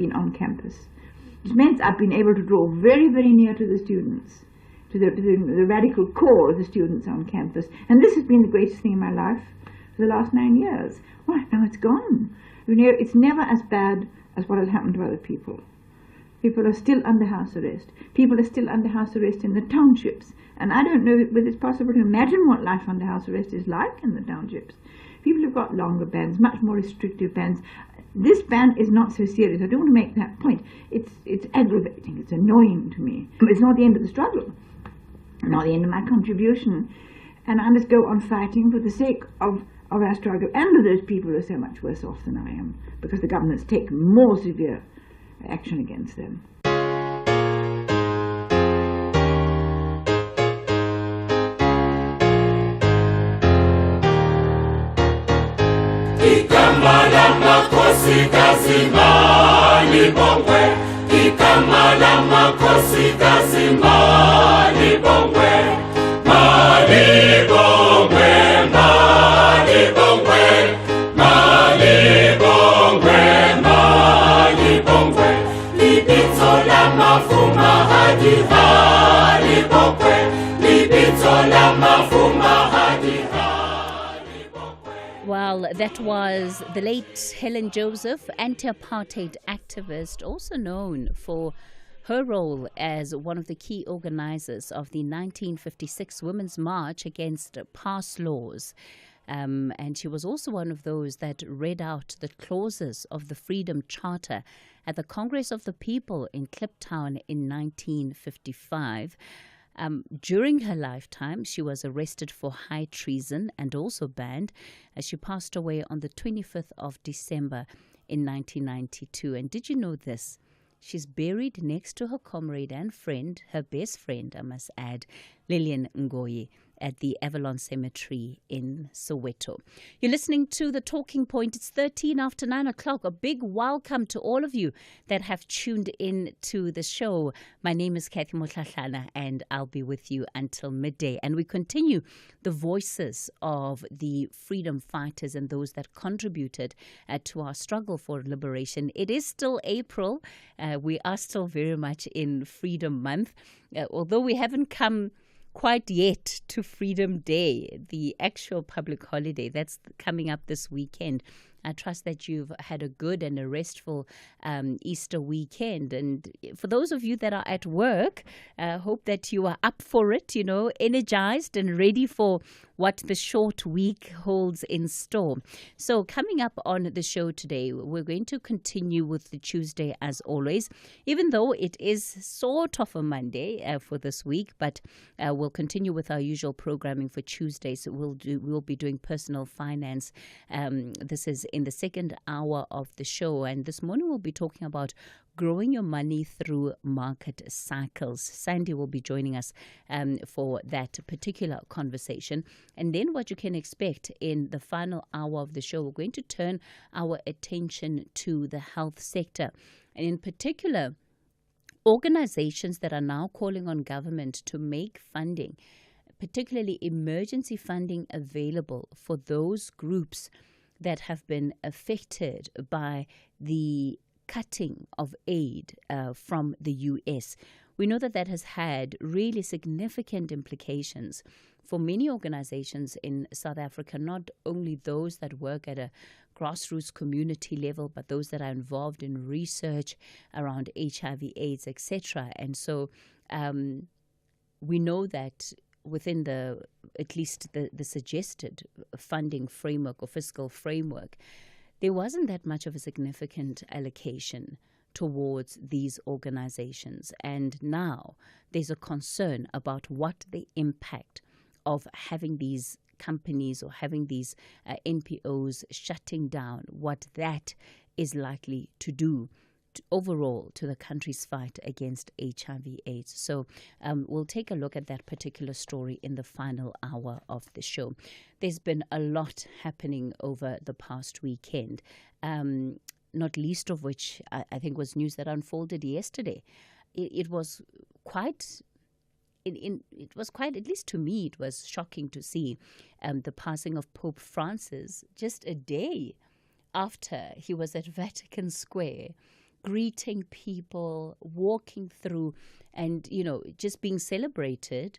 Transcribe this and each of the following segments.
been on campus. Which means I've been able to draw very, very near to the students, to the radical core of the students on campus. And this has been the greatest thing in my life for the last 9 years. Well, now it's gone. It's never as bad as what has happened to other people. People are still under house arrest. People are still under house arrest in the townships. And I don't know whether it's possible to imagine what life under house arrest is like in the townships. People have got longer bans, much more restrictive bans. This ban is not so serious. I don't want to make that point. It's aggravating. It's annoying to me. It's not the end of the struggle, not the end of my contribution. And I must go on fighting for the sake of our struggle and of those people who are so much worse off than I am, because the government's taken more severe action against them. Ikamala makosi kazima libongwe, ikamala makosi kazima libongwe, malibongwe, malibongwe, malibongwe, malibongwe, libitso la mafuma hadi halibongwe, libitso la mafuma hadi halibongwe. Well, that was the late Helen Joseph, anti-apartheid activist, also known for her role as one of the key organizers of the 1956 Women's March against past laws. And she was also one of those that read out the clauses of the Freedom Charter at the Congress of the People in Kliptown in 1955. During her lifetime, she was arrested for high treason and also banned, as she passed away on the 25th of December in 1992. And did you know this? She's buried next to her comrade and friend, her best friend, I must add, Lillian Ngoyi, at the Avalon Cemetery in Soweto. You're listening to The Talking Point. It's 13 after 9 o'clock. A big welcome to all of you that have tuned in to the show. My name is Cathy Mohlahlana, and I'll be with you until midday. And we continue the voices of the freedom fighters and those that contributed to our struggle for liberation. It is still April. We are still very much in Freedom Month, although we haven't come quite yet to Freedom Day, the actual public holiday that's coming up this weekend. I trust that you've had a good and a restful Easter weekend. And for those of you that are at work, I hope that you are up for it, energized and ready for what the short week holds in store. So coming up on the show today, we're going to continue with the Tuesday as always, even though it is sort of a Monday for this week, but we'll continue with our usual programming for Tuesdays. We'll be doing personal finance. This is in the second hour of the show, and this morning we'll be talking about growing your money through market cycles. Sandy will be joining us for that particular conversation. And then what you can expect in the final hour of the show, we're going to turn our attention to the health sector, and in particular organizations that are now calling on government to make funding, particularly emergency funding, available for those groups that have been affected by the cutting of aid from the U.S. We know that has had really significant implications for many organizations in South Africa, not only those that work at a grassroots community level, but those that are involved in research around HIV/AIDS, etc. And so we know that within at least the suggested funding framework or fiscal framework, there wasn't that much of a significant allocation towards these organizations. And now there's a concern about what the impact of having these companies or having these NPOs shutting down, what that is likely to do overall to the country's fight against HIV/AIDS. So we'll take a look at that particular story in the final hour of the show. There's been a lot happening over the past weekend, not least of which I think was news that unfolded yesterday. It was quite, at least to me, it was shocking to see the passing of Pope Francis just a day after he was at Vatican Square greeting people, walking through, and, just being celebrated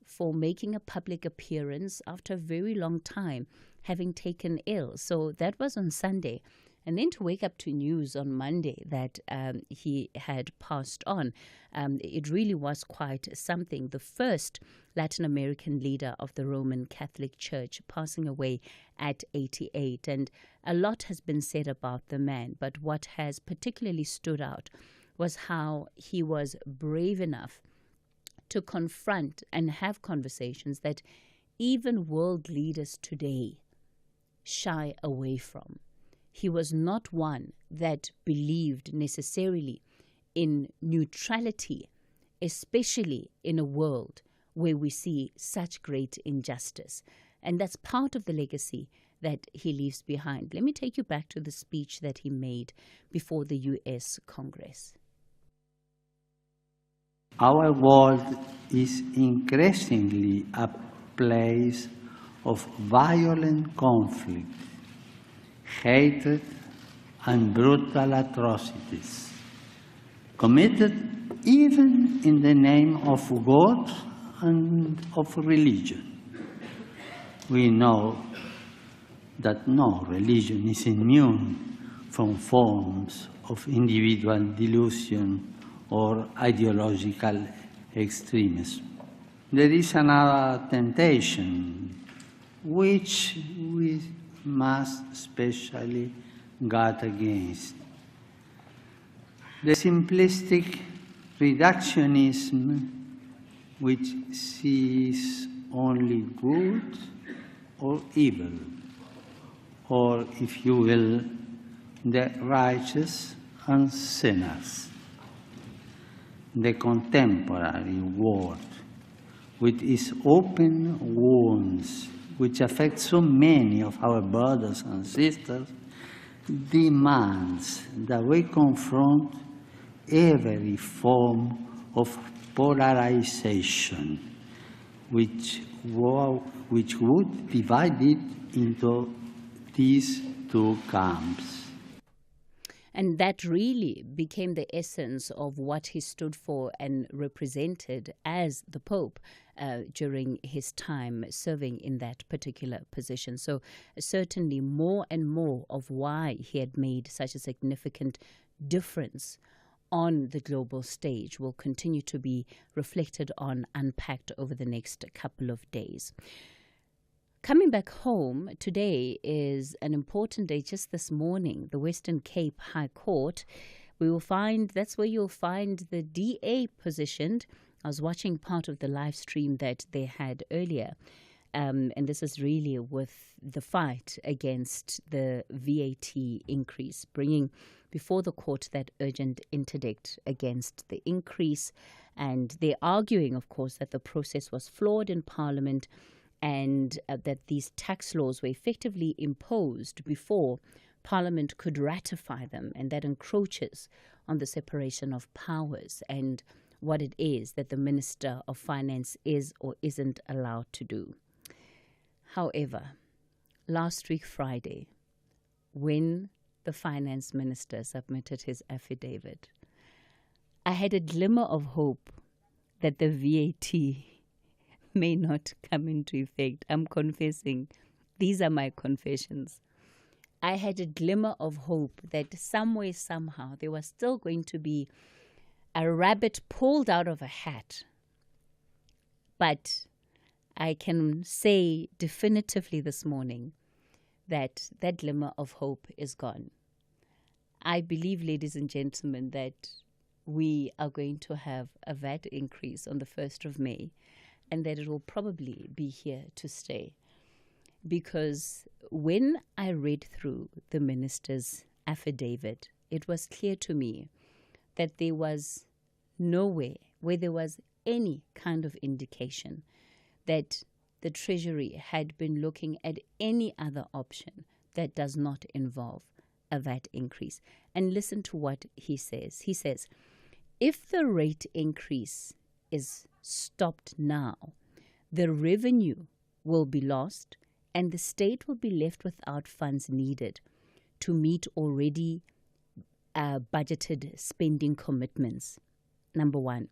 for making a public appearance after a very long time, having taken ill. So that was on Sunday. And then to wake up to news on Monday that he had passed on, it really was quite something. The first Latin American leader of the Roman Catholic Church passing away at 88. And a lot has been said about the man, but what has particularly stood out was how he was brave enough to confront and have conversations that even world leaders today shy away from. He was not one that believed necessarily in neutrality, especially in a world where we see such great injustice. And that's part of the legacy that he leaves behind. Let me take you back to the speech that he made before the U.S. Congress. Our world is increasingly a place of violent conflict, hatred, and brutal atrocities, committed even in the name of God and of religion. We know that no religion is immune from forms of individual delusion or ideological extremism. There is another temptation which we must especially guard against. The simplistic reductionism which sees only good or evil, or, if you will, the righteous and sinners. The contemporary world, with its open wounds, which affect so many of our brothers and sisters, demands that we confront every form of polarization, which would divide it into these two camps. And that really became the essence of what he stood for and represented as the Pope during his time serving in that particular position. So certainly more and more of why he had made such a significant difference on the global stage will continue to be reflected on, unpacked over the next couple of days. Coming back home, today is an important day. Just this morning, the Western Cape High Court, that's where you'll find the DA positioned. I was watching part of the live stream that they had earlier, and this is really with the fight against the VAT increase, bringing before the court that urgent interdict against the increase. And they're arguing, of course, that the process was flawed in Parliament, and that these tax laws were effectively imposed before Parliament could ratify them, and that encroaches on the separation of powers and what it is that the Minister of Finance is or isn't allowed to do. However, last week Friday, when the Finance Minister submitted his affidavit, I had a glimmer of hope that the VAT may not come into effect. I'm confessing. These are my confessions. I had a glimmer of hope that somewhere, somehow, there was still going to be a rabbit pulled out of a hat. But I can say definitively this morning that that glimmer of hope is gone. I believe, ladies and gentlemen, that we are going to have a VAT increase on the 1st of May, and that it will probably be here to stay. Because when I read through the minister's affidavit, it was clear to me that there was nowhere where there was any kind of indication that the Treasury had been looking at any other option that does not involve a VAT increase. And listen to what he says. He says, if the rate increase is stopped now, the revenue will be lost and the state will be left without funds needed to meet already budgeted spending commitments, number one.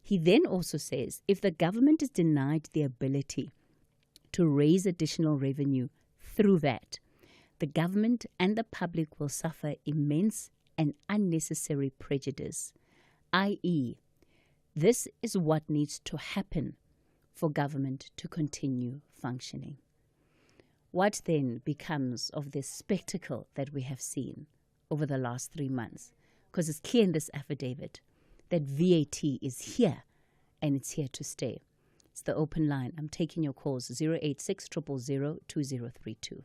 He then also says if the government is denied the ability to raise additional revenue through VAT, the government and the public will suffer immense and unnecessary prejudice, i.e., this is what needs to happen for government to continue functioning. What then becomes of this spectacle that we have seen over the last 3 months? Because it's clear in this affidavit that VAT is here and it's here to stay. It's the open line. I'm taking your calls, 086 000 2032.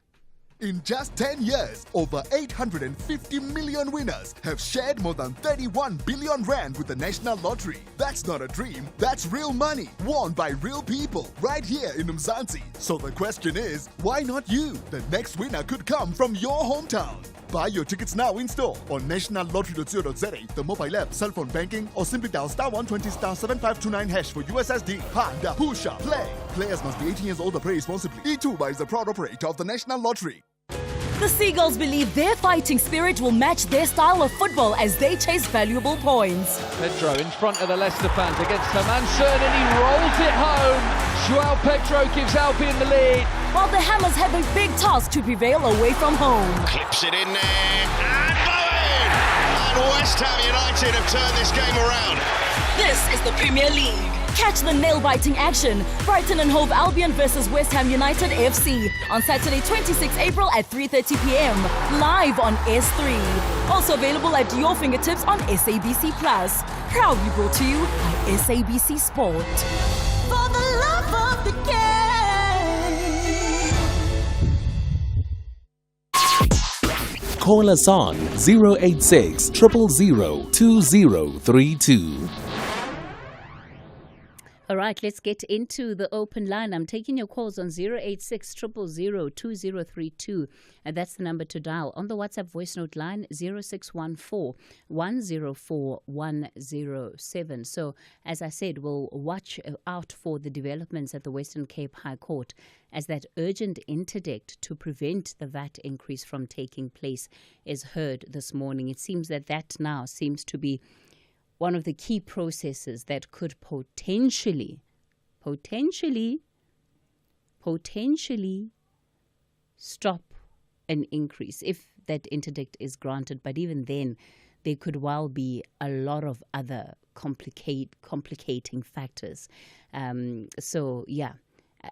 In just 10 years, over 850 million winners have shared more than 31 billion rand with the National Lottery. That's not a dream, that's real money, won by real people, right here in Mzansi. So the question is, why not you? The next winner could come from your hometown. Buy your tickets now in store on nationallottery.co.za, the mobile app, cell phone banking, or simply dial *120 *7529# for USSD. Handa, Pusha, play. Players must be 18 years old or play responsibly. E2 is the proud operator of the National Lottery. The Seagulls believe their fighting spirit will match their style of football as they chase valuable points. Pedro in front of the Leicester fans against Hermanson, and he rolls it home. João Pedro gives Albion the lead. While the Hammers have a big task to prevail away from home. Clips it in there, and Bowen! And West Ham United have turned this game around. This is the Premier League. Catch the nail-biting action. Brighton and Hove Albion versus West Ham United FC on Saturday, 26 April at 3:30 p.m. live on S3. Also available at your fingertips on SABC Plus. Proudly brought to you by SABC Sport. For the love of the game. Call us on 086 000 2032. All right, let's get into the open line. I'm taking your calls on 086 000 2032. And that's the number to dial. On the WhatsApp voice note line, 0614 104 107. So, as I said, we'll watch out for the developments at the Western Cape High Court as that urgent interdict to prevent the VAT increase from taking place is heard this morning. It seems that now seems to be one of the key processes that could potentially stop an increase if that interdict is granted. But even then, there could well be a lot of other complicating factors. So,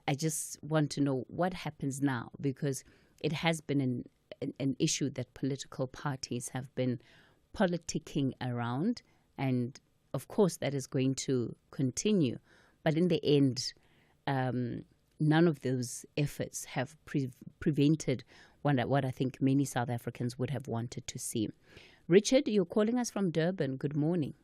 I just want to know what happens now, because it has been an issue that political parties have been politicking around. And, of course, that is going to continue. But in the end, none of those efforts have prevented what I think many South Africans would have wanted to see. Richard, you're calling us from Durban. Good morning.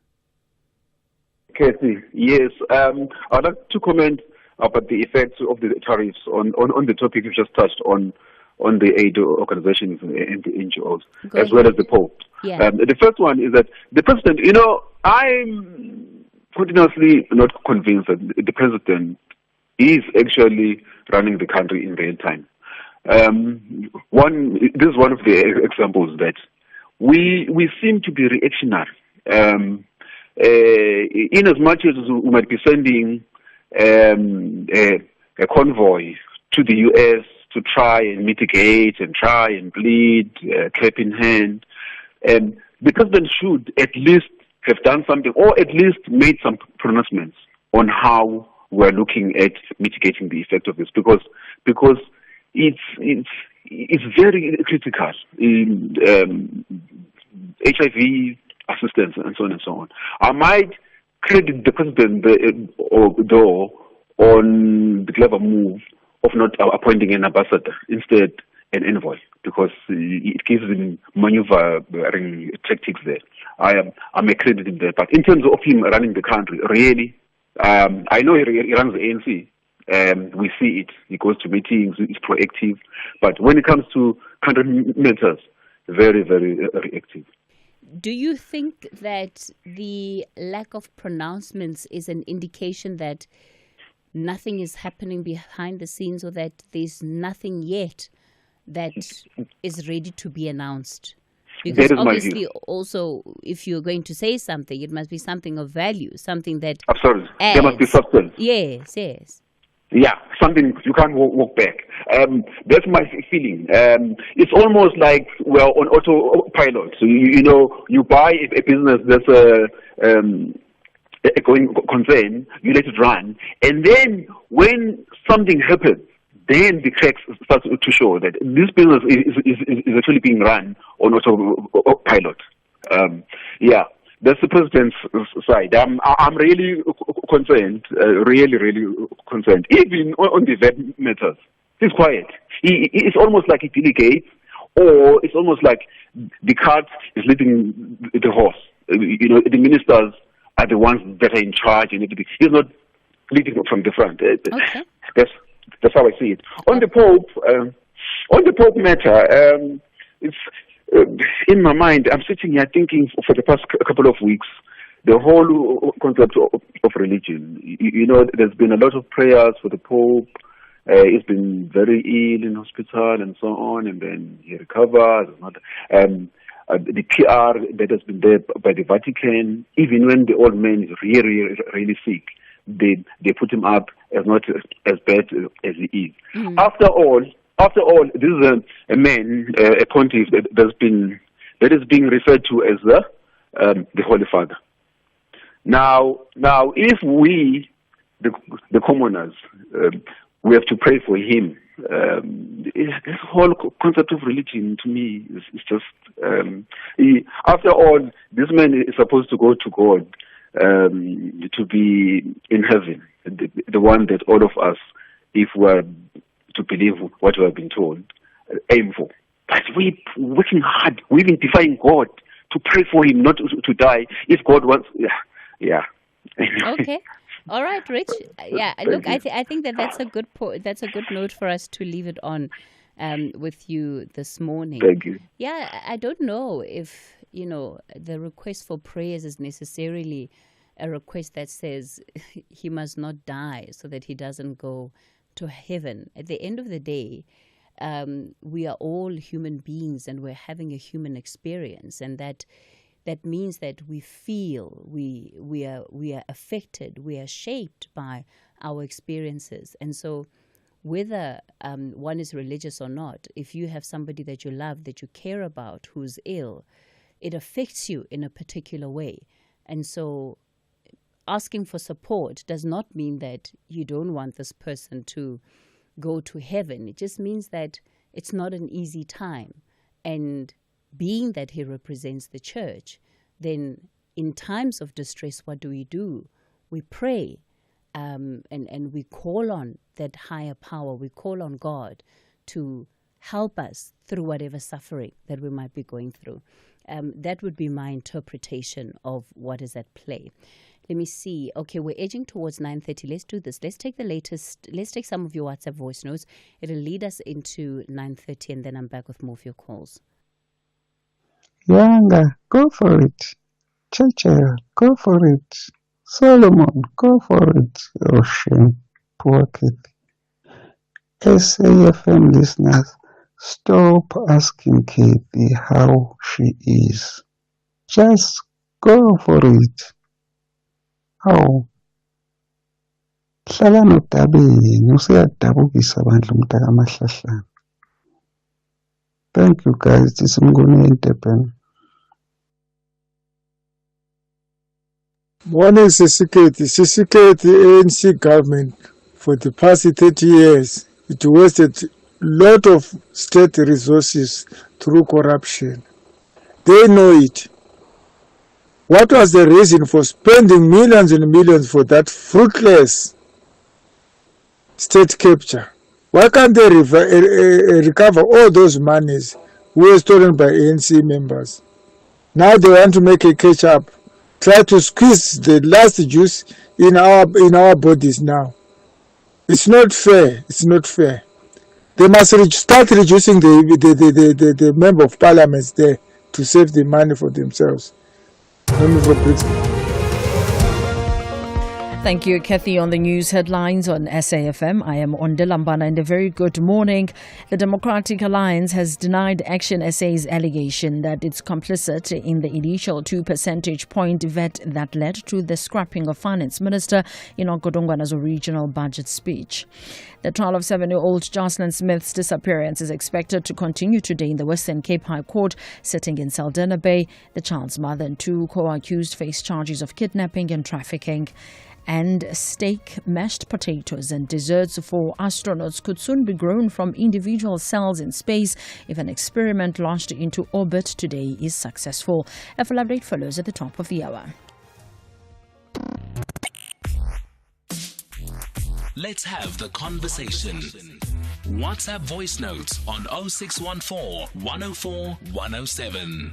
Cathy, yes. I'd like to comment about the effects of the tariffs on the topic you just touched on the aid organizations and the NGOs, as well as the Pope. Yeah. The first one is that the president, I'm continuously not convinced that the president is actually running the country in real time. This is one of the examples that we seem to be reactionary. In as much as we might be sending a convoy to the U.S. to try and mitigate and try and plead, cap in hand, the president should at least have done something, or at least made some pronouncements on how we're looking at mitigating the effect of this, because it's very critical in HIV assistance and so on and so on. I might credit the president on the clever move of not appointing an ambassador, instead an envoy, because it gives him maneuvering tactics there. I may credit him there. But in terms of him running the country, really, I know he runs the ANC. We see it. He goes to meetings. He's proactive. But when it comes to country matters, very, very reactive. Do you think that the lack of pronouncements is an indication that nothing is happening behind the scenes, or that there's nothing yet that is ready to be announced? Because that is my obviously, view. also, if you're going to say something, it must be something of value, something that Absolutely. adds. There must be substance. Yes, yes. Yeah, something you can't walk back. That's my feeling. It's almost like we're on autopilot. So you buy a business that's a going concern, you let it run, and then when something happens, then the cracks start to show that this business is actually being run on autopilot. Yeah. That's the president's side. I'm really concerned, really concerned. Even on the vet matters, he's quiet. It's almost like he delegates, or it's almost like the cart is leading the horse. The ministers are the ones that are in charge, and he's not leading from the front. Okay. That's how I see it. On the Pope matter, it's. In my mind, I'm sitting here thinking for the past couple of weeks, the whole concept of religion. There's been a lot of prayers for the Pope. He's been very ill in hospital and so on, and then he recovers. The PR that has been there by the Vatican, even when the old man is really sick, they put him up as not as bad as he is. Mm-hmm. After all, this is a man, a pontiff that is being referred to as the Holy Father. Now, if we, the commoners, we have to pray for him. This whole concept of religion to me is just. After all, this man is supposed to go to God to be in heaven, the one that all of us, if we're to believe what we have been told, aim for. But we're working hard. We've been defying God to pray for him not to die. If God wants, yeah. Okay, all right, Rich. Yeah, look, I think that's a good that's a good note for us to leave it on with you this morning. Thank you. Yeah, I don't know if the request for prayers is necessarily a request that says he must not die so that he doesn't go to heaven. At the end of the day, we are all human beings and we're having a human experience, and that means that we feel, we are affected, we are shaped by our experiences. And so whether one is religious or not, if you have somebody that you love, that you care about, who's ill, it affects you in a particular way. And so asking for support does not mean that you don't want this person to go to heaven. It just means that it's not an easy time. And being that he represents the church, then in times of distress, what do? We pray and we call on that higher power. We call on God to help us through whatever suffering that we might be going through. That would be my interpretation of what is at play. Let me see. Okay, we're edging towards 9:30. Let's do this. Let's take the latest. Let's take some of your WhatsApp voice notes. It'll lead us into 9:30, and then I'm back with more of your calls. Yanga, go for it. Cheche, go for it. Solomon, go for it. Ocean, poor Cathy. SAFM listeners, stop asking Cathy how she is. Just go for it. Hawu, hlala nodabeni useyadabukisa bandla umntaka Mahlahlana. Thank you guys, Tisimnguni eDurban. Morning, Sisiketi ANC government for the past 30 years, it wasted a lot of state resources through corruption. They know it. What was the reason for spending millions and millions for that fruitless state capture? Why can't they recover all those monies who were stolen by ANC members? Now they want to make a catch-up, try to squeeze the last juice in our bodies now. It's not fair. It's not fair. They must start reducing the member of parliaments there to save the money for themselves. Thank you, Cathy. On the news headlines on SAFM, I am Ondelambana, and a very good morning. The Democratic Alliance has denied Action SA's allegation that it's complicit in the initial 2 percentage point vet that led to the scrapping of Finance Minister Enoch Godongwana's original budget speech. The trial of 7-year-old Jocelyn Smith's disappearance is expected to continue today in the Western Cape High Court, sitting in Saldanha Bay. The child's mother and 2 co-accused face charges of kidnapping and trafficking. And steak, mashed potatoes and desserts for astronauts could soon be grown from individual cells in space if an experiment launched into orbit today is successful. A full update follows at the top of the hour. Let's have the conversation. WhatsApp voice notes on 0614 104 107.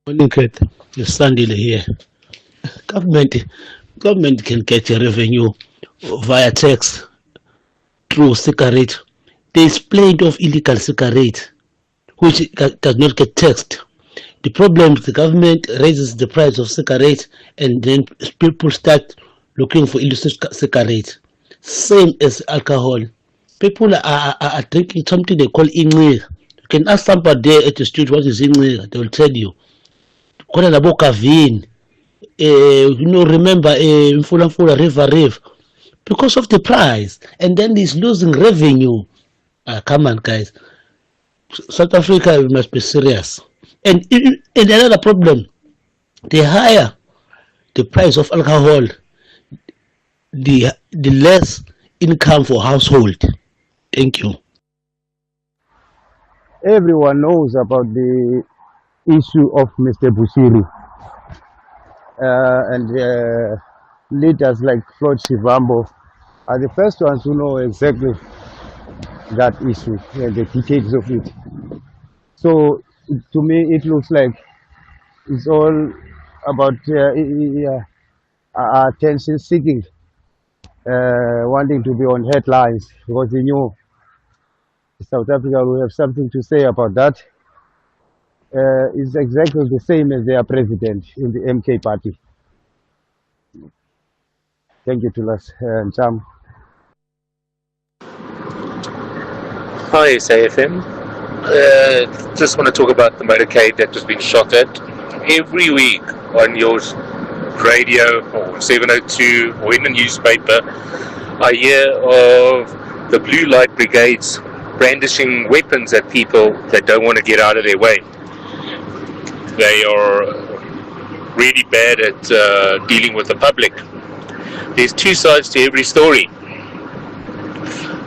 Morning, Kate. It's Sunday here. Government can get a revenue via tax through cigarette. There is plenty of illegal cigarette which does not get taxed. The problem is the government raises the price of cigarette and then people start looking for illicit cigarette. Same as alcohol. People are drinking something they call ingwe. You can ask somebody there at the street what is ingwe, they will tell you. Remember Mfula River because of the price, and then he's losing revenue. Come on, guys. South Africa, we must be serious. And another problem, the higher the price of alcohol, the less income for household. Thank you. Everyone knows about the issue of Mr. Bushiri. And leaders like Floyd Shivambo are the first ones who know exactly that issue and the details of it. So to me it looks like it's all about attention seeking, wanting to be on headlines because they knew South Africa will have something to say about that. Is exactly the same as their president in the MK party. Thank you, Tulas and Cham. Hi, SAFM. Just want to talk about the motorcade that has been shot at. Every week on your radio or 702 or in the newspaper, I hear of the blue light brigades brandishing weapons at people that don't want to get out of their way. They are really bad at dealing with the public. There's 2 sides to every story.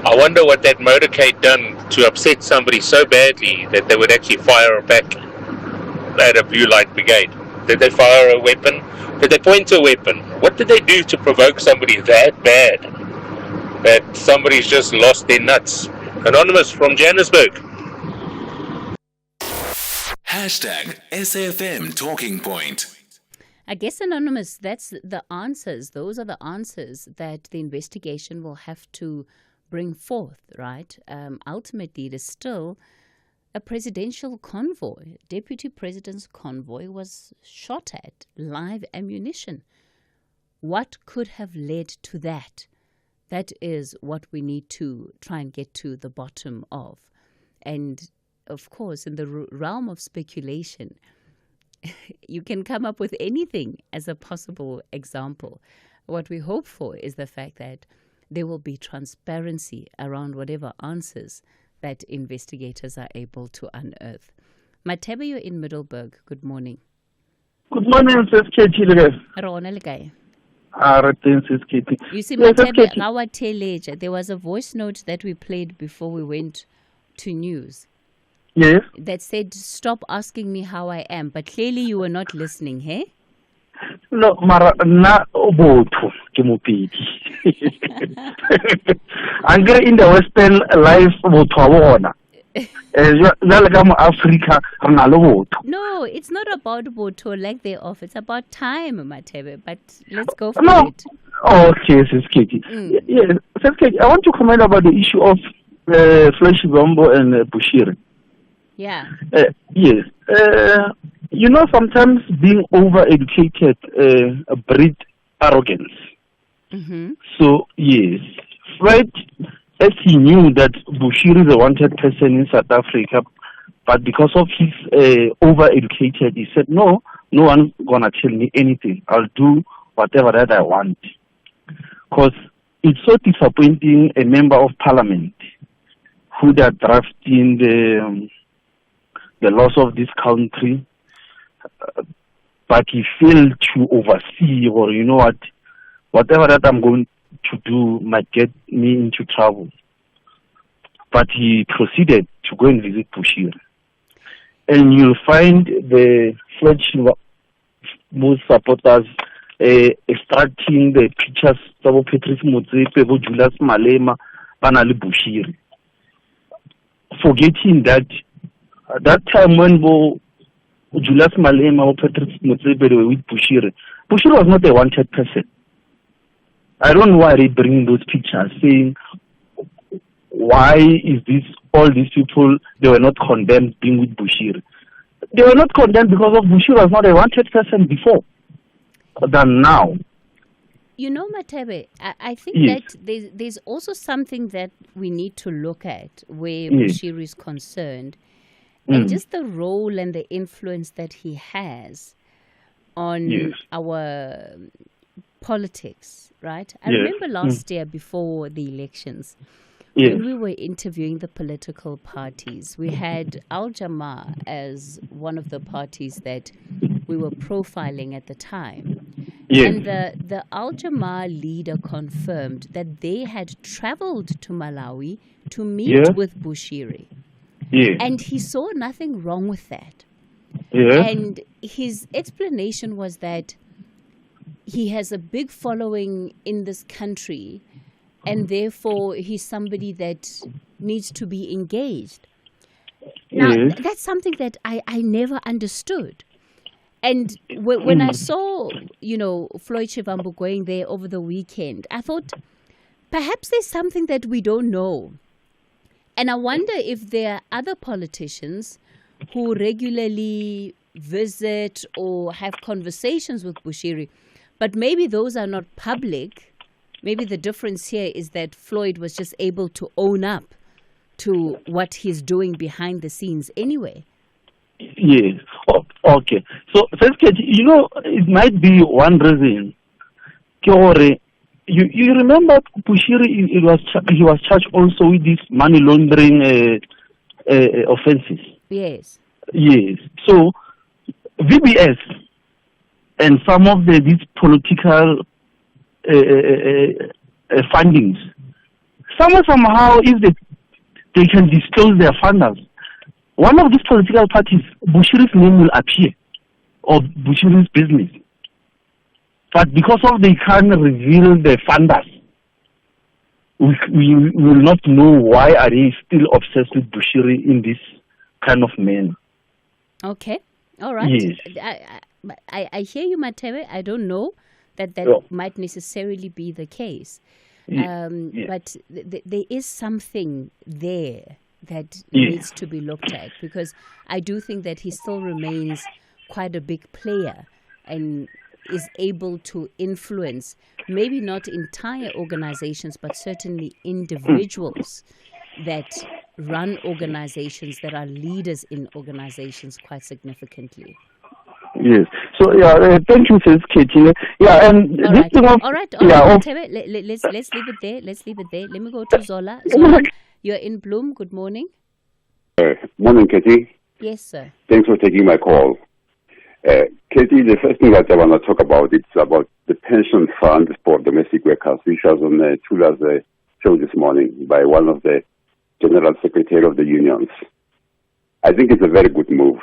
I wonder what that motorcade done to upset somebody so badly that they would actually fire back at a blue light brigade. Did they fire a weapon? Did they point a weapon? What did they do to provoke somebody that bad that somebody's just lost their nuts? Anonymous from Johannesburg. Hashtag SAFM Talking Point. I guess, Anonymous, that's the answers. Those are the answers that the investigation will have to bring forth, right? Ultimately, it is still a presidential convoy. Deputy President's convoy was shot at, live ammunition. What could have led to that? That is what we need to try and get to the bottom of. And of course, in the realm of speculation, you can come up with anything as a possible example. What we hope for is the fact that there will be transparency around whatever answers that investigators are able to unearth. Matebe, you're in Middleburg. Good morning. Good morning, Sis Katie. You see, Matebe, there was a voice note that we played before we went to news. Yes. That said, stop asking me how I am, but clearly you were not listening, hey? No, mara na obotho ke mopedi. Angre in the Western life obotho wa bona. No, it's not about botho like they off. It's about time, Matebe. But let's go for it. Okay, Sis Katie. Yes, Sis Katie, I want to comment about the issue of Flesh Bombo and Bushiri. Yeah. Yes. You know, sometimes being over-educated breeds arrogance. Mm-hmm. So, yes, Floyd, as he knew that Bushiri is a wanted person in South Africa, but because of his over-educated, he said, no one's going to tell me anything. I'll do whatever that I want. Because it's so disappointing a member of parliament who they are drafting the laws of this country, but he failed to oversee, or you know what, whatever that I'm going to do might get me into trouble. But he proceeded to go and visit Bushiri. And you'll find the French most supporters extracting the pictures of Patrice Motsepe, Julius Malema, Banali Bushiri. Forgetting that at that time when Julius Malema or Patrice Motsepe were with Bushiri was not a wanted person. I don't know why they bring those pictures saying, why is this, all these people, they were not condemned being with Bushiri. They were not condemned because of Bushiri was not a wanted person before than now. You know, Matebe, I think that there's also something that we need to look at where Bushiri is concerned, and just the role and the influence that he has on our politics, right? I remember last year before the elections, when we were interviewing the political parties, we had Al Jamaa as one of the parties that we were profiling at the time. And the Al Jamaa leader confirmed that they had traveled to Malawi to meet with Bushiri. And he saw nothing wrong with that. And his explanation was that he has a big following in this country, and therefore he's somebody that needs to be engaged. Now, that's something that I never understood. And when I saw, Floyd Shivambu going there over the weekend, I thought, perhaps there's something that we don't know. And I wonder if there are other politicians who regularly visit or have conversations with Bushiri, but maybe those are not public. Maybe the difference here is that Floyd was just able to own up to what he's doing behind the scenes anyway. Yes. Oh, okay. So, it might be one reason. You remember Bushiri, he was charged also with these money laundering offenses. Yes. Yes. So, VBS and some of these political fundings, somehow, if they can disclose their funders, one of these political parties, Bushiri's name will appear, or Bushiri's business. But because of they can't reveal the funders, we will not know why are they still obsessed with Bushiri in this kind of manner. Okay. All right. Yes. I hear you, Matebe. I don't know that might necessarily be the case. But there is something there that needs to be looked at, because I do think that he still remains quite a big player and is able to influence maybe not entire organizations, but certainly individuals that run organizations, that are leaders in organizations quite significantly. Yes. So thank you, Ms. Katie. And all this right. thing of all right. Let's leave it there. Let me go to Zola. Zola, you're in Bloom. Good morning. Morning, Katie. Yes, sir. Thanks for taking my call. Katie, the first thing that I want to talk about is about the pension fund for domestic workers, which was on Tula's show this morning by one of the General Secretary of the unions. I think it's a very good move,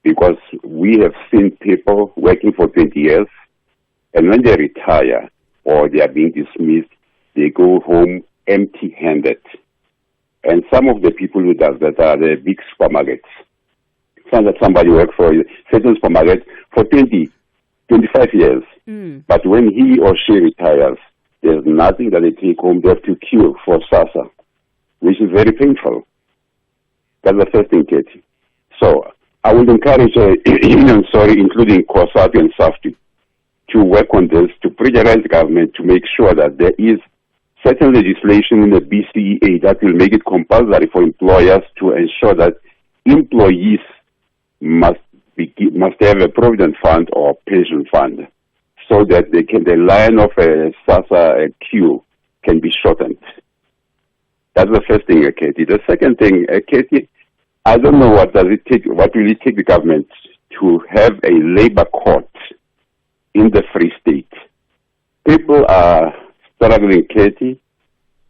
because we have seen people working for 20 years, and when they retire or they are being dismissed, they go home empty-handed. And some of the people who does that are the big supermarkets. Sounds like somebody worked for a certain supermarket for 20, 25 years. But when he or she retires, there's nothing that they take home. They have to queue for SASA, which is very painful. That's the first thing, Katie. So I would encourage unions, including COSATU and SAFTU, to work on this, to pressurize the government to make sure that there is certain legislation in the BCEA that will make it compulsory for employers to ensure that employees must have a provident fund or pension fund, so that the line of a SASSA queue can be shortened. That's the first thing, Katie. The second thing, Katie, I don't know what will it take the government to have a labor court in the Free State. People are struggling, Katie,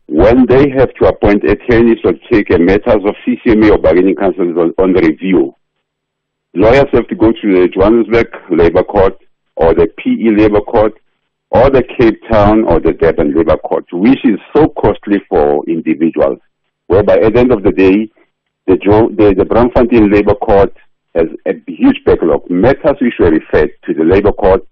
when they have to appoint attorneys or take matters of CCMA or bargaining councils on review. Lawyers have to go to the Johannesburg Labor Court or the PE Labor Court or the Cape Town or the Durban Labor Court, which is so costly for individuals, whereby at the end of the day, the Braamfontein Labor Court has a huge backlog. Matters which were referred to the Labor Court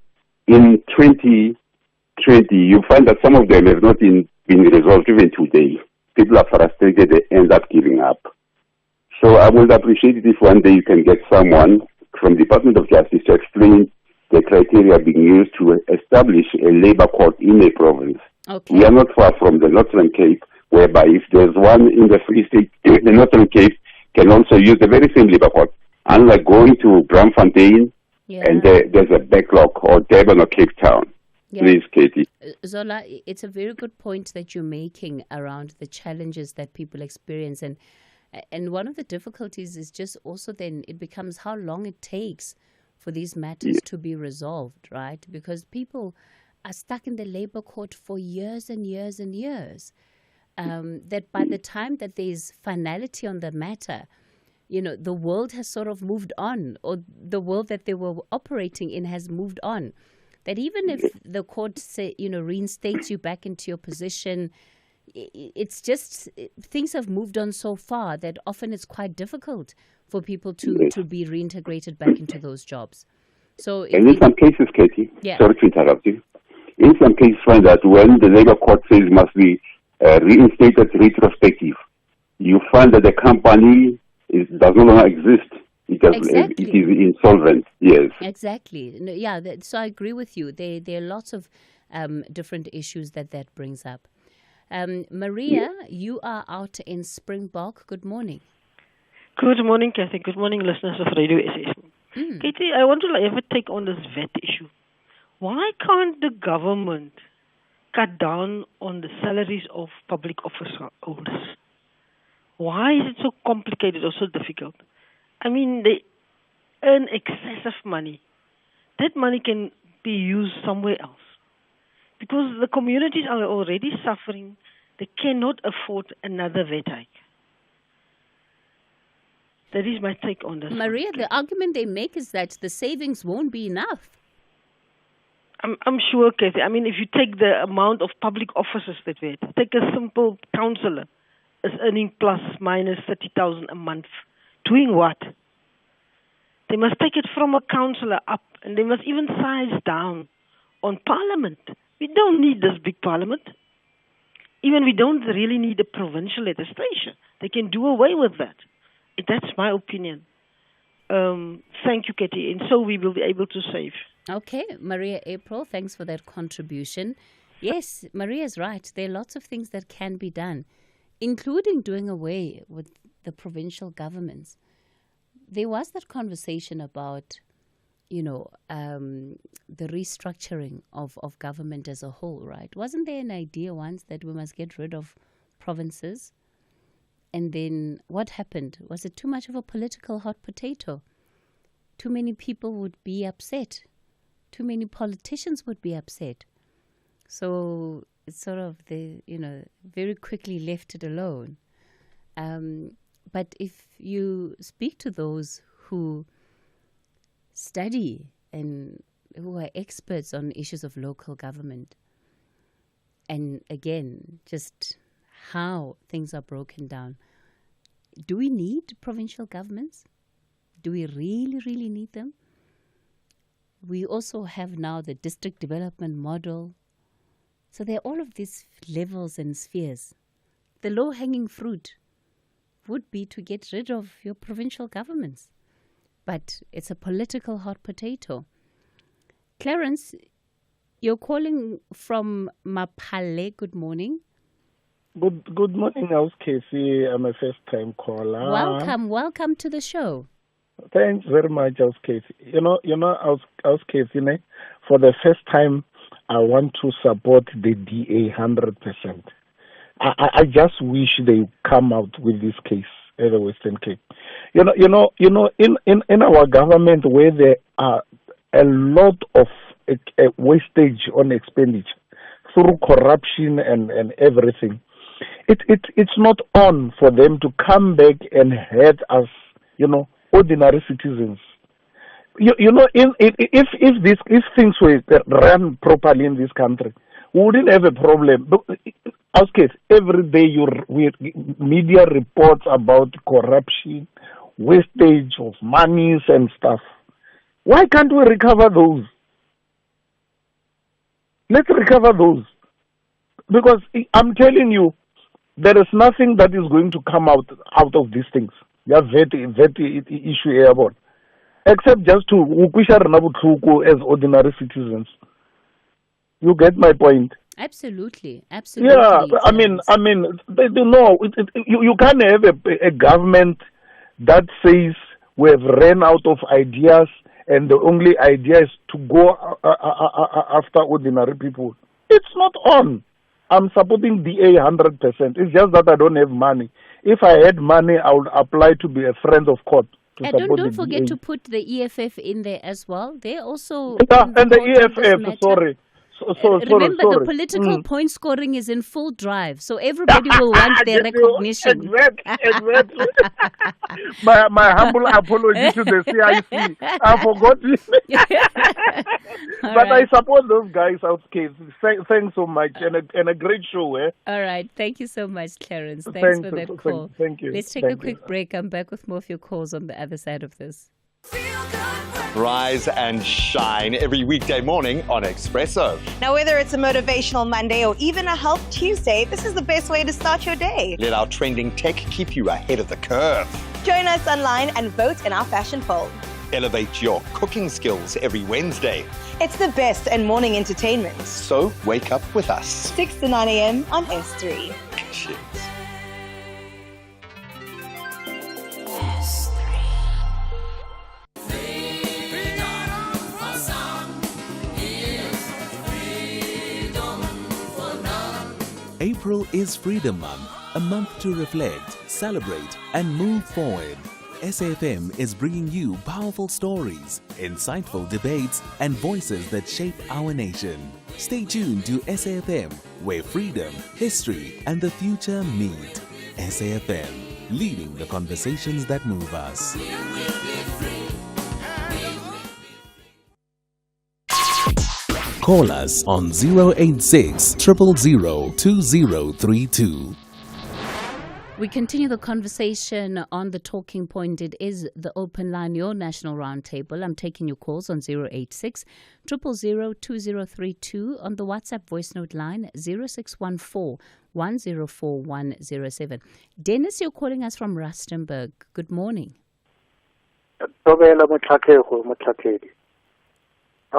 in 2020, you find that some of them have not been resolved even today. People are frustrated, they end up giving up. So I would appreciate it if one day you can get someone from the Department of Justice to explain the criteria being used to establish a labor court in a province. Okay. We are not far from the Northern Cape, whereby if there's one in the Free State, the Northern Cape can also use the very same labor court. Unlike going to Braamfontein, and there's a backlog, or Durban or Cape Town. Yeah. Please, Katie. Zola, it's a very good point that you're making around the challenges that people experience. And one of the difficulties is just also then it becomes how long it takes for these matters to be resolved, right? Because people are stuck in the labor court for years and years and years. That by the time that there's finality on the matter, the world has sort of moved on, or the world that they were operating in has moved on. That even if the court reinstates you back into your position, it's just things have moved on so far that often it's quite difficult for people to be reintegrated back into those jobs. So, and in some cases, Katie, yeah. Sorry to interrupt you. In some cases, find that when the labor court says must be reinstated retrospective, you find that the company does no longer exist. It is insolvent. Yes. Exactly. No, yeah. So I agree with you. There are lots of different issues that brings up. Maria, you are out in Springbok. Good morning. Good morning, Cathy. Good morning, listeners of Radio SAFM. Katie, I want to have a take on this VAT issue. Why can't the government cut down on the salaries of public office holders? Why is it so complicated or so difficult? I mean, they earn excessive money. That money can be used somewhere else. Because the communities are already suffering, they cannot afford another VAT hike. That is my take on this. Maria, the argument they make is that the savings won't be enough. I'm sure, Kathy. I mean, if you take the amount of public offices that we have, take a simple councillor is earning plus minus 30,000 a month. Doing what? They must take it from a councillor up, and they must even size down on parliament. We don't need this big parliament. Even we don't really need a provincial legislation. They can do away with that. That's my opinion. Thank you, Katie. And so we will be able to save. Okay, Maria April, thanks for that contribution. Yes, Maria's right. There are lots of things that can be done, including doing away with the provincial governments. There was that conversation about, the restructuring of government as a whole, right? Wasn't there an idea once that we must get rid of provinces? And then what happened? Was it too much of a political hot potato? Too many people would be upset. Too many politicians would be upset. So it's sort of very quickly left it alone. But if you speak to those who study and who are experts on issues of local government, and again, just how things are broken down, do we need provincial governments? Do we really, really need them? We also have now the district development model. So there are all of these levels and spheres. The low-hanging fruit would be to get rid of your provincial governments. But it's a political hot potato. Clarence, You're calling from Mapale. Good morning. Good morning, House Casey. I'm a first-time caller. Welcome to the show. Thanks very much, House Casey. House Casey, for the first time, I want to support the DA 100%. I just wish they come out with this case at the Western Cape. In our government where there are a lot of wastage on expenditure through corruption and everything, it's not on for them to come back and hurt us, ordinary citizens. If things were run properly in this country, we wouldn't have a problem. Every day media reports about corruption, wastage of monies and stuff. Why can't we recover those? Let's recover those. Because I'm telling you, there is nothing that is going to come out of these things. They are very issue airborne. Except just to as ordinary citizens. You get my point? Absolutely. Yeah, I mean, they don't know. You can't have a government that says we have ran out of ideas and the only idea is to go after ordinary people. It's not on. I'm supporting DA 100%. It's just that I don't have money. If I had money, I would apply to be a friend of court. And don't forget to put the EFF in there as well. They're also... Yeah, and the EFF, sorry. Remember, the political point scoring is in full drive, so everybody will want their recognition. Exactly. my humble apology to the CIC. I forgot it. But I support those guys out case. Thanks so much, and a great show. All right. Thank you so much, Clarence. Thanks for that call. Thank you. Let's take a quick break. I'm back with more of your calls on the other side of this. Rise and shine every weekday morning on Expresso. Now, whether it's a motivational Monday or even a Health Tuesday, this is the best way to start your day. Let our trending tech keep you ahead of the curve. Join us online and vote in our fashion poll. Elevate your cooking skills every Wednesday. It's the best and morning entertainment. So wake up with us. 6 to 9 a.m. on S3. Cheers. April is Freedom Month, a month to reflect, celebrate, and move forward. SAFM is bringing you powerful stories, insightful debates, and voices that shape our nation. Stay tuned to SAFM, where freedom, history, and the future meet. SAFM, leading the conversations that move us. Call us on 086 000 2032. We continue the conversation on the talking point. It is the open line, your national roundtable. I'm taking your calls on 086 000 2032, on the WhatsApp voice note line 0614 104 107. Dennis, you're calling us from Rustenburg. Good morning. How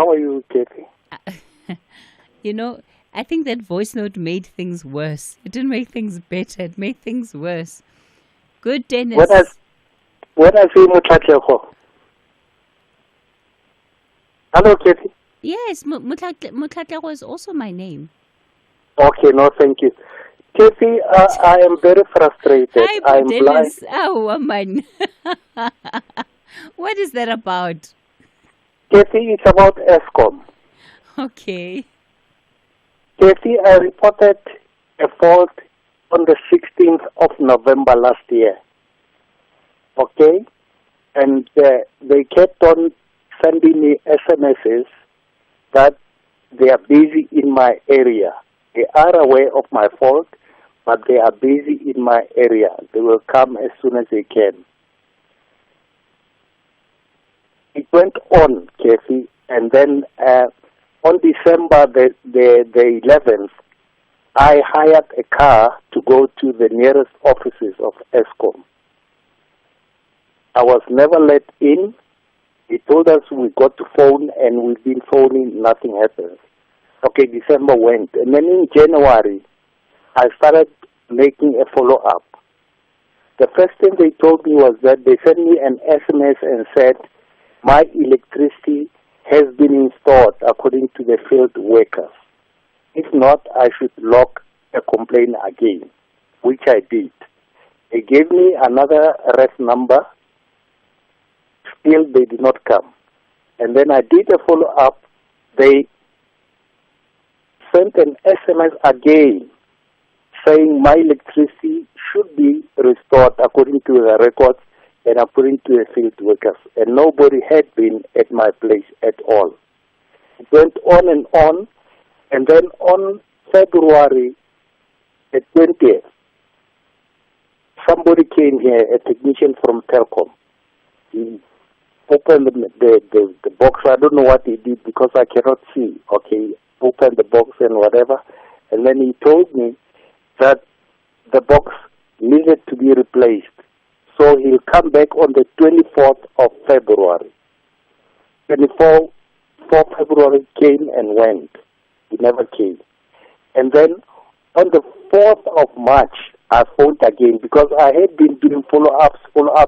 are you, Cathy? I think that voice note made things worse. It didn't make things better. It made things worse. Good, Dennis. What I say, Mutlatlego? Hello, Cathy. Yes, Mutlatlego is also my name. Okay, no, thank you. Cathy, I am very frustrated. Hi, I'm Dennis. blind. Oh, woman. What is that about? Cathy, it's about ESCOM. Okay. Cathy, I reported a fault on the 16th of November last year. Okay? And they kept on sending me SMSs that they are busy in my area. They are aware of my fault, but they are busy in my area. They will come as soon as they can. It went on, Cathy, and then on December the 11th, I hired a car to go to the nearest offices of ESCOM. I was never let in. He told us we got to phone, and we've been phoning, nothing happens. Okay, December went. And then in January, I started making a follow-up. The first thing they told me was that they sent me an SMS and said, my electricity has been installed according to the field workers. If not, I should log a complaint again, which I did. They gave me another ref number. Still, they did not come. And then I did a follow-up. They sent an SMS again saying my electricity should be restored according to the records and according to the field workers. And nobody had been at my place at all. It went on. And then on February the 20th, somebody came here, a technician from Telkom. He opened the box. I don't know what he did because I cannot see. Okay, opened the box and whatever. And then he told me that the box needed to be replaced. So he'll come back on the 24th of February. 24th February came and went. He never came. And then on the 4th of March, I phoned again because I had been doing follow-ups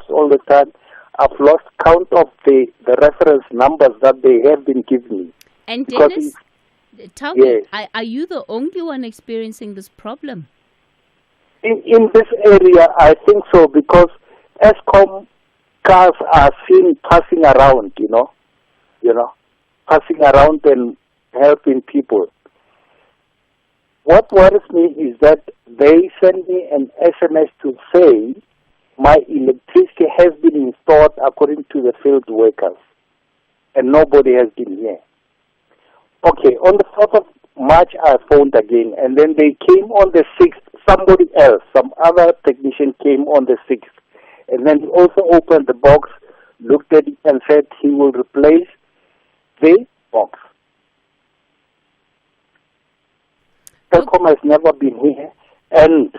all the time. I've lost count of the reference numbers that they have been giving me. And Because Dennis, tell yes. me, are you the only one experiencing this problem? In this area, I think so, because ESCOM cars are seen passing around, passing around and helping people. What worries me is that they send me an SMS to say my electricity has been installed according to the field workers, and nobody has been here. Okay, on the 4th of March, I phoned again, and then they came on the 6th. Somebody else, some other technician came on the 6th. And then he also opened the box, looked at it, and said he will replace the box. Telkom has never been here, and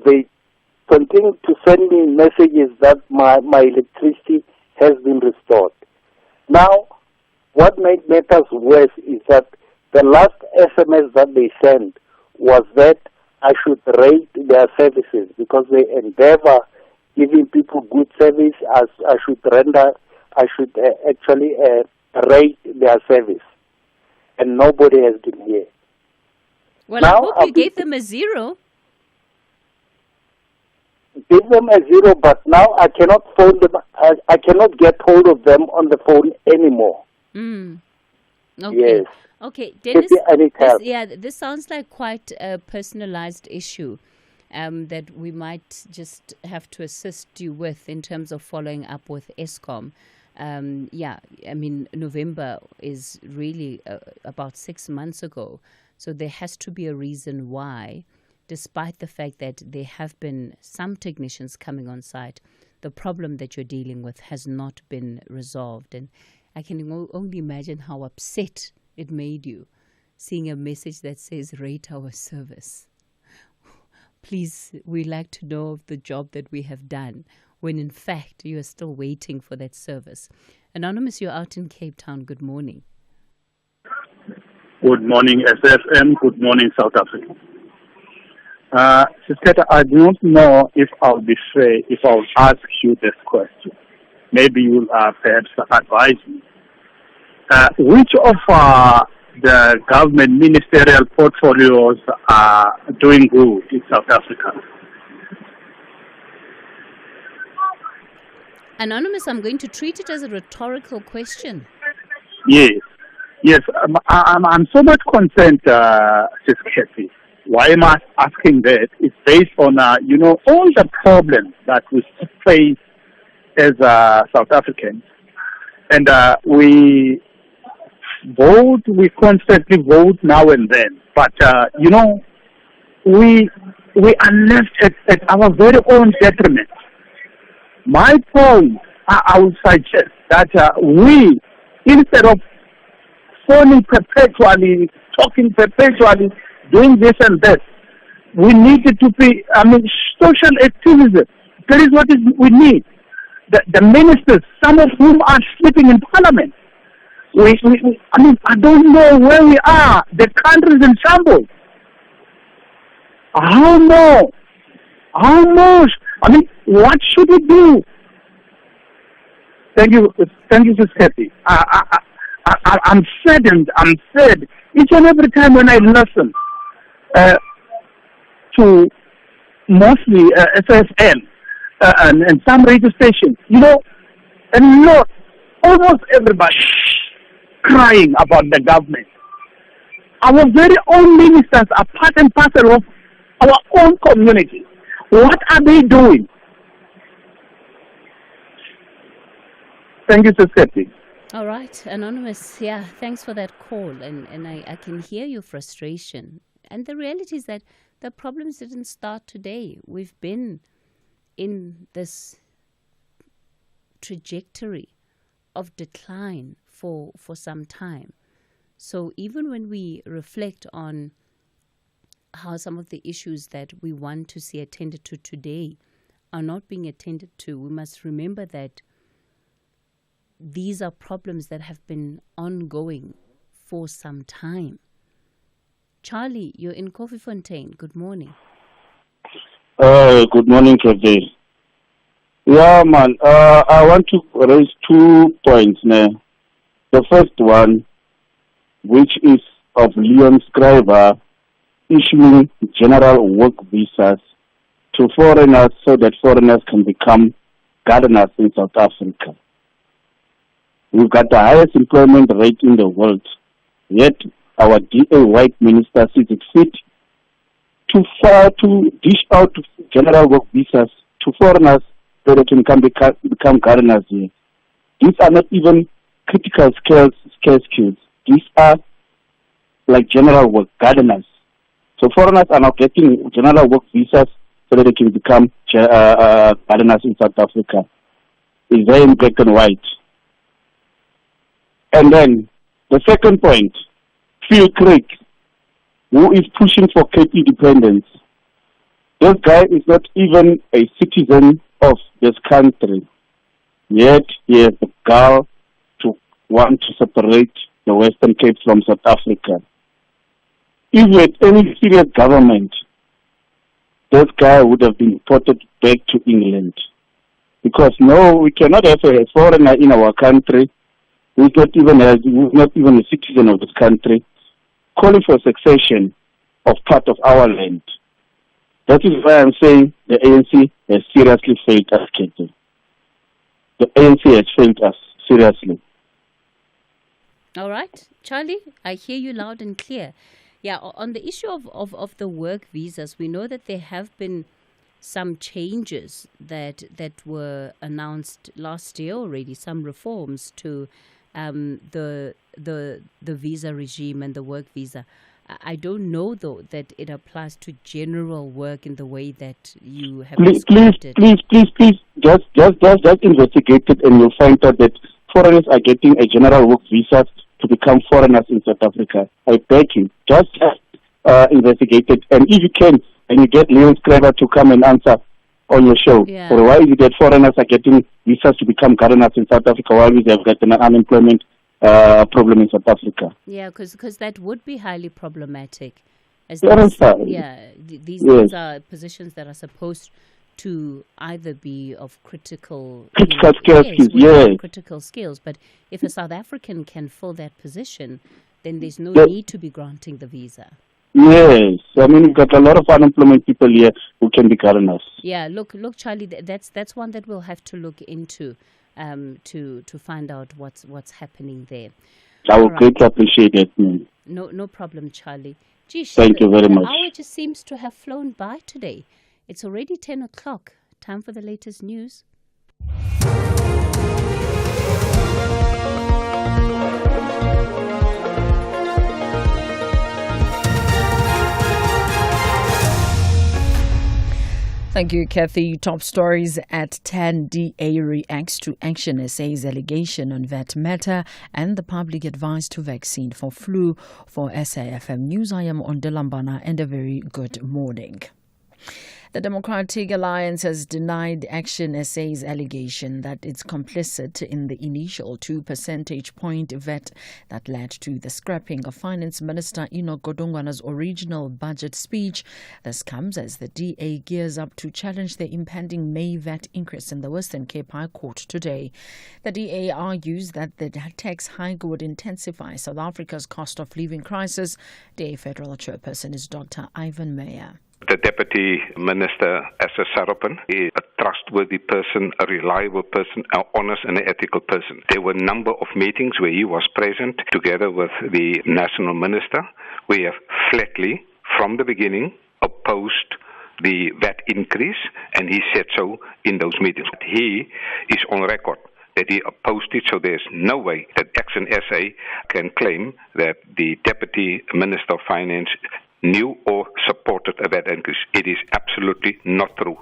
they continue to send me messages that my electricity has been restored. Now, what made matters worse is that the last SMS that they sent was that I should rate their services because they endeavor giving people good service. I should actually rate their service, and nobody has been here. Well, Now, I hope you gave them a 0. Give them a 0, but now I cannot phone them. I cannot get hold of them on the phone anymore. Okay. Yes. Okay, Dennis, I need help. this sounds like quite a personalized issue that we might just have to assist you with in terms of following up with ESCOM. November is really about 6 months ago, so there has to be a reason why, despite the fact that there have been some technicians coming on site, the problem that you're dealing with has not been resolved. And I can only imagine how upset it made you seeing a message that says rate our service. Please, we like to know of the job that we have done when in fact you are still waiting for that service. Anonymous, you're out in Cape Town. Good morning. Good morning, SFM. Good morning, South Africa. Sister, I do not know if I'll be fair if I'll ask you this question. Maybe you'll perhaps advise me. Which of the government ministerial portfolios are doing good in South Africa? Anonymous, I'm going to treat it as a rhetorical question. Yes. I'm so much concerned, Sis Cathy. Why am I asking that? It's based on, all the problems that we face as South Africans. And we constantly vote now and then. But, we are left at our very own detriment. My point, I would suggest that we, instead of phoning perpetually, talking perpetually, doing this and that, we need to be, social activism. That is what we need. The ministers, some of whom are sleeping in parliament. I don't know where we are. The country is in shambles. How more? How much? What should we do? Thank you, Sis Cathy. I'm saddened. I'm sad each and every time when I listen to mostly SFM and some radio stations. Almost everybody crying about the government. Our very own ministers are part and parcel of our own community. What are they doing? Thank you, Sis Cathy. All right, Anonymous, thanks for that call. And I can hear your frustration. And the reality is that the problems didn't start today. We've been in this trajectory of decline for some time. So even when we reflect on how some of the issues that we want to see attended to today are not being attended to, we must remember that these are problems that have been ongoing for some time. Charlie, you're in Koffiefontein. Good morning. Good morning, Cathy. Yeah, man. I want to raise 2 points now. The first one, which is of Leon Scriber issuing general work visas to foreigners so that foreigners can become gardeners in South Africa. We've got the highest employment rate in the world, yet our DA white minister sees it fit to dish out general work visas to foreigners so they can become gardeners here. These are not even critical skills. These are like general work, gardeners. So foreigners are now getting general work visas so that they can become gardeners in South Africa. It's there in black and white. And then the second point, Phil Craig, who is pushing for Cape independence. This guy is not even a citizen of this country, yet he has the gall to want to separate the Western Cape from South Africa. If we had any serious government, this guy would have been deported back to England. Because no, we cannot have a foreigner in our country who's not even a citizen of this country, calling for succession of part of our land. That is why I'm saying the ANC has seriously failed us, Cathy. The ANC has failed us, seriously. All right, Charlie, I hear you loud and clear. Yeah, on the issue of the work visas, we know that there have been some changes that were announced last year already, some reforms to the visa regime and the work visa. I don't know, though, that it applies to general work in the way that you have described it. Please, just investigate it and you'll find out that foreigners are getting a general work visa to become foreigners in South Africa. I beg you, just investigate it. And if you can, and you get Leon Scriber to come and answer on your show. Yeah. Or why is it that foreigners are getting visas to become gardeners in South Africa while we have got an unemployment problem in South Africa? Yeah, because that would be highly problematic. As These are positions that are supposed to either be of critical skills, critical skills. But if a South African can fill that position, then there's no need to be granting the visa. Yes, we've got a lot of unemployment people here who can be gardeners. Yeah, look, Charlie, that's one that we'll have to look into to find out what's happening there. I would greatly appreciate it. No problem, Charlie. Gee, thank you very much. The hour just seems to have flown by today. It's already 10 o'clock. Time for the latest news. Thank you, Cathy. Top stories at 10. DA reacts to Action SA's allegation on VAT matter and the public advice to vaccine for flu. For SAFM News, I am Ondelambana and a very good morning. The Democratic Alliance has denied Action SA's allegation that it's complicit in the initial 2 percentage point vet that led to the scrapping of Finance Minister Enoch Godongwana's original budget speech. This comes as the DA gears up to challenge the impending May VAT increase in the Western Cape High Court today. The DA argues that the tax hike would intensify South Africa's cost of living crisis. DA Federal Chairperson is Dr. Ivan Meyer. The Deputy Minister, as a Sarapan, is a trustworthy person, a reliable person, an honest and an ethical person. There were a number of meetings where he was present together with the National Minister. We have flatly, from the beginning, opposed the VAT increase, and he said so in those meetings. He is on record that he opposed it, so there's no way that Action SA can claim that the Deputy Minister of Finance knew or supported a VAT increase. It is absolutely not true.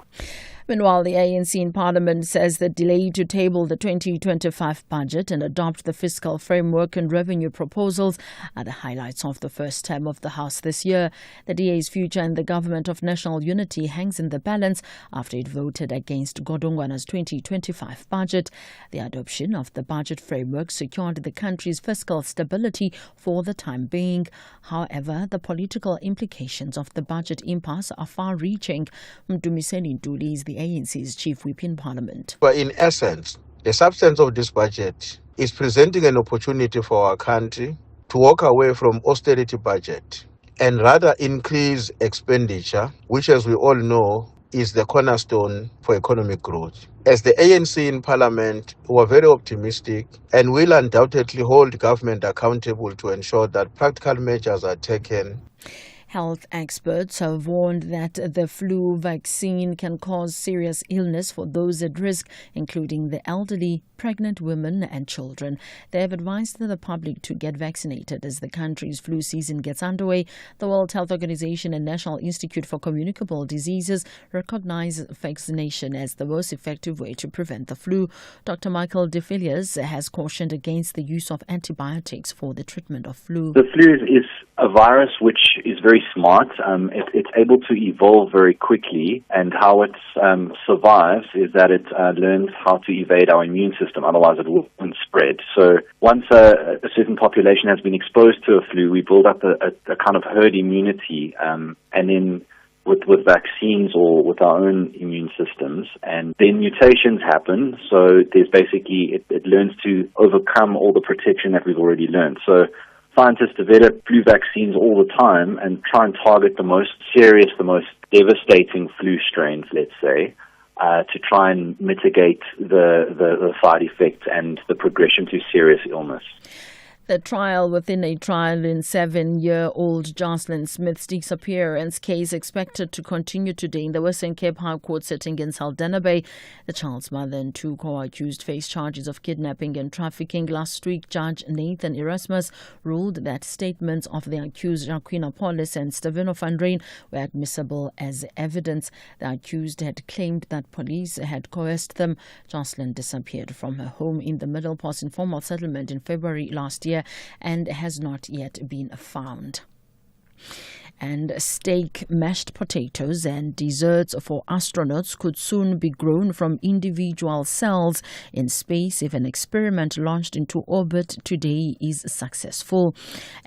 Meanwhile, the ANC in Parliament says the delay to table the 2025 budget and adopt the fiscal framework and revenue proposals are the highlights of the first term of the House this year. The DA's future in the government of national unity hangs in the balance after it voted against Godongwana's 2025 budget. The adoption of the budget framework secured the country's fiscal stability for the time being. However, the political implications of the budget impasse are far-reaching. Mdumiseni Nduli is the ANC's chief whip in Parliament. But in essence, the substance of this budget is presenting an opportunity for our country to walk away from austerity budget and rather increase expenditure, which, as we all know, is the cornerstone for economic growth. As the ANC in Parliament, we are very optimistic and will undoubtedly hold government accountable to ensure that practical measures are taken. Health experts have warned that the flu vaccine can cause serious illness for those at risk, including the elderly, pregnant women and children. They have advised the public to get vaccinated as the country's flu season gets underway. The World Health Organization and National Institute for Communicable Diseases recognize vaccination as the most effective way to prevent the flu. Dr. Michael De Villiers has cautioned against the use of antibiotics for the treatment of flu. The flu is a virus which is very smart. It's able to evolve very quickly, and how it survives is that it learns how to evade our immune system, otherwise it won't spread. So once a certain population has been exposed to a flu, we build up a kind of herd immunity, and then with vaccines or with our own immune systems, and then mutations happen, so there's basically, it learns to overcome all the protection that we've already learned. So scientists develop flu vaccines all the time and try and target the most serious, the most devastating flu strains, let's say, to try and mitigate the side effects and the progression to serious illness. The trial within a trial in 7-year-old Jocelyn Smith's disappearance case expected to continue today in the Western Cape High Court sitting in Saldanha Bay. The child's mother and 2 co-accused face charges of kidnapping and trafficking. Last week, Judge Nathan Erasmus ruled that statements of the accused Jacquina Paulus and Steveno van Rijn were admissible as evidence. The accused had claimed that police had coerced them. Jocelyn disappeared from her home in the Middle Post informal settlement in February last year and has not yet been found. And steak, mashed potatoes and desserts for astronauts could soon be grown from individual cells in space if an experiment launched into orbit today is successful.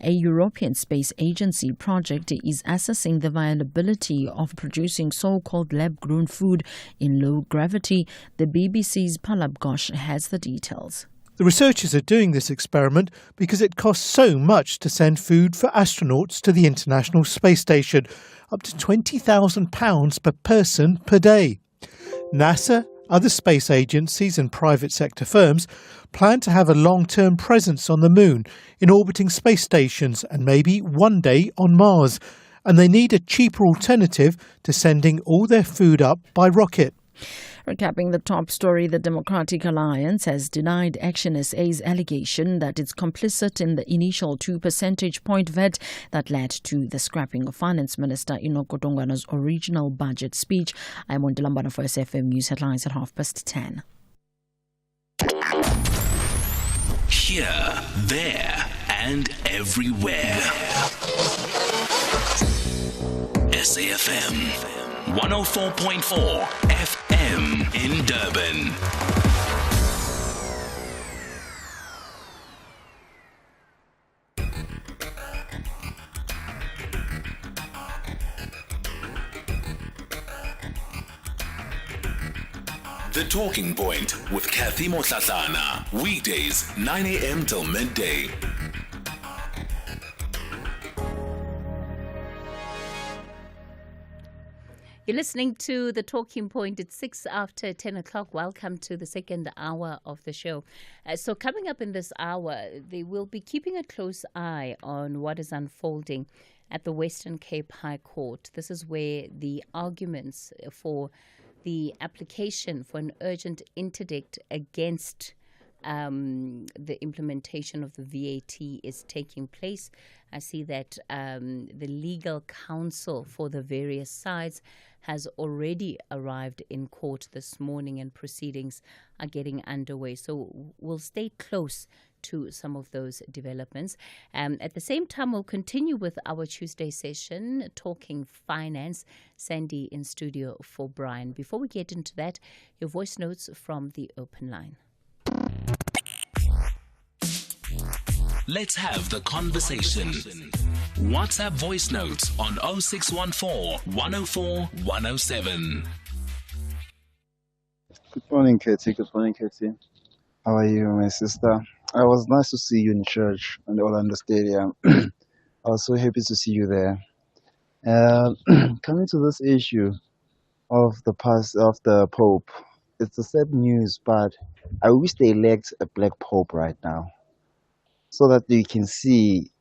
A European Space Agency project is assessing the viability of producing so-called lab-grown food in low gravity. The BBC's Palab Ghosh has the details. The researchers are doing this experiment because it costs so much to send food for astronauts to the International Space Station, up to £20,000 per person per day. NASA, other space agencies and private sector firms plan to have a long-term presence on the Moon, in orbiting space stations and maybe one day on Mars. And they need a cheaper alternative to sending all their food up by rocket. Recapping the top story, the Democratic Alliance has denied Action SA's allegation that it's complicit in the initial 2 percentage point vet that led to the scrapping of Finance Minister Enoch Godongwana's original budget speech. I'm Ondela Mbana for SFM News Headlines at 10:30. Here, there, and everywhere. SAFM 104.4 FM in Durban. The Talking Point with Cathy Mohlahlana. Weekdays, 9 a.m. till midday. You're listening to The Talking Point. It's 6 after 10 o'clock. Welcome to the second hour of the show. So coming up in this hour, they will be keeping a close eye on what is unfolding at the Western Cape High Court. This is where the arguments for the application for an urgent interdict against the implementation of the VAT is taking place. I see that the legal counsel for the various sides has already arrived in court this morning and proceedings are getting underway. So we'll stay close to some of those developments. At the same time, we'll continue with our Tuesday session, Talking Finance. Sandy in studio for Brian. Before we get into that, your voice notes from the open line. Let's have the conversation. WhatsApp voice notes on 0614 104 107. Good morning, Cathy. Good morning, Cathy. How are you, my sister? I was nice to see you in church in the Orlando Stadium. I was so happy to see you there. Coming to this issue of the Pope, it's a sad news, but I wish they elect a black Pope right now, so that you can see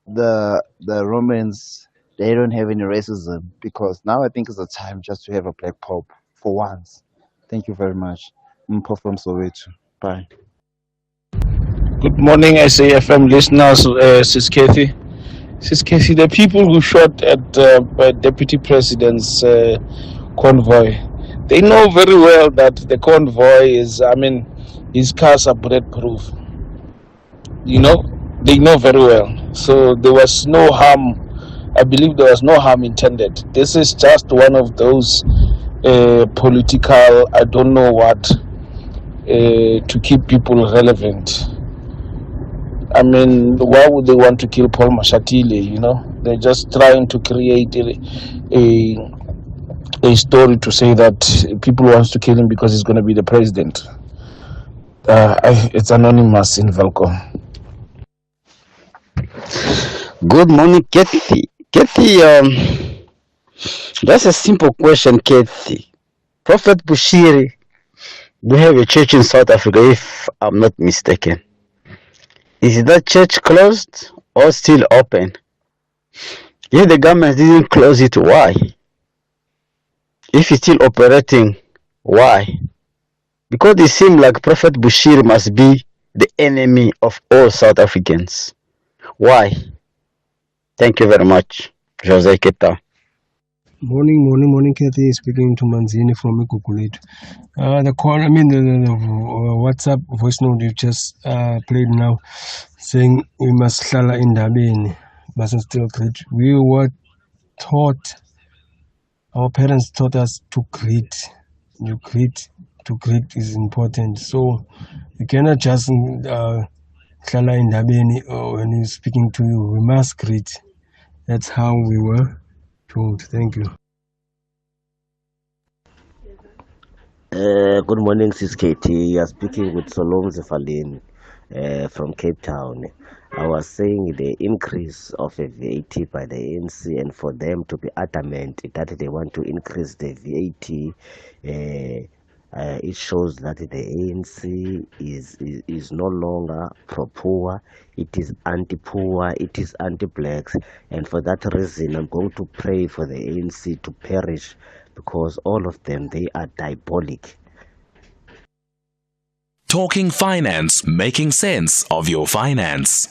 the Romans, they don't have any racism, because now I think it's a time just to have a black Pope for once. Thank you very much. Mpo from Soweto. Bye. Good morning, SAFM listeners, Sis Cathy. Sis Cathy, the people who shot at Deputy President's convoy, they know very well that the convoy is, his cars are bulletproof. You know, they know very well. So there was no harm, I believe there was no harm intended. This is just one of those political, I don't know what, to keep people relevant. Why would they want to kill Paul Mashatile, you know? They're just trying to create a story to say that people want to kill him because he's going to be the president. It's anonymous in Valco. Good morning, Cathy. Cathy, that's a simple question, Cathy. Prophet Bushiri, we have a church in South Africa, if I'm not mistaken. Is that church closed or still open? If the government didn't close it, why? If it's still operating, why? Because it seems like Prophet Bushiri must be the enemy of all South Africans. Why? Thank you very much. Jose Keta. Morning, Cathy. Speaking to Manzini from Ikukuletu. The WhatsApp voice note you just played now, saying we must hlala indabeni, mustn't still greet. We were taught, our parents taught us to greet. To greet is important. So you cannot just hlala indabeni when he's speaking to you. We must greet. That's how we were told. Thank you. Good morning, Sis Katie. You are speaking with Solom Zefalin from Cape Town. I was saying the increase of a VAT by the ANC, and for them to be adamant that they want to increase the VAT, it shows that the ANC is no longer pro-poor, it is anti-poor, it is anti-blacks, and for that reason I'm going to pray for the ANC to perish, because all of them, they are diabolic. Talking finance, making sense of your finance.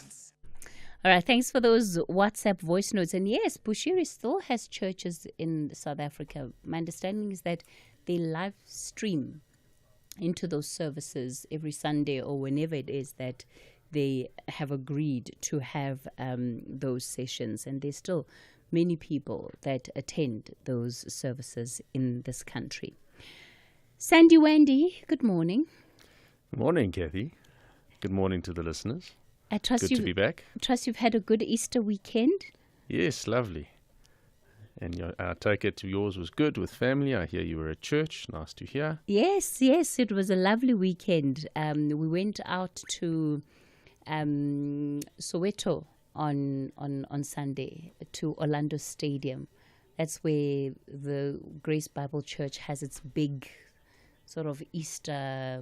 All right, thanks for those WhatsApp voice notes. And yes, Bushiri still has churches in South Africa. My understanding is that they live stream into those services every Sunday or whenever it is that they have agreed to have those sessions. And they're still many people that attend those services in this country. Sandy Wendy, good morning. Good morning, Cathy. Good morning to the listeners. I trust Good to be back. Trust you've had a good Easter weekend. Yes, lovely. And I take it yours was good with family. I hear you were at church. Nice to hear. Yes, it was a lovely weekend. We went out to Soweto on Sunday to Orlando Stadium. That's where the Grace Bible Church has its big sort of Easter,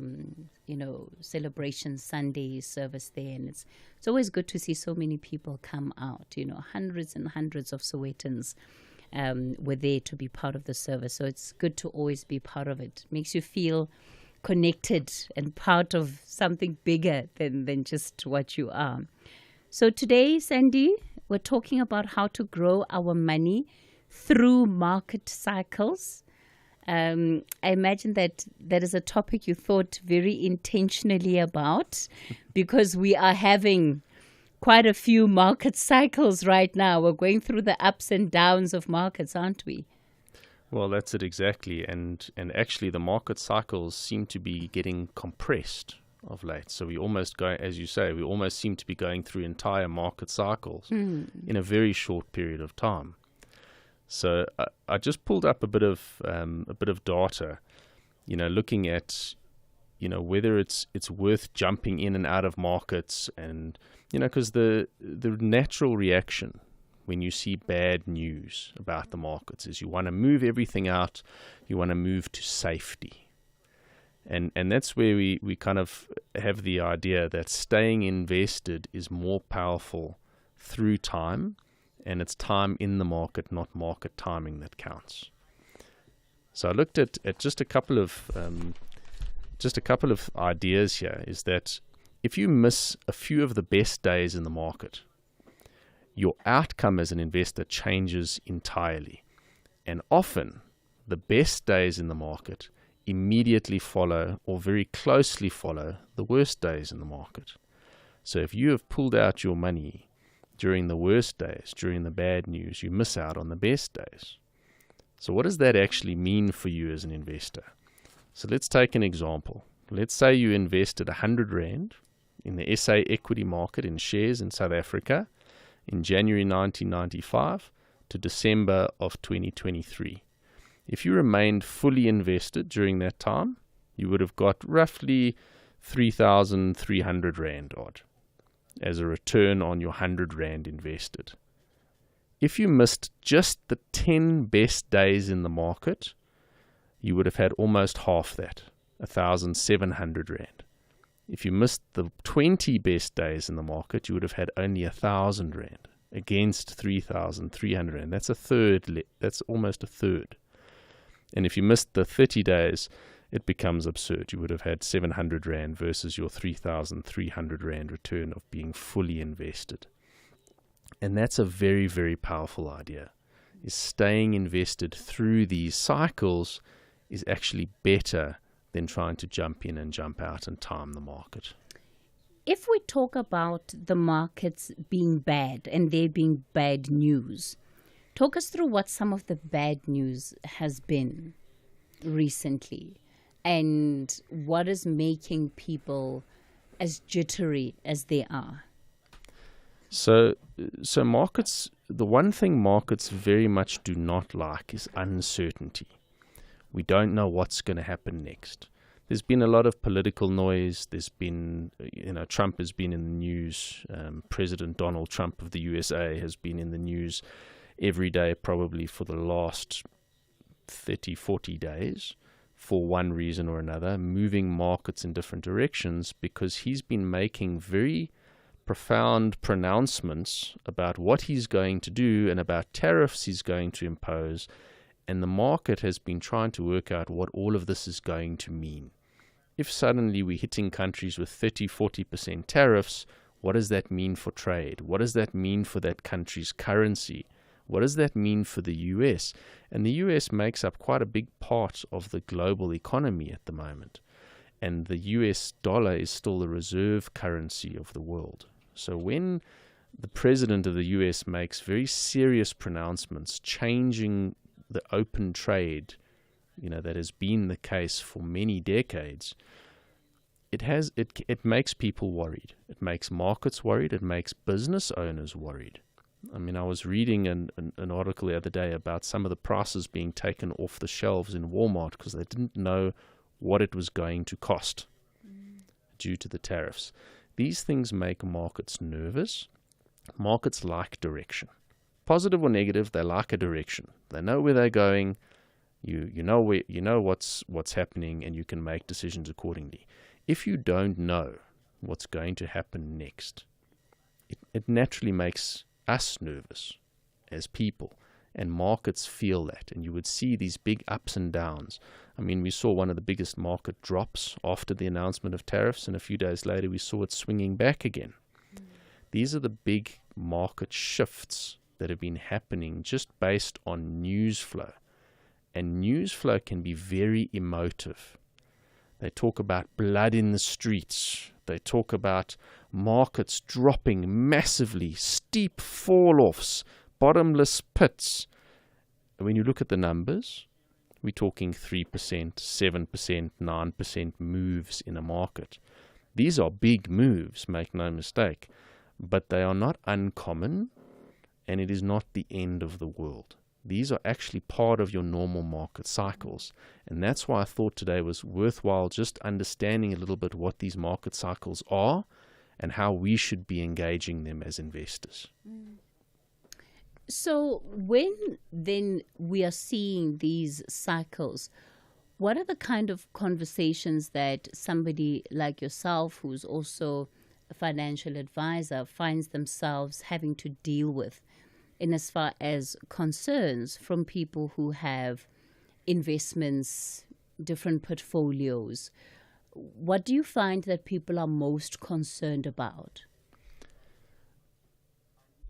celebration Sunday service there. And it's always good to see so many people come out. Hundreds and hundreds of Sowetans were there to be part of the service. So it's good to always be part of it. Makes you feel connected and part of something bigger than just what you are. So today, Sandy, we're talking about how to grow our money through market cycles. I imagine that is a topic you thought very intentionally about, because we are having quite a few market cycles right now. We're going through the ups and downs of markets, aren't we? Well, that's it exactly. And actually the market cycles seem to be getting compressed of late. So we almost as you say, we almost seem to be going through entire market cycles in a very short period of time. So I just pulled up a bit of data, looking at, whether it's worth jumping in and out of markets, and because the natural reaction when you see bad news about the markets is you want to move everything out, you want to move to safety, and that's where we kind of have the idea that staying invested is more powerful through time. And it's time in the market, not market timing, that counts. So I looked at just a couple of ideas here. Is that if you miss a few of the best days in the market, your outcome as an investor changes entirely. And often, the best days in the market immediately follow or very closely follow the worst days in the market. So if you have pulled out your money during the worst days, during the bad news, you miss out on the best days. So what does that actually mean for you as an investor? So let's take an example. Let's say you invested 100 Rand in the SA equity market in shares in South Africa in January 1995 to December of 2023. If you remained fully invested during that time, you would have got roughly 3,300 Rand odd as a return on your 100 Rand invested. If you missed just the 10 best days in the market, you would have had almost half that, 1,700 Rand. If you missed the 20 best days in the market, you would have had only 1,000 Rand against 3,300 Rand. That's a third. That's almost a third. And if you missed the 30 days, it becomes absurd. You would have had 700 Rand versus your 3,300 Rand return of being fully invested. And that's a very, very powerful idea. Is staying invested through these cycles is actually better than trying to jump in and jump out and time the market. If we talk about the markets being bad and there being bad news, talk us through what some of the bad news has been recently. And what is making people as jittery as they are? So markets, the one thing markets very much do not like is uncertainty. We don't know what's going to happen next. There's been a lot of political noise. There's been, Trump has been in the news. President Donald Trump of the USA has been in the news every day, probably for the last 30, 40 days. For one reason or another, moving markets in different directions, because he's been making very profound pronouncements about what he's going to do and about tariffs he's going to impose, and the market has been trying to work out what all of this is going to mean. If suddenly we're hitting countries with 30-40% tariffs, what does that mean for trade? What does that mean for that country's currency? What does that mean for the US? And the US makes up quite a big part of the global economy at the moment. And the US dollar is still the reserve currency of the world. So when the president of the US makes very serious pronouncements changing the open trade, that has been the case for many decades, it makes people worried. It makes markets worried. It makes business owners worried. I mean, I was reading an article the other day about some of the prices being taken off the shelves in Walmart because they didn't know what it was going to cost due to the tariffs. These things make markets nervous. Markets like direction. Positive or negative, they like a direction. They know where they're going. You know what's happening, and you can make decisions accordingly. If you don't know what's going to happen next, it naturally makes us nervous as people, and markets feel that, and you would see these big ups and downs. I mean, we saw one of the biggest market drops after the announcement of tariffs, and a few days later we saw it swinging back again. These are the big market shifts that have been happening just based on news flow. And news flow can be very emotive. They talk about blood in the streets. They talk about markets dropping massively, steep fall-offs, bottomless pits. And when you look at the numbers, we're talking 3%, 7%, 9% moves in a market. These are big moves, make no mistake, but they are not uncommon, and it is not the end of the world. These are actually part of your normal market cycles. And that's why I thought today was worthwhile just understanding a little bit what these market cycles are and how we should be engaging them as investors. So when then we are seeing these cycles, what are the kind of conversations that somebody like yourself, who's also a financial advisor, finds themselves having to deal with in as far as concerns from people who have investments, different portfolios? What do you find that people are most concerned about?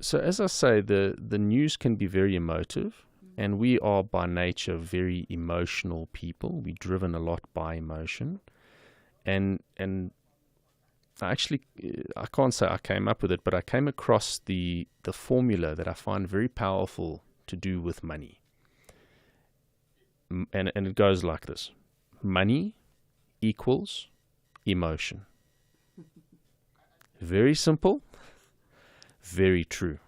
So as I say, the news can be very emotive, and we are by nature very emotional people. We're driven a lot by emotion. And actually, I can't say I came up with it, but I came across the formula that I find very powerful to do with money. And it goes like this. Money equals emotion. Very simple, very true.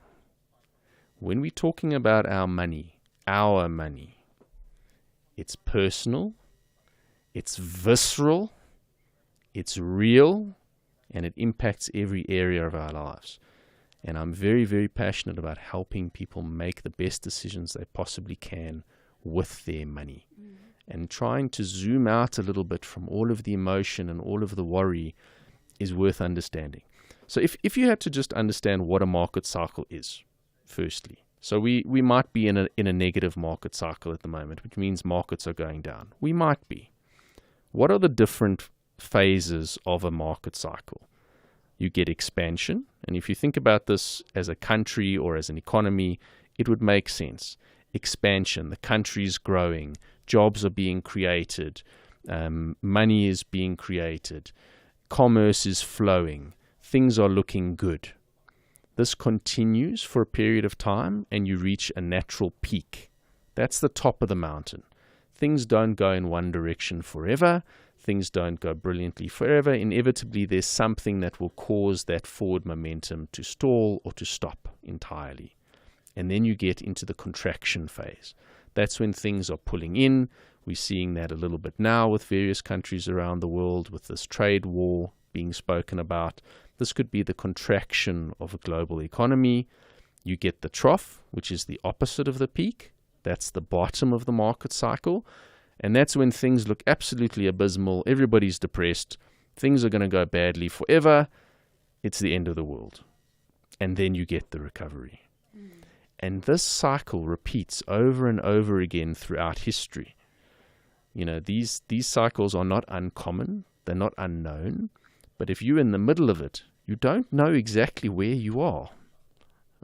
When we're talking about our money, it's personal, it's visceral, it's real, and it impacts every area of our lives. And I'm very, very passionate about helping people make the best decisions they possibly can with their money. And trying to zoom out a little bit from all of the emotion and all of the worry is worth understanding. So if you had to just understand what a market cycle is, firstly. So we might be in a negative market cycle at the moment, which means markets are going down. We might be. What are the different phases of a market cycle? You get expansion, and if you think about this as a country or as an economy, it would make sense. Expansion, the country's growing, jobs are being created, money is being created, commerce is flowing, things are looking good. This continues for a period of time, and you reach a natural peak. That's the top of the mountain. Things don't go in one direction forever. Things don't go brilliantly forever. Inevitably, there's something that will cause that forward momentum to stall or to stop entirely. And then you get into the contraction phase. That's when things are pulling in. We're seeing that a little bit now with various countries around the world, with this trade war being spoken about. This could be the contraction of a global economy. You get the trough, which is the opposite of the peak. That's the bottom of the market cycle. And that's when things look absolutely abysmal. Everybody's depressed. Things are going to go badly forever. It's the end of the world. And then you get the recovery. And this cycle repeats over and over again throughout history. You know, these cycles are not uncommon. They're not unknown. But if you're in the middle of it, you don't know exactly where you are.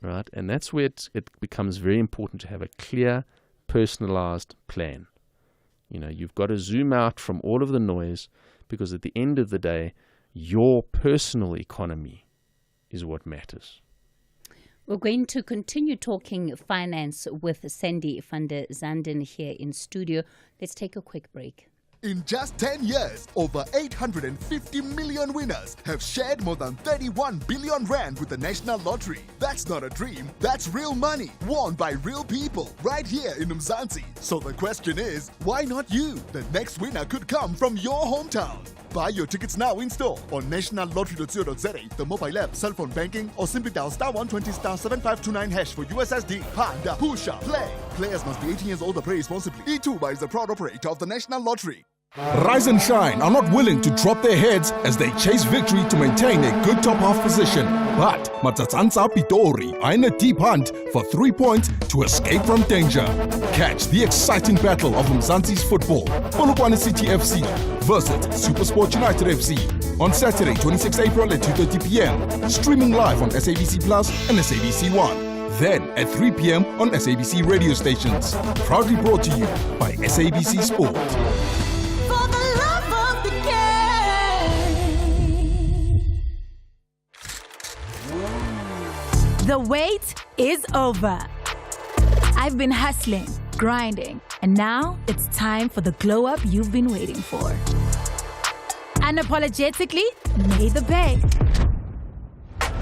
Right? And that's where it becomes very important to have a clear, personalized plan. You know, you've got to zoom out from all of the noise, because at the end of the day, your personal economy is what matters. We're going to continue talking finance with Sandy van der Zanden here in studio. Let's take a quick break. In just 10 years, over 850 million winners have shared more than 31 billion rand with the National Lottery. That's not a dream, that's real money, won by real people, right here in Mzansi. So the question is, why not you? The next winner could come from your hometown. Buy your tickets now in store on nationallottery.co.za, the mobile app, cell phone banking, or simply dial *120 *7529# for USSD. Panda, Pusha, play. Players must be 18 years old or play responsibly. E2 is the proud operator of the National Lottery. Rise and Shine are not willing to drop their heads as they chase victory to maintain a good top half position. But Matsatsansa Pitori are in a deep hunt for 3 points to escape from danger. Catch the exciting battle of Mzansi's football, Polokwane City FC versus Supersport United FC on Saturday 26 April at 2:30 p.m. Streaming live on SABC Plus and SABC One. Then at 3 p.m. on SABC radio stations. Proudly brought to you by SABC Sport. The wait is over. I've been hustling, grinding, and now it's time for the glow up you've been waiting for. Unapologetically, made the bay.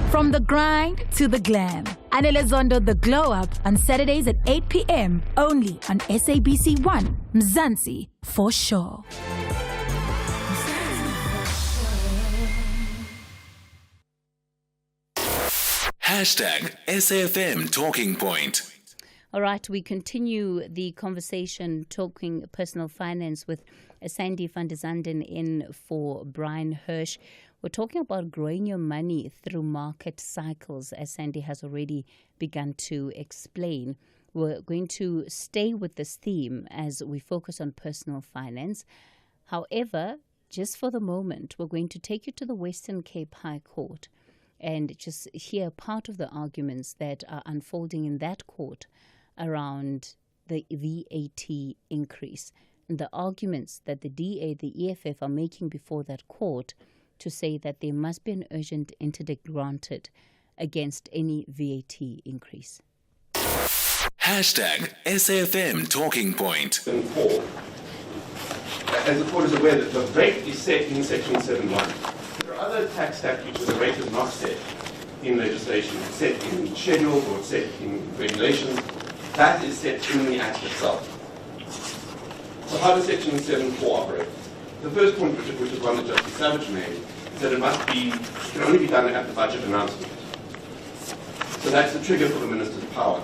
From the grind to the glam. Anelezondo the glow up on Saturdays at 8 p.m. only on SABC One, Mzansi for sure. Hashtag SAFM Talking Point. All right, we continue the conversation talking personal finance with Sandy van der Zanden in for Brian Hirsch. We're talking about growing your money through market cycles, as Sandy has already begun to explain. We're going to stay with this theme as we focus on personal finance. However, just for the moment, we're going to take you to the Western Cape High Court and just hear part of the arguments that are unfolding in that court around the VAT increase and the arguments that the DA, the EFF are making before that court to say that there must be an urgent interdict granted against any VAT increase. Hashtag SAFM Talking Point. As the court is aware that the rate is set in Section 7.1. There are other tax statutes where the rate is not set in legislation. It's set in schedules or it's set in regulations. That is set in the Act itself. So how does Section 7.4 operate? The first point, which is one that Justice Savage made, is that it can only be done at the budget announcement. So that's the trigger for the minister's power.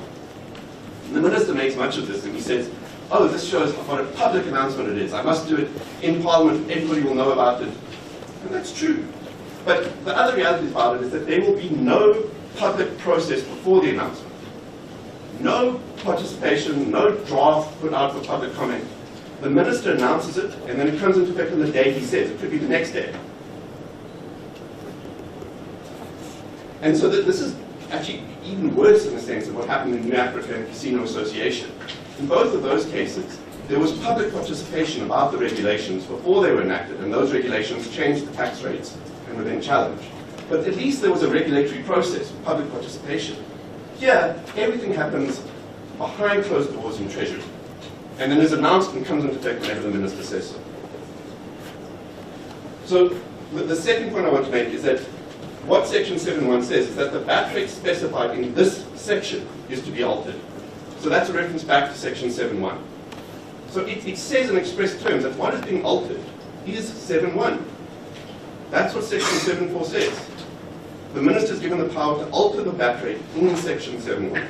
And the minister makes much of this and he says, oh, this shows what a public announcement it is. I must do it in Parliament, everybody will know about it. And that's true. But the other reality about it is that there will be no public process before the announcement. No participation, no draft put out for public comment. The minister announces it, and then it comes into effect on the day he says. It could be the next day. And so this is actually even worse in the sense of what happened in New Africa and Casino Association. In both of those cases, there was public participation about the regulations before they were enacted, and those regulations changed the tax rates and were then challenged. But at least there was a regulatory process, public participation. Here, everything happens behind closed doors in Treasury. And then his announcement comes into effect whenever the minister says so. So the second point I want to make is that what Section 7.1 says is that the VAT rate specified in this section is to be altered. So that's a reference back to Section 7.1. So it says in express terms that what is being altered is 7.1. That's what Section 7.4 says. The minister is given the power to alter the VAT rate in Section 7.1.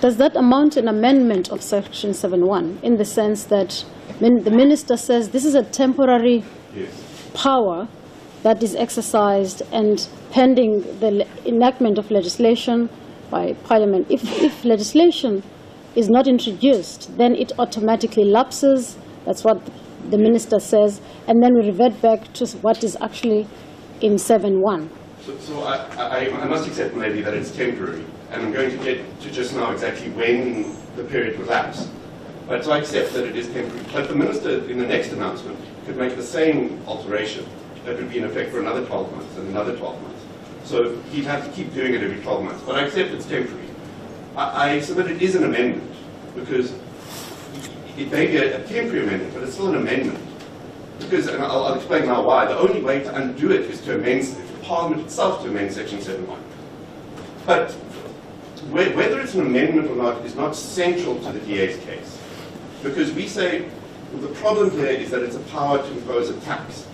Does that amount to an amendment of Section 7.1 in the sense that the minister says this is a temporary power that is exercised and pending the enactment of legislation by Parliament? If legislation is not introduced, then it automatically lapses. That's what the minister says, and then we revert back to what is actually in 7.1. So I must accept, maybe, that it's temporary, and I'm going to get to just now exactly when the period will lapse. But so I accept that it is temporary. But the minister, in the next announcement, could make the same alteration that would be in effect for another 12 months and another 12 months. So he'd have to keep doing it every 12 months. But I accept it's temporary. I submit it is an amendment because it may be a temporary amendment, but it's still an amendment. Because, and I'll explain now why, the only way to undo it is to amend, for Parliament itself to amend Section 7.1. But whether it's an amendment or not is not central to the DA's case. Because we say, well, the problem here is that it's a power to impose a tax.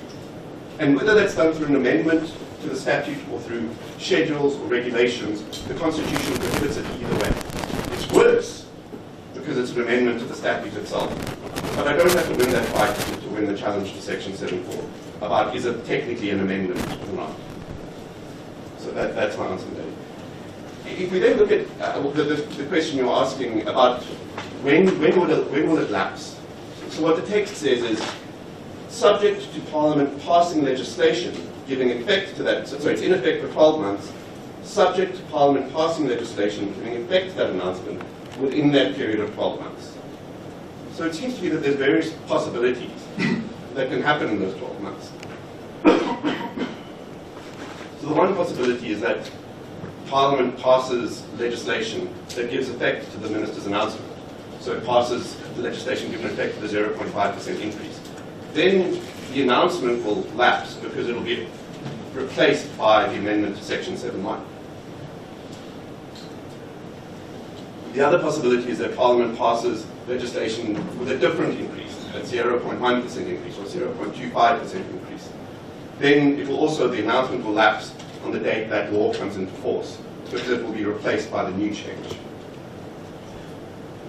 And whether that's done through an amendment to the statute or through schedules or regulations, the Constitution prohibits it either way. It's worse because it's an amendment to the statute itself. But I don't have to win that fight to win the challenge to Section 7.4 about is it technically an amendment or not. So that's my answer there. If we then look at the question you're asking about when will it lapse? So what the text says is, subject to Parliament passing legislation giving effect to that, so it's in effect for 12 months, subject to Parliament passing legislation giving effect to that announcement within that period of 12 months. So it seems to me that there's various possibilities that can happen in those 12 months. So the one possibility is that Parliament passes legislation that gives effect to the Minister's announcement. So it passes the legislation giving effect to the 0.5% increase. Then the announcement will lapse because it will be replaced by the amendment to Section 7.1. The other possibility is that Parliament passes legislation with a different increase, a 0.1% increase or 0.25% increase. Then it will also, the announcement will lapse on the date that law comes into force, because it will be replaced by the new change.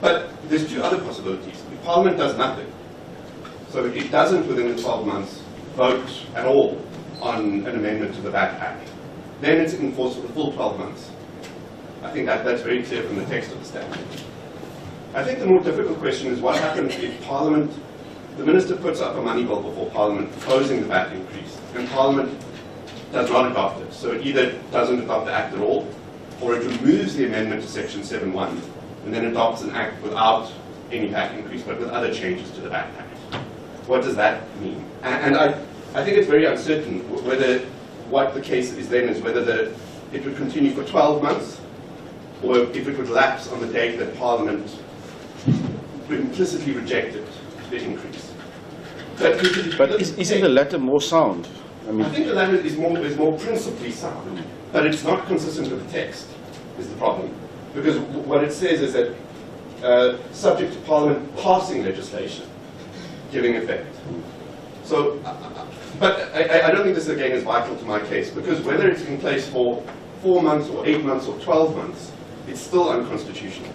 But there's two other possibilities. If Parliament does nothing, so if it doesn't within the 12 months vote at all on an amendment to the VAT Act, then it's in force for the full 12 months. I think that's very clear from the text of the statute. I think the more difficult question is what happens if Parliament, the Minister puts up a money bill before Parliament proposing the VAT increase, and Parliament does not adopt it. So it either doesn't adopt the Act at all, or it removes the amendment to Section 7.1, and then adopts an Act without any VAT increase, but with other changes to the VAT Act. What does that mean? And I think it's very uncertain whether what the case is then is whether it would continue for 12 months, or if it would lapse on the date that Parliament implicitly rejected the increase. But isn't the latter more sound? I think the latter is more principally sound, but it's not consistent with the text, is the problem. Because what it says is that subject to Parliament passing legislation, giving effect. So, but I don't think this again is vital to my case, because whether it's in place for 4 months or 8 months or 12 months, it's still unconstitutional.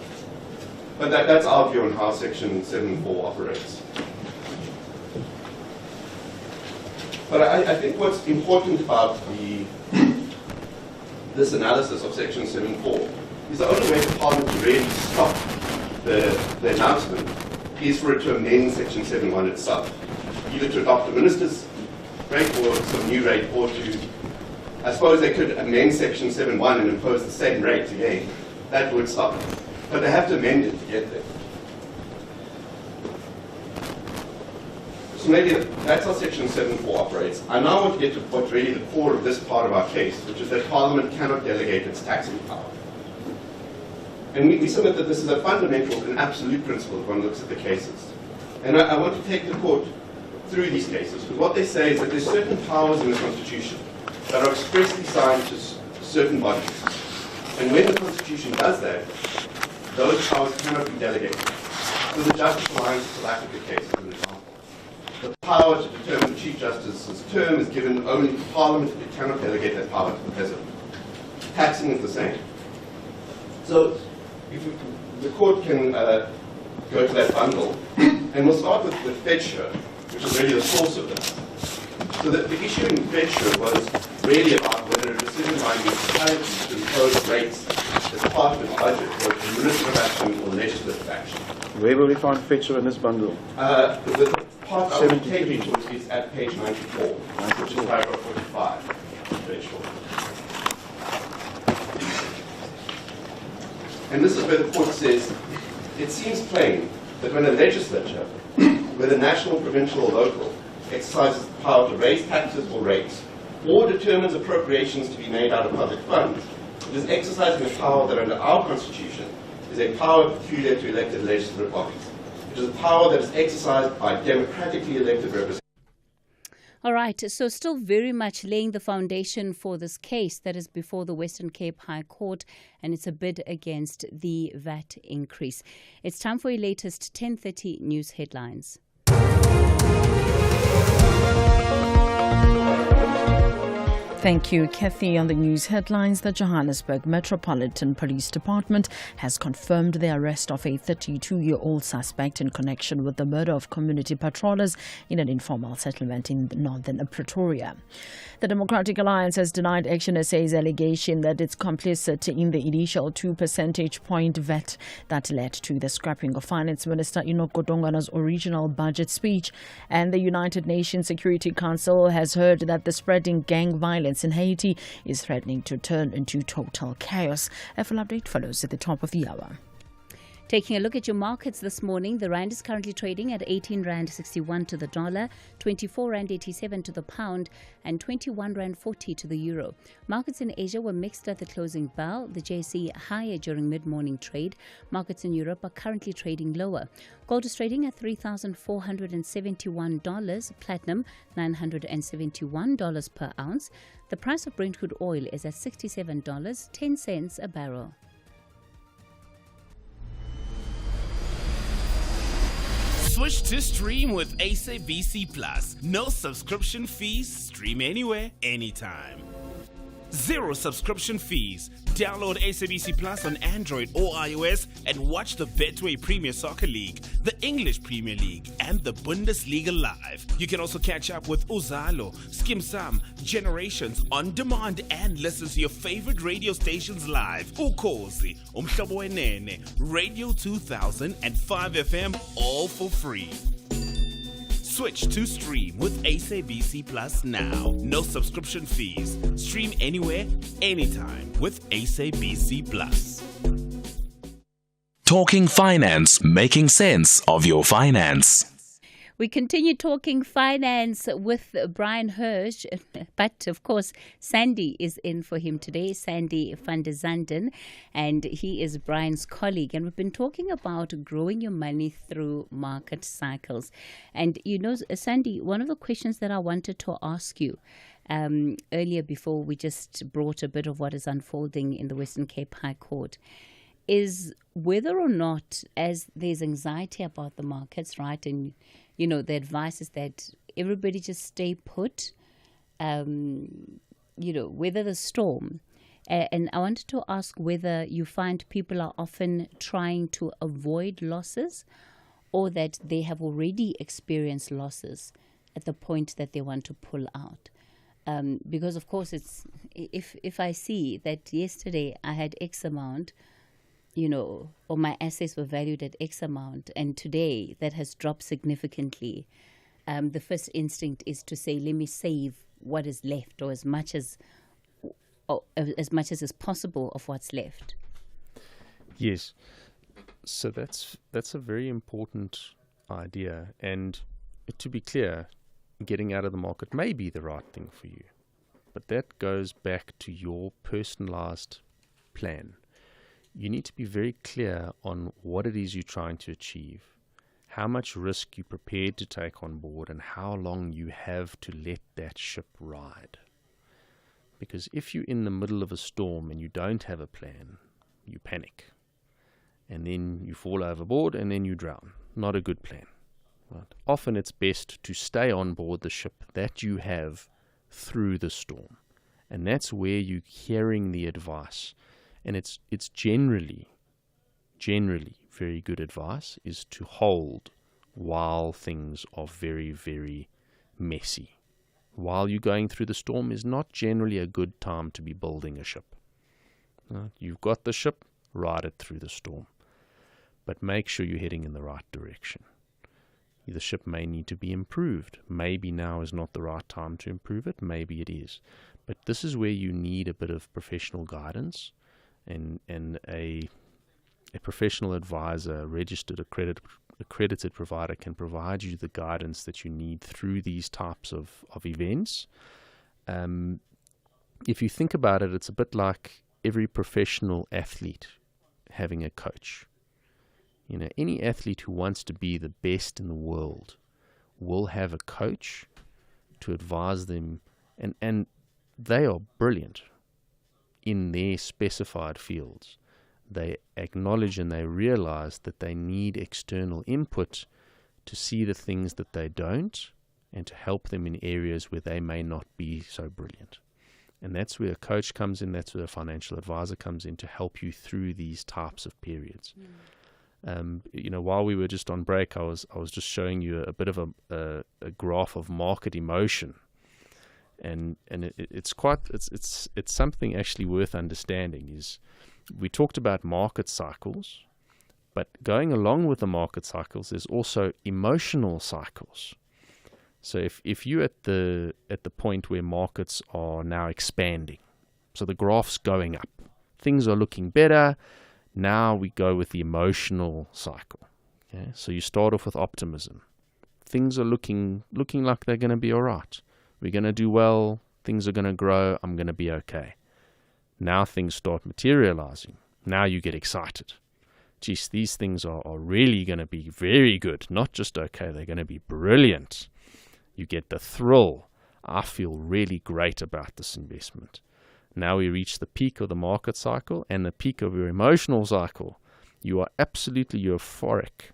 But that's our view on how Section 7.4 operates. But I think what's important about this analysis of Section 7.4 is the only way for Parliament to really stop the announcement is for it to amend Section 7.1 itself, either to adopt the Minister's rate or some new rate, or to, I suppose they could amend Section 7.1 and impose the same rate again. That would stop it. But they have to amend it to get there. So maybe that's how Section 7.4 operates. I now want to get to what's really the core of this part of our case, which is that Parliament cannot delegate its taxing power. And we submit that this is a fundamental and absolute principle if one looks at the cases. And I want to take the court through these cases, because what they say is that there's certain powers in the Constitution that are expressly signed to certain bodies. And when the Constitution does that, those powers cannot be delegated. So the Justice Alliance of South Africa case is an example. The power to determine the Chief Justice's term is given only to Parliament. It cannot delegate that power to the President. Taxing is the same. So if the court can go to that bundle, and we'll start with Fetscher, which is really the source of this. So the issue in Fetscher was really about whether a decision by municipalities to impose rates as part of its budget was administrative action or legislative action. Where will we find Fetscher in this bundle? The part I would take you to is at page 94, which is paragraph 45. Very short. And this is where the court says, it seems plain that when a legislature, whether national, provincial, or local, exercises the power to raise taxes or rates, or determines appropriations to be made out of public funds, it is exercising a power that under our Constitution is a power peculiar to elected legislative bodies. It is a power that is exercised by democratically elected representatives. All right, so still very much laying the foundation for this case that is before the Western Cape High Court, and it's a bid against the VAT increase. It's time for your latest 10:30 news headlines. Thank you, Cathy. On the news headlines, the Johannesburg Metropolitan Police Department has confirmed the arrest of a 32-year-old suspect in connection with the murder of community patrollers in an informal settlement in northern Pretoria. The Democratic Alliance has denied Action SA's allegation that it's complicit in the initial 2 percentage point VAT that led to the scrapping of Finance Minister Enoch Godongana's original budget speech. And the United Nations Security Council has heard that the spreading gang violence in Haiti is threatening to turn into total chaos. A full update follows at the top of the hour. Taking a look at your markets this morning, the rand is currently trading at 18 rand 61 to the dollar, 24 rand 87 to the pound, and 21 rand 40 to the euro. Markets in Asia were mixed at the closing bell. The JSE higher during mid-morning trade. Markets in Europe are currently trading lower. Gold is trading at $3,471, platinum $971 per ounce. The price of Brent crude oil is at $67.10 a barrel. Switch to stream with SABC Plus. No subscription fees. Stream anywhere, anytime. Zero subscription fees. Download SABC Plus on Android or iOS and watch the Betway Premier Soccer League, the English Premier League, and the Bundesliga live. You can also catch up with Uzalo, Skim Sam, Generations on demand and listen to your favorite radio stations live. Ukhozi, Umhlobo Wenene, Radio 2000 and 5FM, all for free. Switch to stream with SABC Plus now. No subscription fees. Stream anywhere, anytime with SABC Plus. Talking finance, making sense of your finance. We continue talking finance with Brian Hirsch, but of course, Sandy is in for him today, Sandy van der Zanden, and he is Brian's colleague. And we've been talking about growing your money through market cycles. And you know, Sandy, one of the questions that I wanted to ask you earlier before we just brought a bit of what is unfolding in the Western Cape High Court is whether or not, as there's anxiety about the markets, right, and you know, the advice is that everybody just stay put, weather the storm. And I wanted to ask whether you find people are often trying to avoid losses or that they have already experienced losses at the point that they want to pull out. Because, of course, it's if I see that yesterday I had X amount, or my assets were valued at X amount, and today that has dropped significantly, the first instinct is to say, let me save what is left, or as much as is possible of what's left. Yes. So that's a very important idea. And to be clear, getting out of the market may be the right thing for you. But that goes back to your personalized plan. You need to be very clear on what it is you're trying to achieve, how much risk you're prepared to take on board, and how long you have to let that ship ride. Because if you're in the middle of a storm and you don't have a plan, you panic. And then you fall overboard and then you drown. Not a good plan. Right? Often it's best to stay on board the ship that you have through the storm. And that's where you're hearing the advice. And it's generally very good advice is to hold while things are very, very messy. While you're going through the storm is not generally a good time to be building a ship. You've got the ship, ride it through the storm. But make sure you're heading in the right direction. The ship may need to be improved. Maybe now is not the right time to improve it. Maybe it is. But this is where you need a bit of professional guidance. And a professional advisor, registered, accredited provider can provide you the guidance that you need through these types of events. if you think about it, it's a bit like every professional athlete having a coach. You know, any athlete who wants to be the best in the world will have a coach to advise them, and they are brilliant in their specified fields. They acknowledge and they realize that they need external input to see the things that they don't and to help them in areas where they may not be so brilliant. And that's where a coach comes in, that's where a financial advisor comes in to help you through these types of periods. You know, while we were just on break, I was just showing you a bit of a graph of market emotion, and it's something actually worth understanding. Is we talked about market cycles, but going along with the market cycles, there's also emotional cycles. So if you're at the point where markets are now expanding, so the graph's going up, things are looking better. Now we go with the emotional cycle. Okay? So you start off with optimism. Things are looking like they're going to be all right. We're going to do well. Things are going to grow. I'm going to be okay. Now things start materializing. Now you get excited. Geez, these things are really going to be very good. Not just okay, they're going to be brilliant. You get the thrill. I feel really great about this investment. Now we reach the peak of the market cycle and the peak of your emotional cycle. You are absolutely euphoric.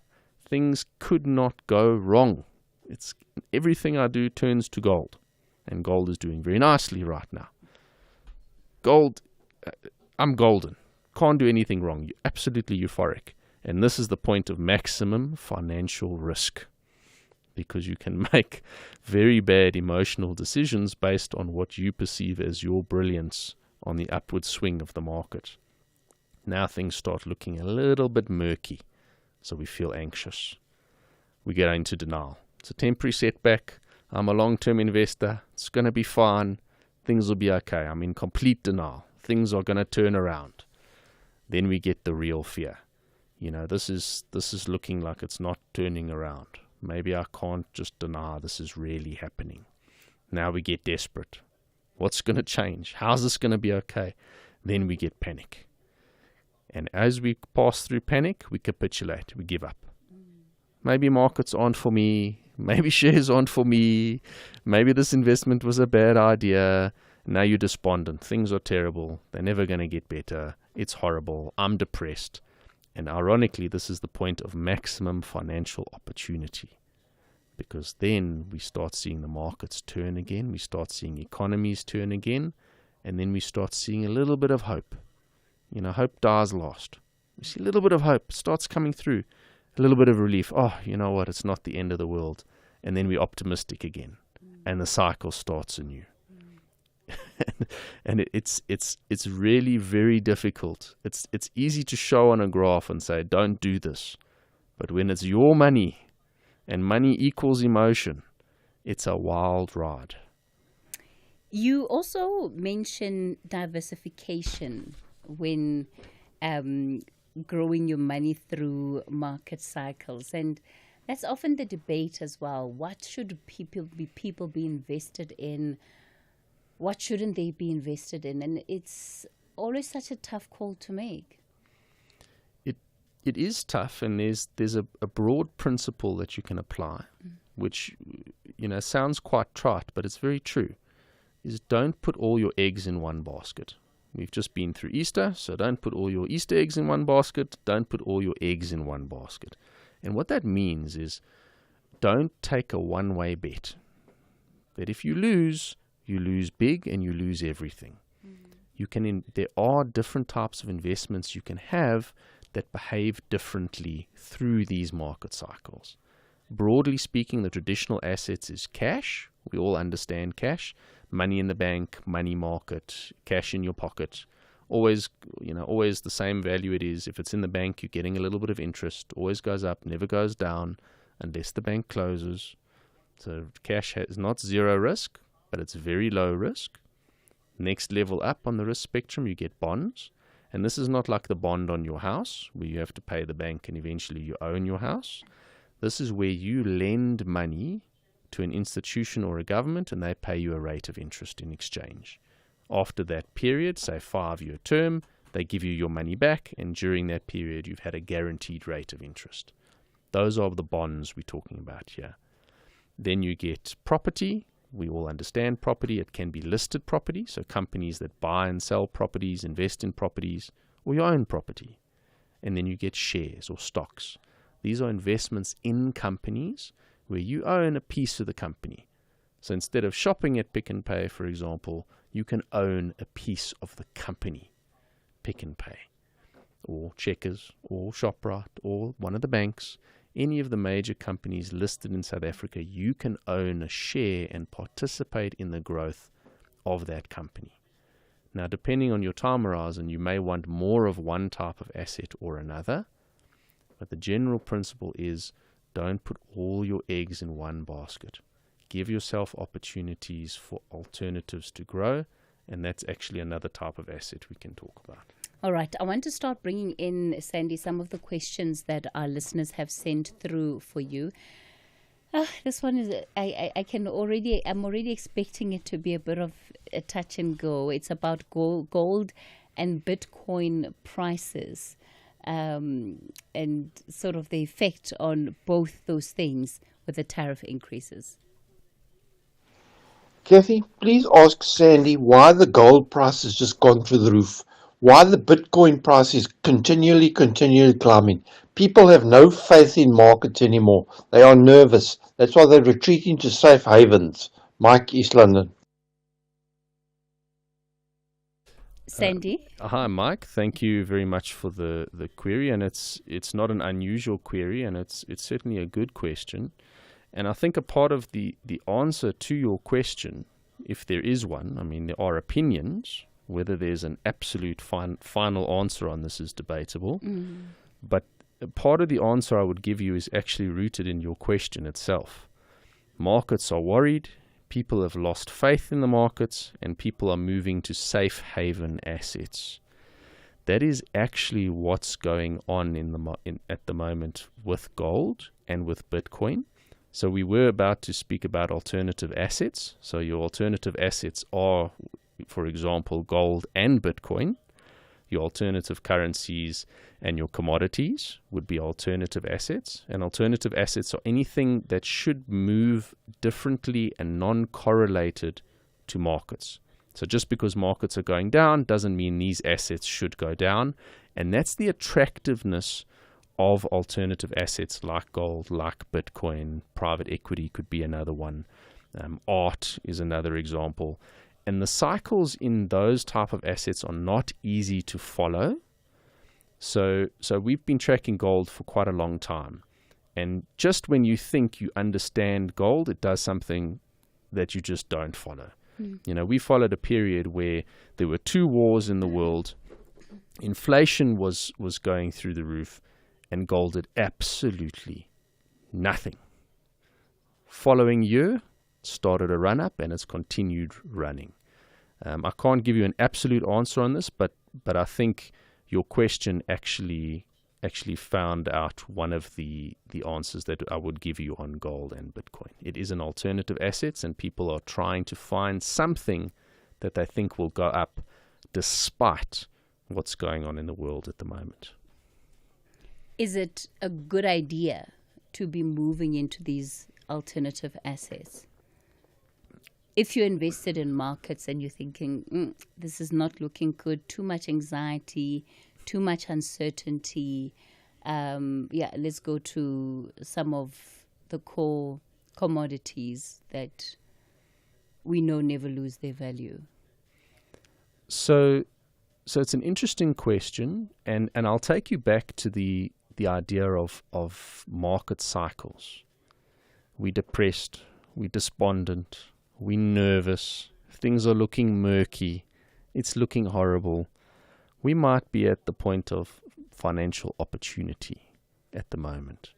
Things could not go wrong. It's everything I do turns to gold. And gold is doing very nicely right now. Gold, I'm golden. Can't do anything wrong. You're absolutely euphoric. And this is the point of maximum financial risk, because you can make very bad emotional decisions based on what you perceive as your brilliance on the upward swing of the market. Now things start looking a little bit murky, so we feel anxious. We get into denial. It's a temporary setback. I'm a long-term investor. It's going to be fine. Things will be okay. I'm in complete denial. Things are going to turn around. Then we get the real fear. You know, this is looking like it's not turning around. Maybe I can't just deny this is really happening. Now we get desperate. What's going to change? How's this going to be okay? Then we get panic. And as we pass through panic, we capitulate. We give up. Maybe markets aren't for me. Maybe shares aren't for me. Maybe this investment was a bad idea. Now you're despondent. Things are terrible. They're never going to get better. It's horrible. I'm depressed. And ironically, this is the point of maximum financial opportunity, because then we start seeing the markets turn again, we start seeing economies turn again, and then we start seeing a little bit of hope. You know, hope dies last. We see a little bit of hope, starts coming through, a little bit of relief. Oh, you know what, it's not the end of the world. And then we're optimistic again, and the cycle starts anew. And it's really very difficult. It's easy to show on a graph and say, don't do this. But when it's your money, and money equals emotion, it's a wild ride. You also mention diversification when growing your money through market cycles. And that's often the debate as well. What should people be invested in? What shouldn't they be invested in? And it's always such a tough call to make. It is tough, and there's a broad principle that you can apply, which, you know, sounds quite trite, but it's very true, is don't put all your eggs in one basket. We've just been through Easter, so don't put all your Easter eggs in one basket. Don't put all your eggs in one basket. And what that means is don't take a one-way bet. That if you lose big and you lose everything. There are different types of investments you can have that behave differently through these market cycles. Broadly speaking, the traditional assets is cash. We all understand cash. Money in the bank, money market, cash in your pocket. Always the same value it is. If it's in the bank, you're getting a little bit of interest. Always goes up, never goes down, unless the bank closes. So cash has not zero risk, but it's very low risk. Next level up on the risk spectrum, you get bonds. And this is not like the bond on your house, where you have to pay the bank and eventually you own your house. This is where you lend money to an institution or a government, and they pay you a rate of interest in exchange. After that period, say 5-year term, they give you your money back, and during that period you've had a guaranteed rate of interest. Those are the bonds we're talking about here. Then you get property. We all understand property. It can be listed property, so companies that buy and sell properties, invest in properties, or your own property. And then you get shares or stocks. These are investments in companies where you own a piece of the company. So instead of shopping at Pick n Pay, for example, you can own a piece of the company, Pick n Pay, or Checkers, or Shoprite, or one of the banks. Any of the major companies listed in South Africa, you can own a share and participate in the growth of that company. Now, depending on your time horizon, you may want more of one type of asset or another, but the general principle is don't put all your eggs in one basket. Give yourself opportunities for alternatives to grow, and that's actually another type of asset we can talk about. All right, I want to start bringing in, Sandy, some of the questions that our listeners have sent through for you. This one is, I'm already expecting it to be a bit of a touch and go. It's about gold and Bitcoin prices, and sort of the effect on both those things with the tariff increases. Cathy, please ask Sandy why the gold price has just gone through the roof. Why the Bitcoin price is continually climbing. People have no faith in markets anymore. They are nervous. That's why they're retreating to safe havens. Mike, East London. Sandy? Hi, Mike. Thank you very much for the query, and it's not an unusual query, and it's certainly a good question. And I think a part of the answer to your question, if there is one, I mean, there are opinions. Whether there's an absolute final answer on this is debatable. But part of the answer I would give you is actually rooted in your question itself. Markets are worried, people have lost faith in the markets, and people are moving to safe haven assets. That is actually what's going on at the moment with gold and with Bitcoin. So we were about to speak about alternative assets. So your alternative assets are, for example, gold and Bitcoin. Your alternative currencies and your commodities would be alternative assets. And alternative assets are anything that should move differently and non-correlated to markets. So just because markets are going down doesn't mean these assets should go down. And that's the attractiveness of alternative assets like gold, like Bitcoin. Private equity could be another one. Art is another example. And the cycles in those type of assets are not easy to follow. So we've been tracking gold for quite a long time. And just when you think you understand gold, it does something that you just don't follow. You know, we followed a period where there were 2 wars in the world. Inflation was going through the roof, and gold did absolutely nothing. Following year, started a run-up, and it's continued running. I can't give you an absolute answer on this, but I think your question actually found out one of the answers that I would give you on gold and Bitcoin. It is an alternative assets, and people are trying to find something that they think will go up despite what's going on in the world at the moment. Is it a good idea to be moving into these alternative assets? If you're invested in markets and you're thinking, this is not looking good, too much anxiety, too much uncertainty, let's go to some of the core commodities that we know never lose their value. So it's an interesting question, and I'll take you back to the idea of market cycles. We're depressed, we're despondent, we're nervous, things are looking murky, it's looking horrible. We might be at the point of financial opportunity at the moment.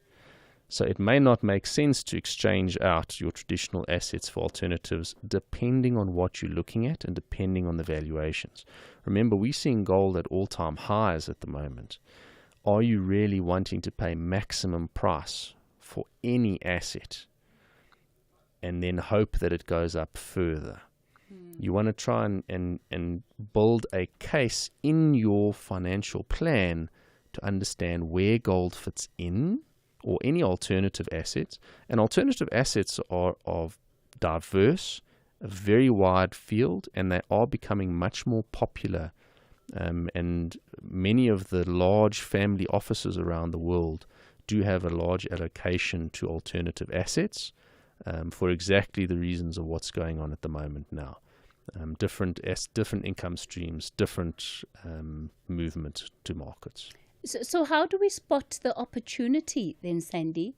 So it may not make sense to exchange out your traditional assets for alternatives depending on what you're looking at and depending on the valuations. Remember, we're seeing gold at all-time highs at the moment. Are you really wanting to pay maximum price for any asset? and then hope that it goes up further. You want to try and build a case in your financial plan to understand where gold fits in, or any alternative assets. And alternative assets are diverse, a very wide field, and they are becoming much more popular. And many of the large family offices around the world do have a large allocation to alternative assets for exactly the reasons of what's going on at the moment now. Different income streams, different movement to markets. So how do we spot the opportunity then, Sandy?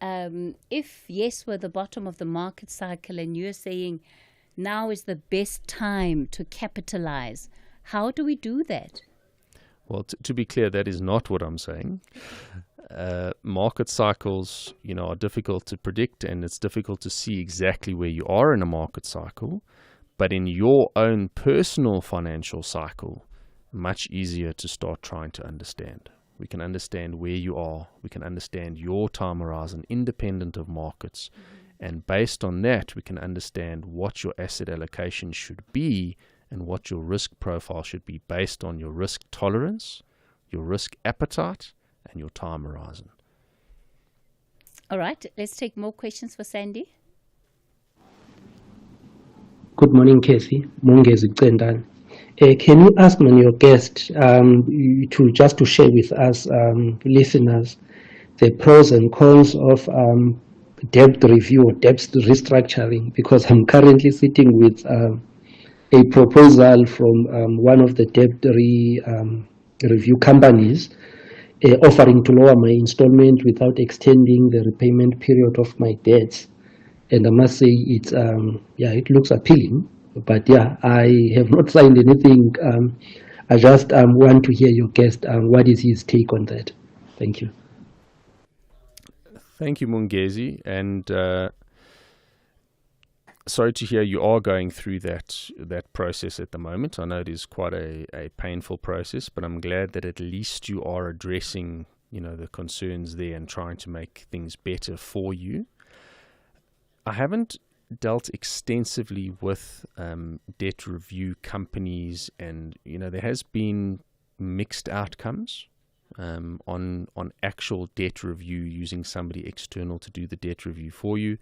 If yes, we're at the bottom of the market cycle and you're saying now is the best time to capitalize, how do we do that? Well, to be clear, that is not what I'm saying. Market cycles, are difficult to predict, and it's difficult to see exactly where you are in a market cycle. But in your own personal financial cycle, much easier to start trying to understand. We can understand where you are. We can understand your time horizon independent of markets. And based on that, we can understand what your asset allocation should be and what your risk profile should be based on your risk tolerance, your risk appetite, and your time horizon. All right, let's take more questions for Sandy. Good morning, Cathy. Mungezi Cendani. Can you ask your guest to share with us, listeners, the pros and cons of debt review or debt restructuring? Because I'm currently sitting with a proposal from one of the debt review companies offering to lower my installment without extending the repayment period of my debts. And I must say it looks appealing. But I have not signed anything. I just want to hear your guest. What is his take on that? Thank you. Thank you, Mungezi. And sorry to hear you are going through that process at the moment. I know it is quite a painful process, but I'm glad that at least you are addressing, the concerns there and trying to make things better for you. I haven't dealt extensively with debt review companies, and there has been mixed outcomes on actual debt review using somebody external to do the debt review for you.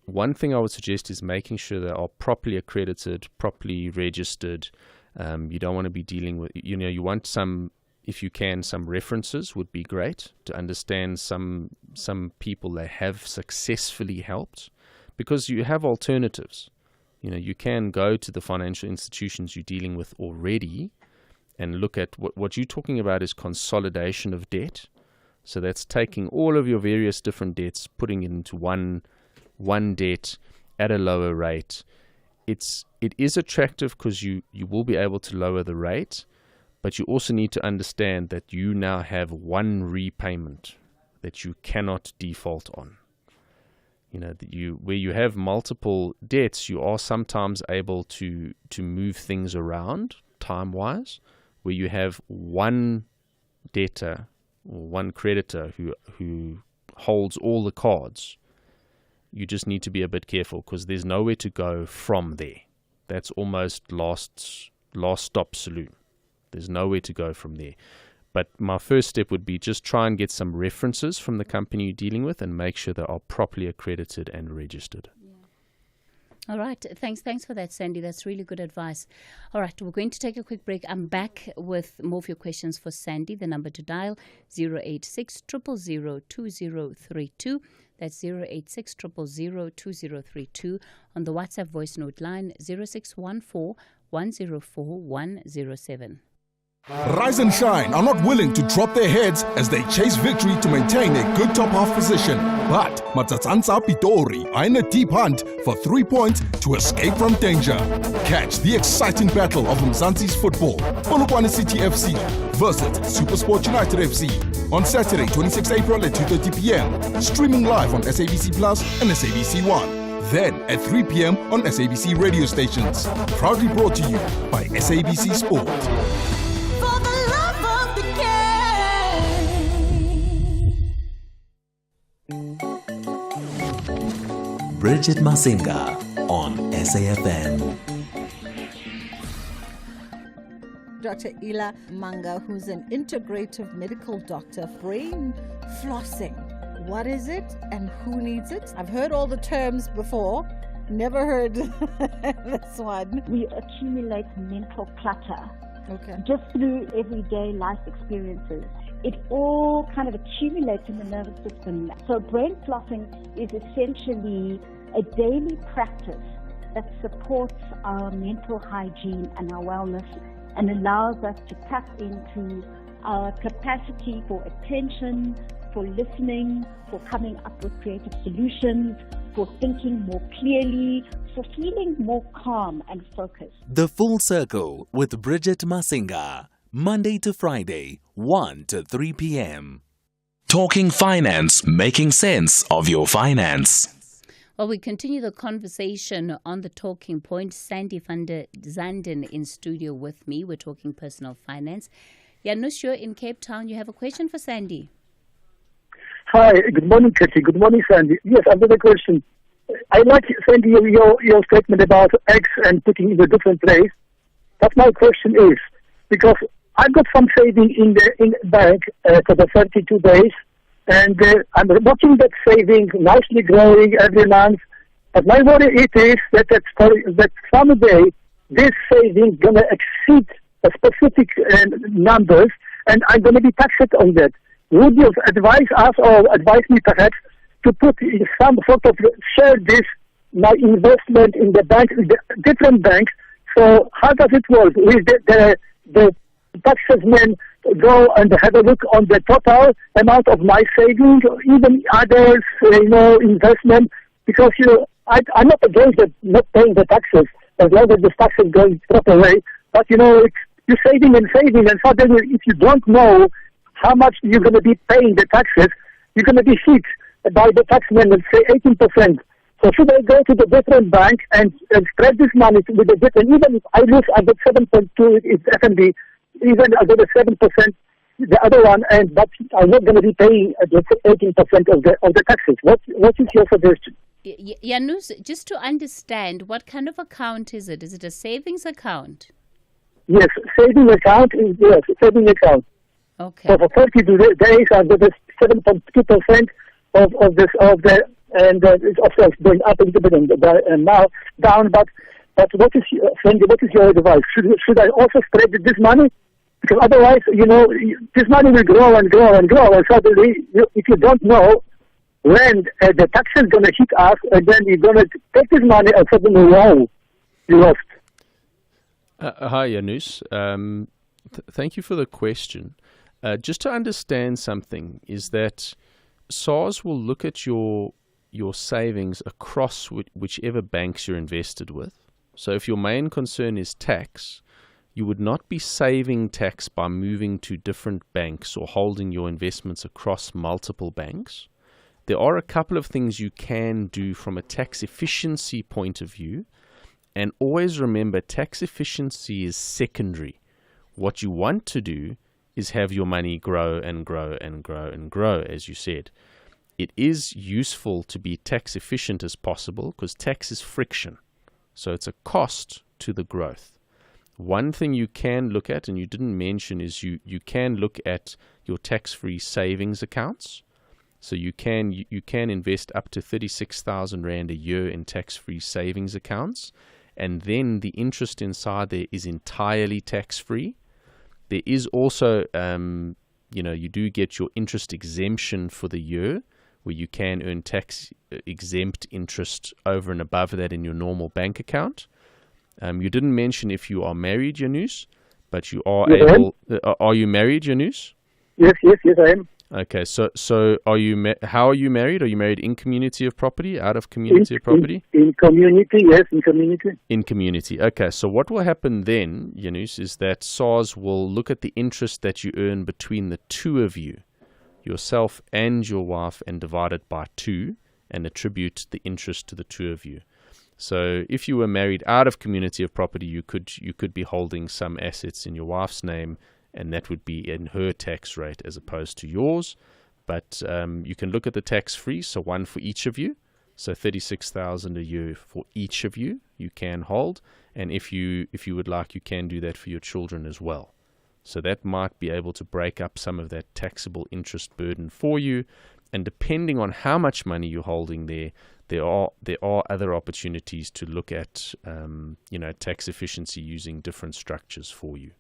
One thing I would suggest is making sure they are properly accredited, properly registered. You don't want to be dealing with, you want if you can, some references would be great to understand some people they have successfully helped. Because you have alternatives. You can go to the financial institutions you're dealing with already and look at what you're talking about is consolidation of debt. So that's taking all of your various different debts, putting it into one debt at a lower rate. It is attractive because you will be able to lower the rate, but you also need to understand that you now have one repayment that you cannot default on. Where you have multiple debts, you are sometimes able to move things around time-wise, where you have one debtor or one creditor who holds all the cards. You just need to be a bit careful because there's nowhere to go from there. That's almost last stop saloon. There's nowhere to go from there. But my first step would be just try and get some references from the company you're dealing with and make sure they are properly accredited and registered. All right. Thanks for that, Sandy. That's really good advice. All right. We're going to take a quick break. I'm back with more of your questions for Sandy. The number to dial, 086 000 2032. That's 086 000 2032. On the WhatsApp voice note line, 0614 104 107. Rise and Shine are not willing to drop their heads as they chase victory to maintain a good top half position. But Matsatsansa Pitori are in a deep hunt for 3 points to escape from danger. Catch the exciting battle of Mzansi's football, Polokwane City FC versus Supersport United FC on Saturday, 26 April at 2:30 p.m. Streaming live on SABC Plus and SABC One. Then at 3 p.m. on SABC radio stations. Proudly brought to you by SABC Sport. Bridget Masinga on SAFM. Dr. Ila Manga, who's an integrative medical doctor, brain flossing. What is it and who needs it? I've heard all the terms before, never heard this one. We accumulate mental clutter Okay. just through everyday life experiences. It all kind of accumulates in the nervous system. So brain flossing is essentially a daily practice that supports our mental hygiene and our wellness and allows us to tap into our capacity for attention, for listening, for coming up with creative solutions, for thinking more clearly, for feeling more calm and focused. The Full Circle with Bridget Masinga, Monday to Friday, 1 to 3 p.m. Talking finance, making sense of your finance. Well, we continue the conversation on the talking point. Sandy van der Zanden in studio with me. We're talking personal finance. Janusz, you're in Cape Town. You have a question for Sandy. Hi, good morning, Cathy. Good morning, Sandy. Yes, I've got a question. I like, Sandy, your statement about eggs and putting in a different place. But my question is, because I've got some saving in the bank for the 32 days, and I'm watching that savings nicely growing every month. But my worry is that someday this saving going to exceed a specific numbers, and I'm going to be taxed on that. Would you advise us or advise me perhaps to put in some sort of share my investment in the bank, in the different banks? So how does it work? Will the taxesmen go and have a look on the total amount of my savings, or even others, investment? Because I'm not against not paying the taxes as long as the taxes go in proper way. But you're saving, and suddenly if you don't know how much you're going to be paying the taxes, you're going to be hit by the taxman and say 18%. So should I go to the different bank and spread this money with the different, even if I lose, I get 7.2, it's FNB, even I get a 7%, the other one, but I'm not going to be paying 18% of the taxes. What is your suggestion? Janusz, just to understand, what kind of account is it? Is it a savings account? Yes, saving account. Okay. So for 32 days, I've got 7.2% of the, and it's also going up a little bit and now down. But what is your advice? Should I also spread this money? Because otherwise, this money will grow and grow and grow, and suddenly, if you don't know when the tax is going to hit us, and then you're going to take this money and suddenly, wow, you lost. Hi, Janusz. Thank you for the question. Just to understand something is that SARS will look at your savings across whichever banks you're invested with. So if your main concern is tax, you would not be saving tax by moving to different banks or holding your investments across multiple banks. There are a couple of things you can do from a tax efficiency point of view. And always remember, tax efficiency is secondary. What you want to do is have your money grow and grow and grow and grow, as you said. It is useful to be tax efficient as possible because tax is friction. So it's a cost to the growth. One thing you can look at, and you didn't mention, is you can look at your tax-free savings accounts. So you can invest up to 36,000 Rand a year in tax-free savings accounts. And then the interest inside there is entirely tax-free. There is also, you do get your interest exemption for the year, where you can earn tax-exempt interest over and above that in your normal bank account. You didn't mention if you are married, Janusz, but you are able. Are you married, Janusz? Yes, I am. Okay, so are you? How are you married? Are you married in community of property, out of community of property? In community, yes, in community. In community. Okay, so what will happen then, Janusz, is that SARS will look at the interest that you earn between the two of you, yourself and your wife, and divide it by 2 and attribute the interest to the two of you. So if you were married out of community of property, you could be holding some assets in your wife's name, and that would be in her tax rate as opposed to yours. But you can look at the tax-free, so one for each of you. So 36,000 a year for each of you can hold, and if you would like, you can do that for your children as well. So that might be able to break up some of that taxable interest burden for you. And depending on how much money you're holding there are other opportunities to look at, tax efficiency using different structures for you.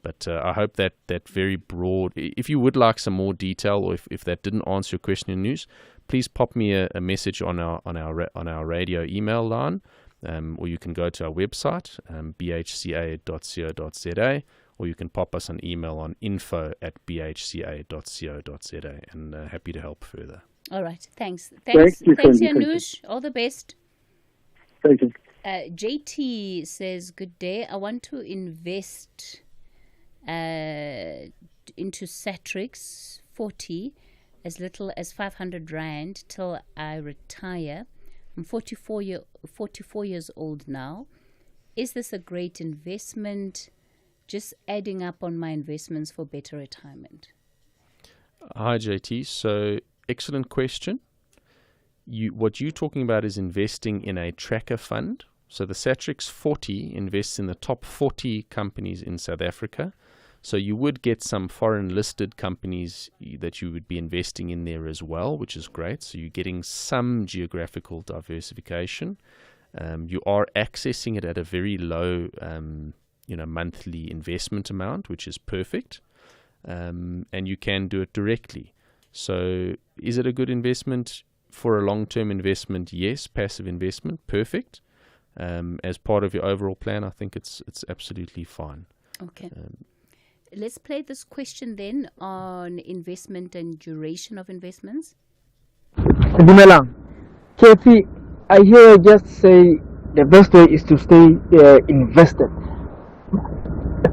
But I hope that very broad. If you would like some more detail, or if that didn't answer your question in news, please pop me a message on our radio email line, or you can go to our website, bhca.co.za. Or you can pop us an email on info@bhca.co.za, and happy to help further. All right. Thanks, Thank you. Yanush. All the best. Thank you. JT says, good day. I want to invest into Satrix 40, as little as 500 Rand till I retire. I'm 44 years old now. Is this a great investment? Just adding up on my investments for better retirement. Hi, JT. So, excellent question. What you're talking about is investing in a tracker fund. So the Satrix 40 invests in the top 40 companies in South Africa. So you would get some foreign listed companies that you would be investing in there as well, which is great. So you're getting some geographical diversification. You are accessing it at a very low monthly investment amount, which is perfect. And you can do it directly. So is it a good investment? For a long-term investment, yes. Passive investment, perfect. As part of your overall plan, I think it's absolutely fine. Okay. Let's play this question then on investment and duration of investments. Dumelang. Cathy, I hear you just say the best way is to stay invested.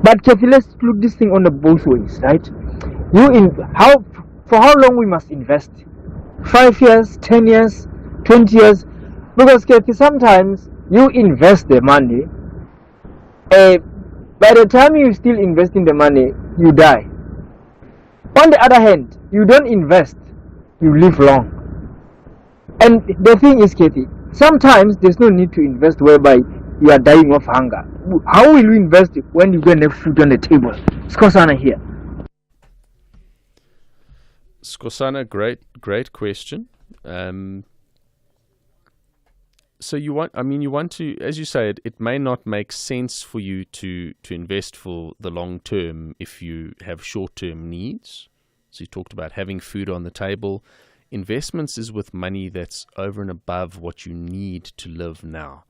But Cathy, let's look this thing on the both ways, right? For how long we must invest? 5 years, 10 years, 20 years? Because Cathy, sometimes you invest the money, by the time you still investing the money, you die. On the other hand, you don't invest, you live long. And the thing is, Cathy, sometimes there's no need to invest whereby you are dying of hunger. How will you invest when you don't have food on the table? Skosana here. Skosana, great question. So you want to, as you say, it may not make sense for you to invest for the long term if you have short-term needs. So you talked about having food on the table. Investments is with money that's over and above what you need to live now.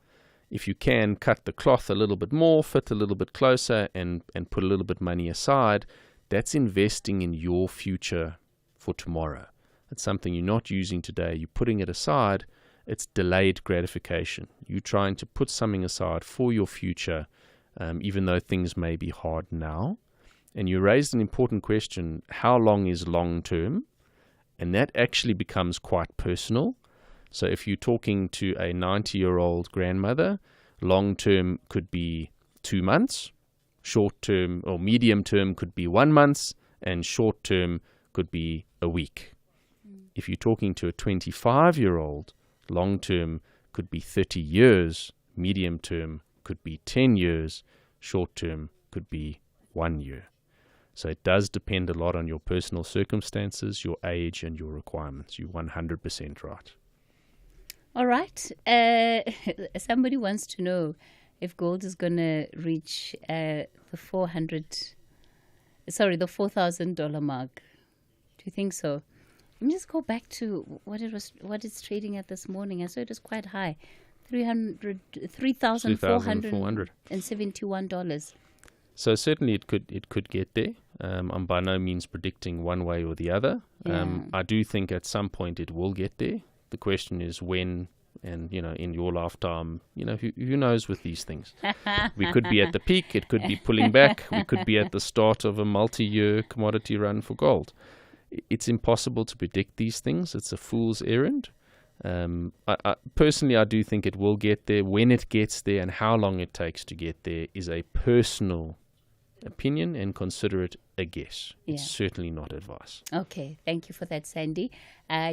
If you can cut the cloth a little bit more, fit a little bit closer, and put a little bit money aside, that's investing in your future for tomorrow. It's something you're not using today. You're putting it aside. It's delayed gratification. You're trying to put something aside for your future, even though things may be hard now. And you raised an important question, how long is long term? And that actually becomes quite personal. So if you're talking to a 90-year-old grandmother, long term could be 2 months, short term or medium term could be 1 month, and short term could be a week. If you're talking to a 25-year-old, long term could be 30 years, medium term could be 10 years, short term could be 1 year. So it does depend a lot on your personal circumstances, your age, and your requirements. You're 100% right. All right. Somebody wants to know if gold is going to reach the $4,000 mark. Do you think so? Let me just go back to what it's trading at this morning. I saw it was quite high, $3,471. So certainly it could get there. I'm by no means predicting one way or the other. Yeah. I do think at some point it will get there. The question is when, and in your lifetime, who knows with these things. We could be at the peak, it could be pulling back, we could be at the start of a multi-year commodity run for gold. It's impossible to predict these things. It's a fool's errand. Personally, I do think it will get there. When it gets there and how long it takes to get there is a personal opinion and consider it a guess. Yeah. It's certainly not advice. Okay, thank you for that, Sandy.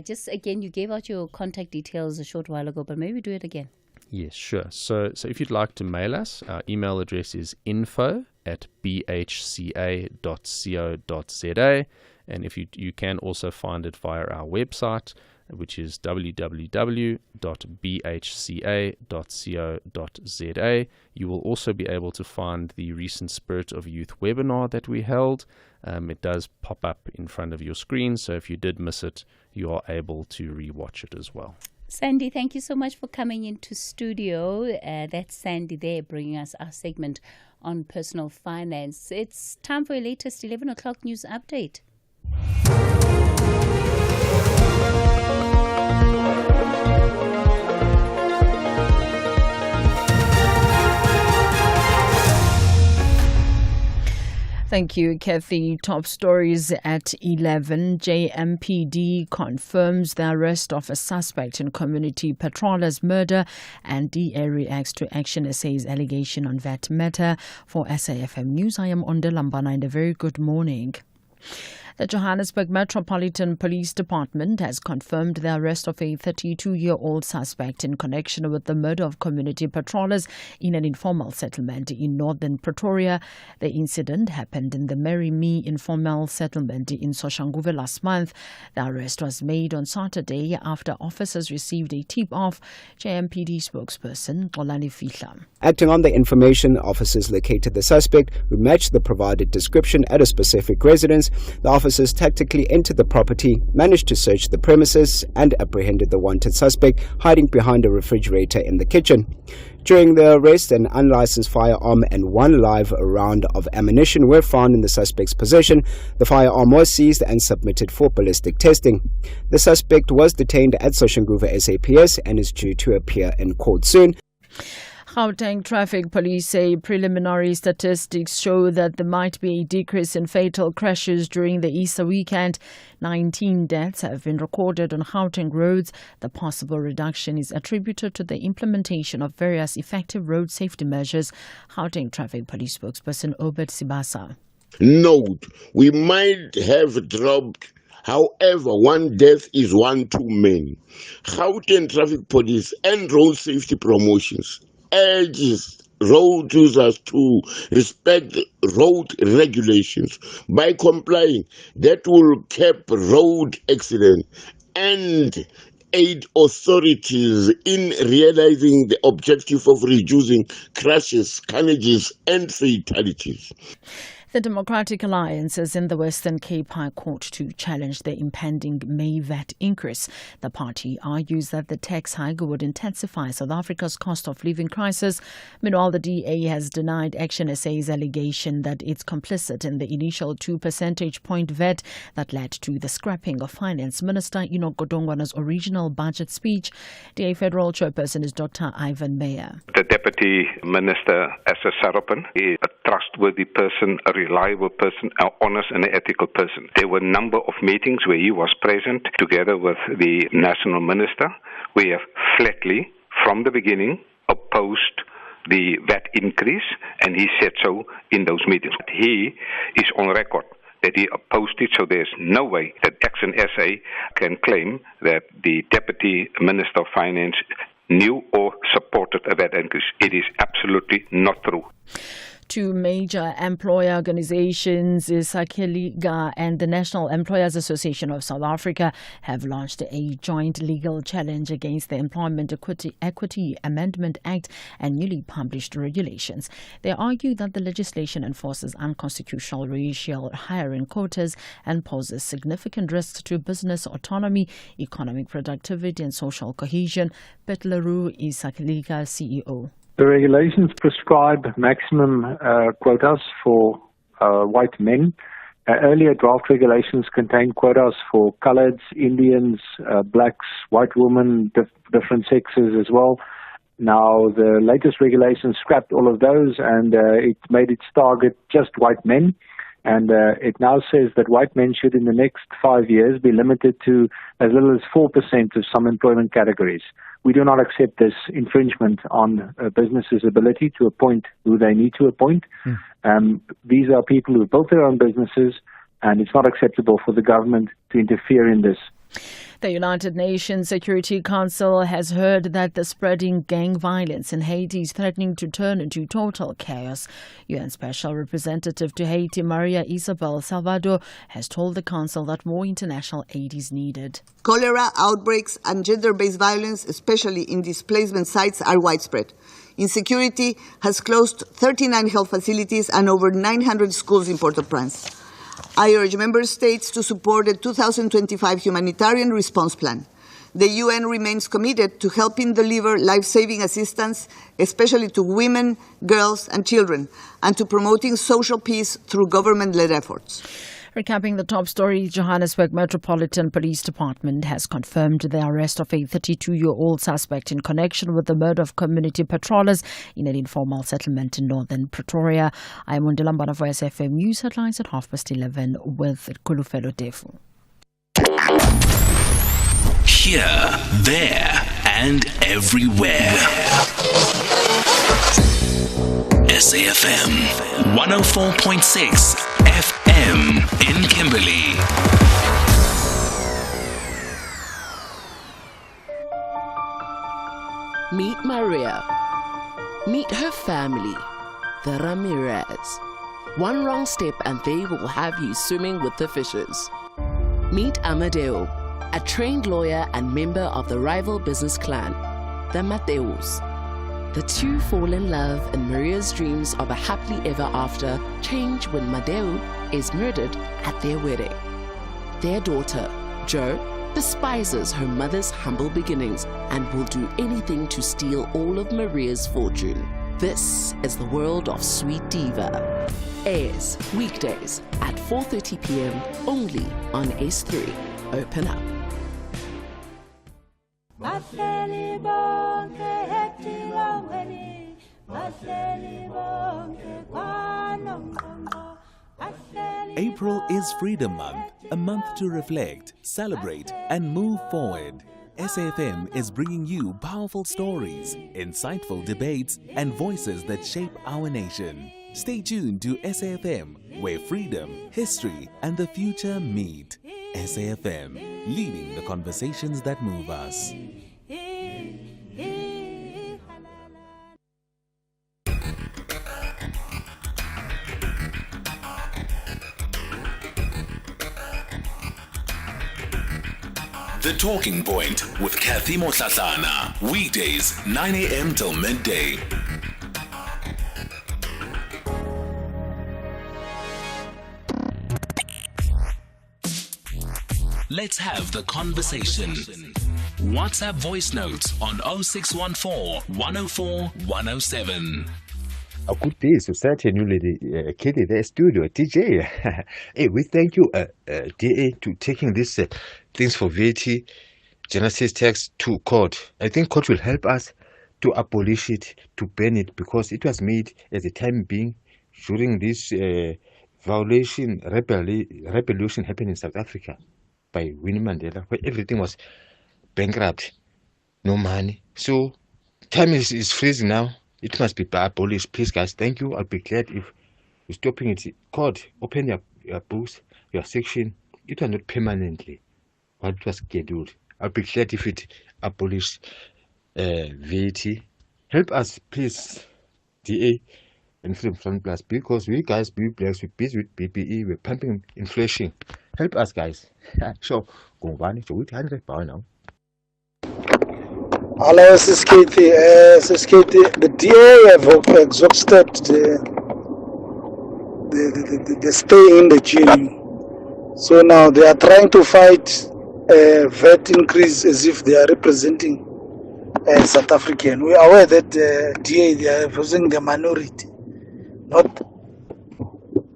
Just again, you gave out your contact details a short while ago, but maybe do it again. Yes, sure. So if you'd like to mail us, our email address is info@bhca.co.za, and if you can also find it via our website, which is www.bhca.co.za. You will also be able to find the recent Spirit of Youth webinar that we held. It does pop up in front of your screen, so if you did miss it, you are able to rewatch it as well. Sandy, thank you so much for coming into studio. That's Sandy there bringing us our segment on personal finance. It's time for your latest 11 o'clock news update. Thank you, Cathy. Top stories at 11. JMPD confirms the arrest of a suspect in community patroller's murder, and DA reacts to Action SA's allegation on that matter. For SAFM News, I am Onda Lambana, and a very good morning. The Johannesburg Metropolitan Police Department has confirmed the arrest of a 32-year-old suspect in connection with the murder of community patrollers in an informal settlement in northern Pretoria. The incident happened in the Mary Me informal settlement in Soshanguve last month. The arrest was made on Saturday after officers received a tip-off. JMPD spokesperson Xolani Fihla. Acting on the information, officers located the suspect, who matched the provided description at a specific residence. The officers tactically entered the property, managed to search the premises, and apprehended the wanted suspect hiding behind a refrigerator in the kitchen. During the arrest, an unlicensed firearm and one live round of ammunition were found in the suspect's possession. The firearm was seized and submitted for ballistic testing. The suspect was detained at Soshanguve SAPS and is due to appear in court soon. Gauteng Traffic Police say preliminary statistics show that there might be a decrease in fatal crashes during the Easter weekend. 19 deaths have been recorded on Gauteng roads. The possible reduction is attributed to the implementation of various effective road safety measures. Gauteng Traffic Police spokesperson Obed Sibasa. Note, we might have dropped. However, one death is one too many. Gauteng Traffic Police and Road Safety Promotions urges road users to respect road regulations. By complying, that will cap road accidents and aid authorities in realizing the objective of reducing crashes, carnages, and fatalities. The Democratic Alliance is in the Western Cape High Court to challenge the impending May VAT increase. The party argues that the tax hike would intensify South Africa's cost of living crisis. Meanwhile, the DA has denied Action SA's allegation that it's complicit in the initial 2 percentage point VAT that led to the scrapping of Finance Minister Enoch Godongwana's original budget speech. DA Federal Chairperson is Dr. Ivan Meyer. The Deputy Minister, as a Saropan, is a trustworthy person, a reliable person, an honest and an ethical person. There were a number of meetings where he was present together with the National Minister. We have flatly, from the beginning, opposed the VAT increase, and he said so in those meetings. He is on record that he opposed it, so there's no way that Action SA can claim that the Deputy Minister of Finance knew or supported a VAT increase. It is absolutely not true. Two major employer organizations, Sakeliga and the National Employers Association of South Africa, have launched a joint legal challenge against the Employment Equity Amendment Act and newly published regulations. They argue that the legislation enforces unconstitutional racial hiring quotas and poses significant risks to business autonomy, economic productivity and social cohesion. Pet Leroux is Sakeliga CEO. The regulations prescribe maximum quotas for white men. Earlier draft regulations contained quotas for coloreds, Indians, blacks, white women, different sexes as well. Now, the latest regulations scrapped all of those and it made its target just white men. And it now says that white men should in the next 5 years be limited to as little as 4% of some employment categories, We do not accept this infringement on businesses' ability to appoint who they need to appoint. These are people who built their own businesses, and it's not acceptable for the government to interfere in this. The United Nations Security Council has heard that the spreading gang violence in Haiti is threatening to turn into total chaos. UN Special Representative to Haiti, Maria Isabel Salvador, has told the Council that more international aid is needed. Cholera outbreaks and gender-based violence, especially in displacement sites, are widespread. Insecurity has closed 39 health facilities and over 900 schools in Port-au-Prince. I urge Member States to support the 2025 Humanitarian Response Plan. The UN remains committed to helping deliver life-saving assistance, especially to women, girls and children, and to promoting social peace through government-led efforts. Recapping the top story, Johannesburg Metropolitan Police Department has confirmed the arrest of a 32-year-old suspect in connection with the murder of community patrollers in an informal settlement in northern Pretoria. I am Lambana for SFM News Headlines at 11:30 with Kulufelo Defu. Here, there, and everywhere. SAFM 104.6 FM in Kimberley. Meet Maria. Meet her family, the Ramirez. One wrong step and they will have you swimming with the fishes. Meet Amadeo, a trained lawyer and member of the rival business clan, the Mateus. The two fall in love, and Maria's dreams of a happily ever after change when Madeo is murdered at their wedding. Their daughter, Jo, despises her mother's humble beginnings and will do anything to steal all of Maria's fortune. This is the world of Sweet Diva. Airs weekdays at 4:30 p.m. only on S3. Open up. April is Freedom Month, a month to reflect, celebrate, and move forward. SAFM is bringing you powerful stories, insightful debates, and voices that shape our nation. Stay tuned to SAFM, where freedom, history, and the future meet. SAFM, leading the conversations that move us. The Talking Point with Cathy Mohlahlana. Weekdays, 9 a.m. till midday. Let's have the conversation. WhatsApp voice notes on 0614 104 107. A good day, Society, and you lady, Katie, there, studio, DJ. Hey, we thank you, DA, to taking this things for VAT, Genesis tax to court. I think court will help us to abolish it, to ban it, because it was made at the time being during this revolution happened in South Africa by Winnie Mandela, where everything was bankrupt, no money. So time is freezing now. It must be abolished. Please, guys, thank you. I'll be glad if you're stopping it. Court, open your books, your section. It was not permanently what it was scheduled. I'll be glad if it abolished VAT. Help us, please, DA and Freedom Front Plus, because we guys, we blacks, we're busy with PPE, we're pumping inflation. Help us, guys. So, go on, so we 100 pounds now. Hello, this is Cathy. The DA have exhausted the stay in the gym. So now they are trying to fight a VAT increase as if they are representing South African. We are aware that DA, they are representing the minority.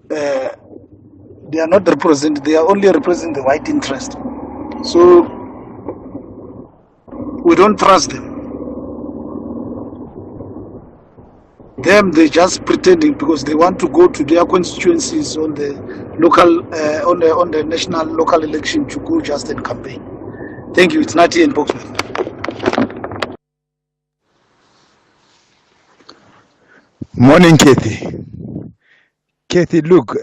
They are not representing, they are only representing the white interest. So we don't trust them. They're just pretending because they want to go to their constituencies on the local, on the national local election to go just and campaign. Thank you. It's Nati and Boxman. Morning, Cathy. Cathy, look,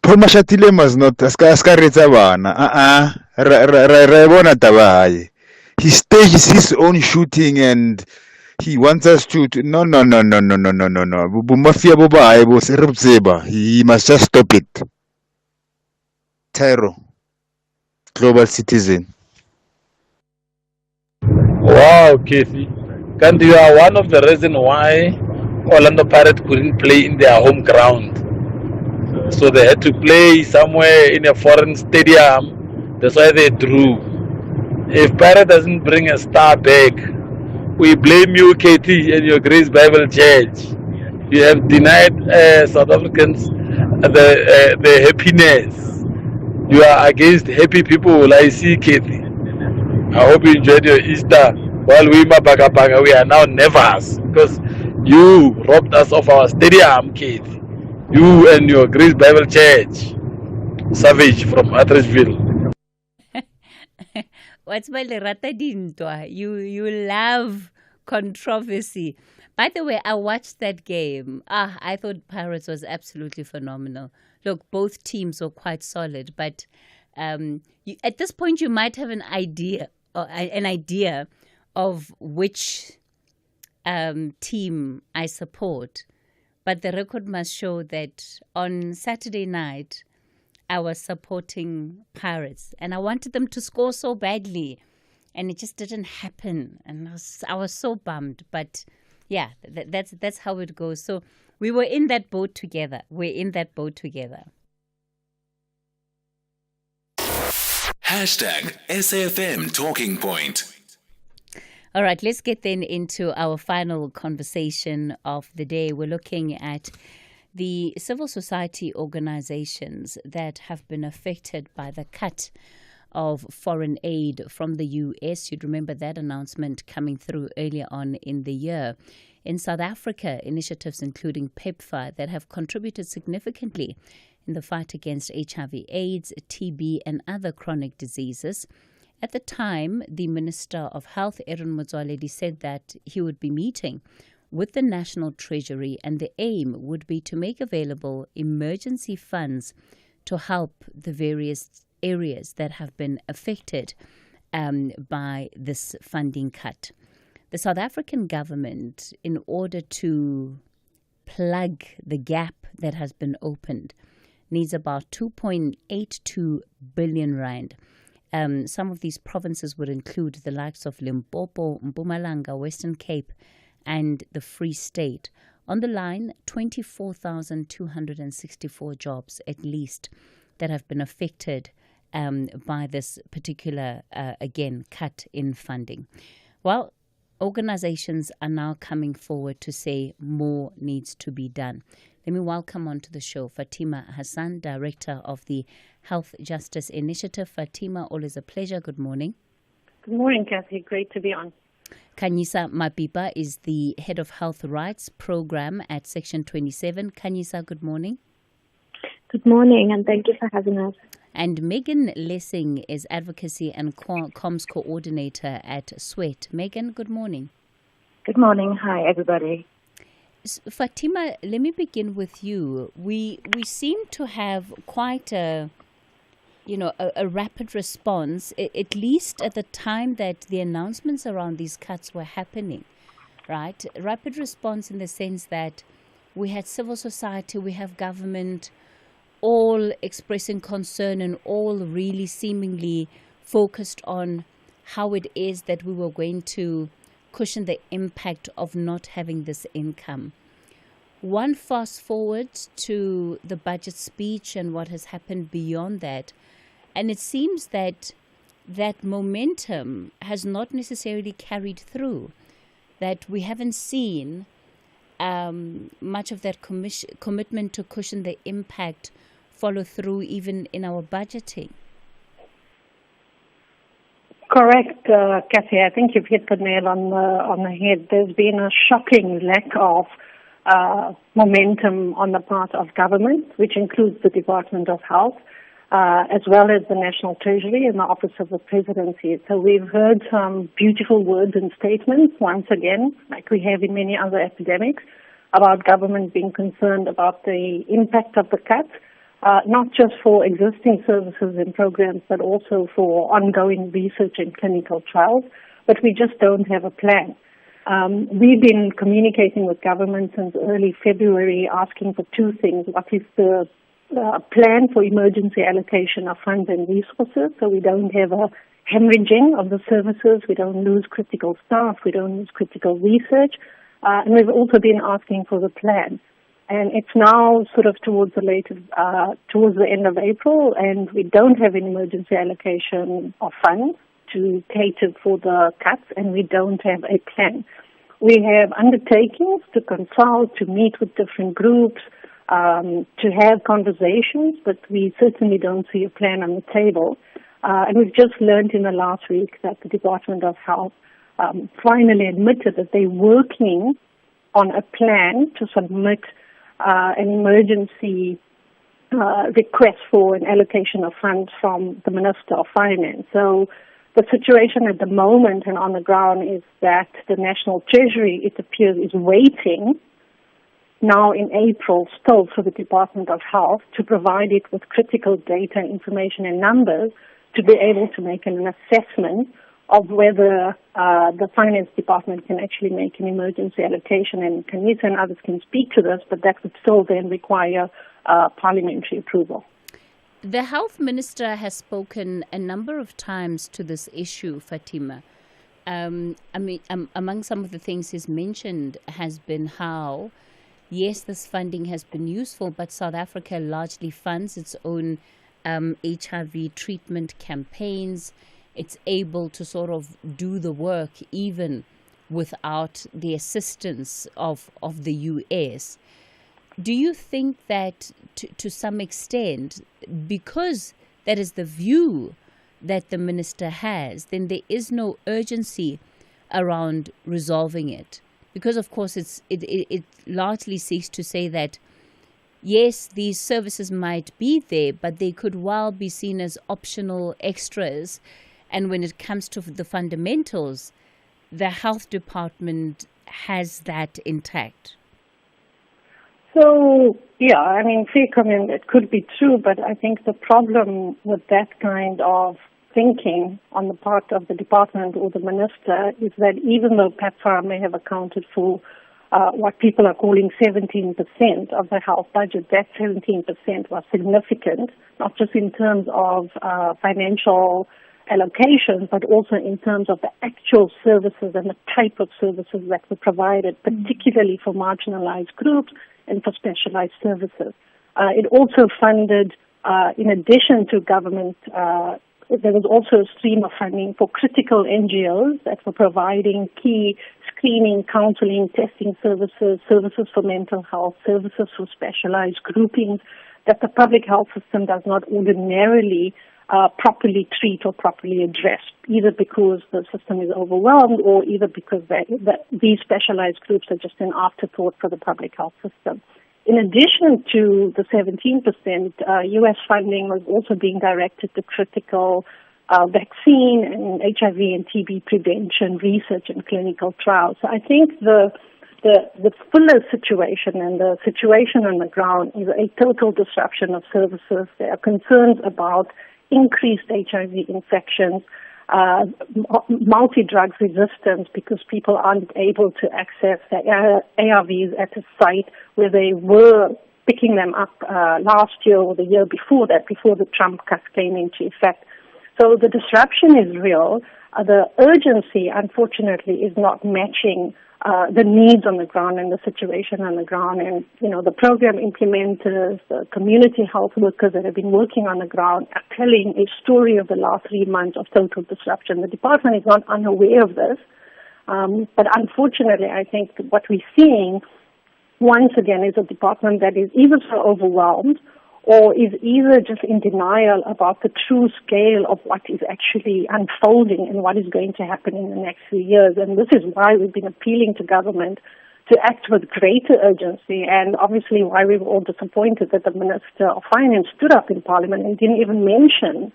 Paul Mashatile must not askaretsa bana. Ra bona taba hae. He stages his own shooting and he wants us to no. Bu mafia bo ba hae bo se re tseba. He must just stop it. Tyro, global citizen. Wow, Kathy. And you are one of the reasons why Orlando Pirates couldn't play in their home ground. So they had to play somewhere in a foreign stadium. That's why they drew. If Pirate doesn't bring a star back, we blame you, Katie, and your Grace Bible Church. You have denied South Africans the happiness. You are against happy people. I see, Katie. I hope you enjoyed your Easter. While we Mabagabaga, we are now nervous because you robbed us of our stadium, Katie. You and your Grace Bible Church. Savage from Attersville. What's my lerata dintwa? You love controversy. By the way, I watched that game. I thought Pirates was absolutely phenomenal. Look, both teams were quite solid, but at this point you might have an idea of which team I support. But the record must show that on Saturday night, I was supporting Pirates, and I wanted them to score so badly, and it just didn't happen, and I was so bummed. But yeah, that's how it goes. So we were in that boat together. Hashtag SAFM Talking Point. All right, let's get then into our final conversation of the day. We're looking at the civil society organizations that have been affected by the cut of foreign aid from the U.S. You'd remember that announcement coming through earlier on in the year. In South Africa, initiatives including PEPFAR that have contributed significantly in the fight against HIV/AIDS, TB, and other chronic diseases. At the time, the Minister of Health, Aaron Motsoaledi, said that he would be meeting with the National Treasury, and the aim would be to make available emergency funds to help the various areas that have been affected by this funding cut. The South African government, in order to plug the gap that has been opened, needs about 2.82 billion rand. Some of these provinces would include the likes of Limpopo, Mpumalanga, Western Cape, and the Free State. On the line, 24,264 jobs at least that have been affected by this particular, again, cut in funding. Well, organizations are now coming forward to say more needs to be done. Let me welcome onto the show Fatima Hassan, Director of the Health Justice Initiative. Fatima, always a pleasure. Good morning. Good morning, Cathy. Great to be on. Kanyisa Mapipa is the Head of Health Rights Program at Section 27. Kanyisa, good morning. Good morning, and thank you for having us. And Megan Lessing is Advocacy and Comms Coordinator at SWET. Megan, good morning. Good morning. Hi, everybody. Fatima, let me begin with you. We seem to have quite a rapid response, at least at the time that the announcements around these cuts were happening, right? Rapid response in the sense that we had civil society, we have government, all expressing concern and all really seemingly focused on how it is that we were going to cushion the impact of not having this income. One fast forward to the budget speech and what has happened beyond that, and it seems that that momentum has not necessarily carried through, that we haven't seen much of that commitment to cushion the impact follow through even in our budgeting. Correct, Cathy. I think you've hit the nail on the head. There's been a shocking lack of momentum on the part of government, which includes the Department of Health. as well as the National Treasury and the Office of the Presidency. So we've heard some beautiful words and statements, once again, like we have in many other epidemics, about government being concerned about the impact of the cuts, not just for existing services and programs, but also for ongoing research and clinical trials. But we just don't have a plan. We've been communicating with government since early February, asking for two things. What is the plan for emergency allocation of funds and resources, so we don't have a hemorrhaging of the services, we don't lose critical staff, we don't lose critical research, and we've also been asking for the plan. And it's now sort of towards the end of April, and we don't have an emergency allocation of funds to cater for the cuts, and we don't have a plan. We have undertakings to consult, to meet with different groups, to have conversations, but we certainly don't see a plan on the table. And we've just learned in the last week that the Department of Health finally admitted that they're working on a plan to submit an emergency request for an allocation of funds from the Minister of Finance. So the situation at the moment and on the ground is that the National Treasury, it appears, is waiting now in April still for the Department of Health to provide it with critical data, information and numbers to be able to make an assessment of whether the Finance Department can actually make an emergency allocation. And Kanisa and others can speak to this, but that would still then require parliamentary approval. The Health Minister has spoken a number of times to this issue, Fatima. Among some of the things he's mentioned has been how, yes, this funding has been useful, but South Africa largely funds its own HIV treatment campaigns. It's able to sort of do the work even without the assistance of the US. Do you think that to some extent, because that is the view that the minister has, then there is no urgency around resolving it? Because, of course, it largely seeks to say that, yes, these services might be there, but they could well be seen as optional extras. And when it comes to the fundamentals, the health department has that intact. So, yeah, I mean, fair comment, it could be true, but I think the problem with that kind of thinking on the part of the department or the minister is that even though PEPFAR may have accounted for what people are calling 17% of the health budget, that 17% was significant, not just in terms of financial allocations, but also in terms of the actual services and the type of services that were provided, particularly for marginalized groups and for specialized services. It also funded, in addition to government, there was also a stream of funding for critical NGOs that were providing key screening, counseling, testing services, services for mental health, services for specialized groupings that the public health system does not ordinarily properly treat or properly address, either because the system is overwhelmed or either because these specialized groups are just an afterthought for the public health system. In addition to the 17%, U.S. funding was also being directed to critical vaccine and HIV and TB prevention research and clinical trials. So I think the fuller situation and the situation on the ground is a total disruption of services. There are concerns about increased HIV infections, multi-drug resistance because people aren't able to access their ARVs at a site where they were picking them up last year or the year before that, before the Trump cuts came into effect. So the disruption is real. The urgency, unfortunately, is not matching the needs on the ground and the situation on the ground. And, the program implementers, the community health workers that have been working on the ground are telling a story of the last 3 months of total disruption. The department is not unaware of this. But unfortunately, I think what we're seeing, once again, is a department that is either so overwhelmed or is either just in denial about the true scale of what is actually unfolding and what is going to happen in the next few years. And this is why we've been appealing to government to act with greater urgency, and obviously why we were all disappointed that the Minister of Finance stood up in Parliament and didn't even mention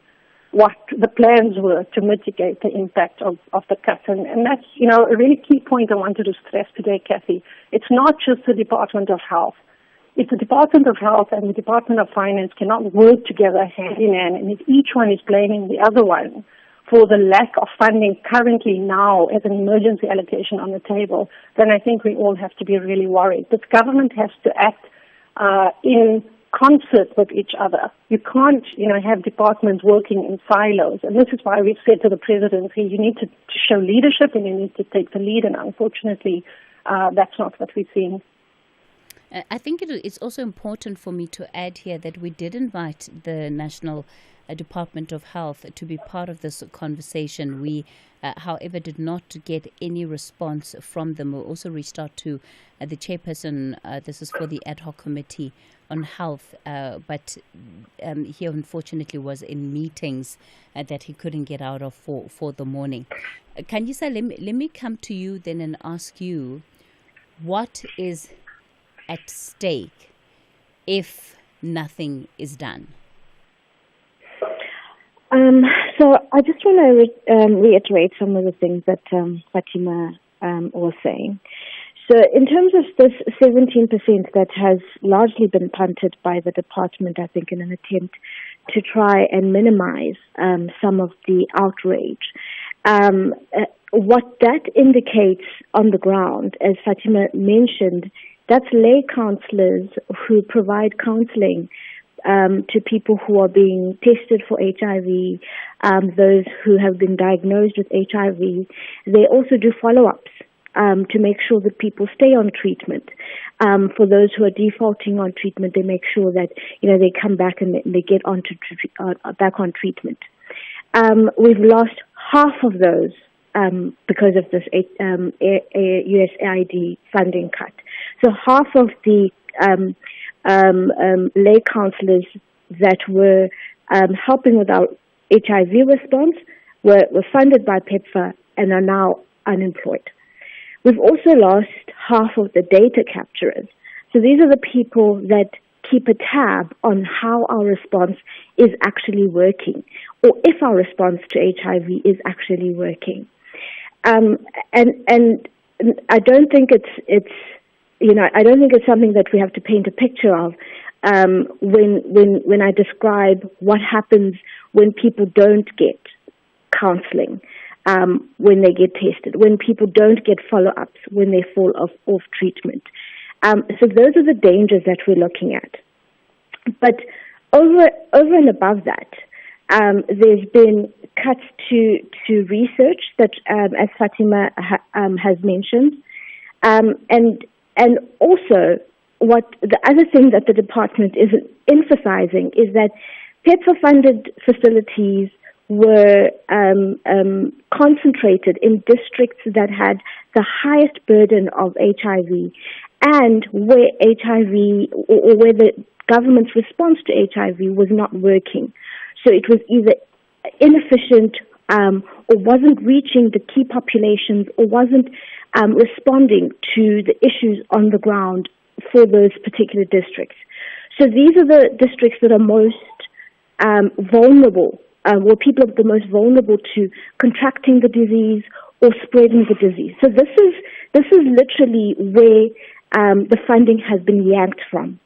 what the plans were to mitigate the impact of the cut. And that's, a really key point I wanted to stress today, Cathy. It's not just the Department of Health. It's the Department of Health and the Department of Finance cannot work together hand in hand, and if each one is blaming the other one for the lack of funding currently now as an emergency allocation on the table, then I think we all have to be really worried. This government has to act in concert with each other. You can't, have departments working in silos. And this is why we've said to the presidency, you need to show leadership and you need to take the lead. And unfortunately, that's not what we're seeing. I think it's also important for me to add here that we did invite the National Department of Health to be part of this conversation. We, however, did not get any response from them. We also reached out to the chairperson, this is for the ad hoc committee on health, but he unfortunately was in meetings that he couldn't get out of for the morning. Kanyisa, let me come to you then and ask you, what is at stake if nothing is done? So I just want to reiterate some of the things that Fatima was saying. So in terms of this 17% that has largely been punted by the department, I think in an attempt to try and minimize some of the outrage, what that indicates on the ground, as Fatima mentioned, that's lay counselors who provide counseling to people who are being tested for HIV, those who have been diagnosed with HIV. They also do follow-ups to make sure that people stay on treatment. For those who are defaulting on treatment, they make sure that they come back and they get back on treatment. We've lost half of those because of this USAID funding cut. So half of the lay counselors that were helping with our HIV response were funded by PEPFAR and are now unemployed. We've also lost half of the data capturers. So these are the people that keep a tab on how our response is actually working, or if our response to HIV is actually working. And I don't think it's something that we have to paint a picture of when I describe what happens when people don't get counseling, when they get tested, when people don't get follow-ups, when they fall off treatment. So those are the dangers that we're looking at. But over and above that, there's been cuts to research that, as Fatima has mentioned, and also what the other thing that the department is emphasizing is that PEPFAR-funded facilities were concentrated in districts that had the highest burden of HIV and where HIV or where the government's response to HIV was not working. So it was either inefficient or wasn't reaching the key populations or wasn't responding to the issues on the ground for those particular districts. So these are the districts that are most vulnerable, where people are the most vulnerable to contracting the disease or spreading the disease. So this is literally where the funding has been yanked from.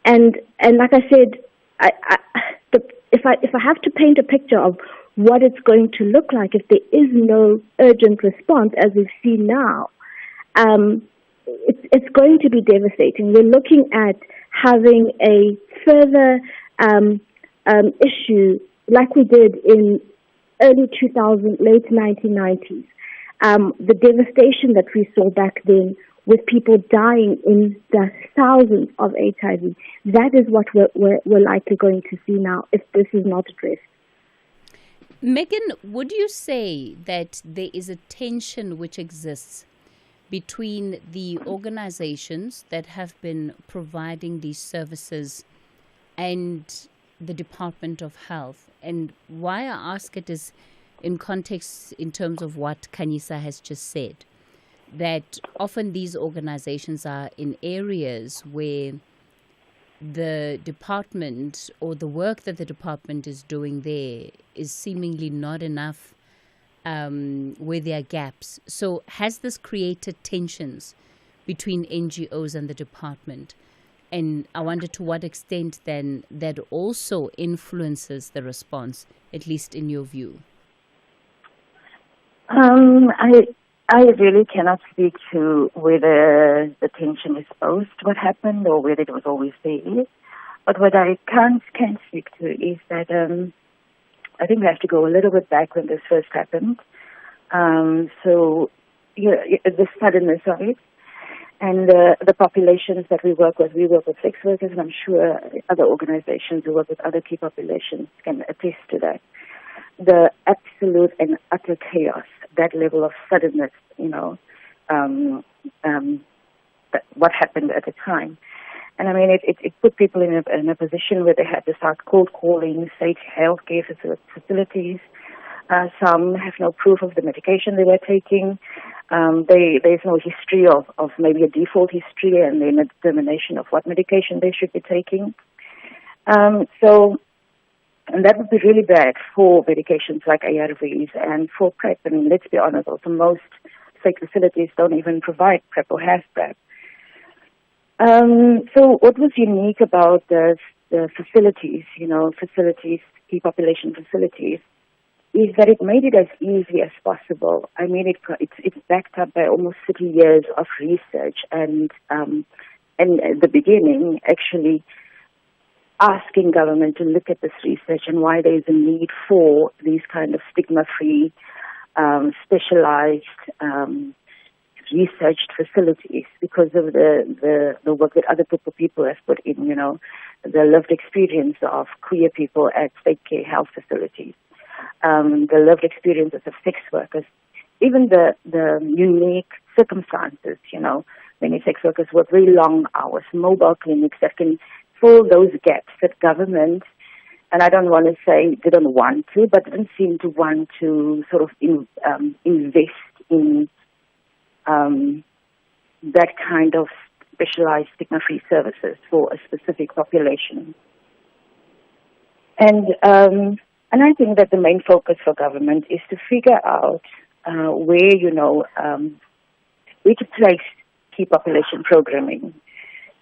And like I said, if I have to paint a picture of what it's going to look like if there is no urgent response, as we've seen now, it's going to be devastating. We're looking at having a further issue like we did in early 2000s, late 1990s. The devastation that we saw back then with people dying in the thousands of HIV, that is what we're likely going to see now if this is not addressed. Megan, would you say that there is a tension which exists between the organizations that have been providing these services and the Department of Health? And why I ask it is in context in terms of what Kanyisa has just said. that often these organizations are in areas where the department or the work that the department is doing there is seemingly not enough, where there are gaps. So has this created tensions between NGOs and the department? And I wonder to what extent then that also influences the response, at least in your view. I really cannot speak to whether the tension is post what happened or whether it was always there. But what I can speak to is that I think we have to go a little bit back when this first happened. So, the suddenness of it. And the populations that we work with sex workers, and I'm sure other organizations who work with other key populations can attest to that. The absolute and utter chaos, that level of suddenness, what happened at the time. And I mean, it put people in a position where they had to start cold calling state healthcare facilities. Some have no proof of the medication they were taking. There's no history of maybe a default history and then a determination of what medication they should be taking. And that would be really bad for medications like ARVs and for PrEP. I mean, let's be honest, also most state facilities don't even provide PrEP or have PrEP. So what was unique about the facilities, key population facilities, is that it made it as easy as possible. I mean, it's backed up by almost 30 years of research and at the beginning, actually asking government to look at this research and why there is a need for these kind of stigma-free, specialized, researched facilities because of the work that other people have put in, the lived experience of queer people at state care health facilities, the lived experiences of sex workers, even the unique circumstances, many sex workers work very long hours, mobile clinics that can fill those gaps that government, and I don't want to say didn't want to, but didn't seem to want to sort of invest in that kind of specialized stigma-free services for a specific population. And I think that the main focus for government is to figure out where to place key population programming.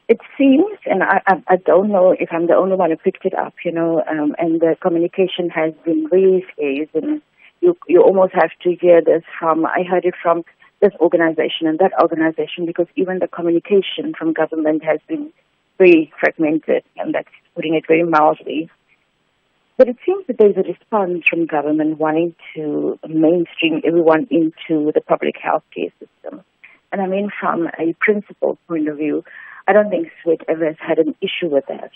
It seems, and I don't know if I'm the only one who picked it up, and the communication has been very scarce, and you almost have to hear this I heard it from this organization and that organization, because even the communication from government has been very fragmented, and that's putting it very mildly. But it seems that there's a response from government wanting to mainstream everyone into the public health care system. And I mean, from a principled point of view, I don't think SWET ever has had an issue with that,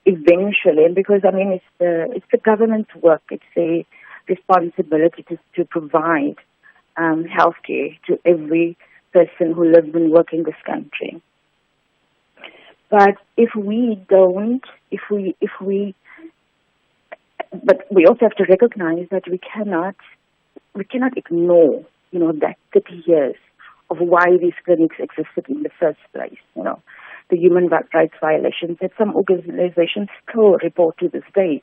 eventually. And because, I mean, it's the government's work. It's a responsibility to provide healthcare to every person who lives and works in this country. But but we also have to recognize that we cannot ignore, that 30 years of why these clinics existed in the first place, the human rights violations that some organizations still report to this day,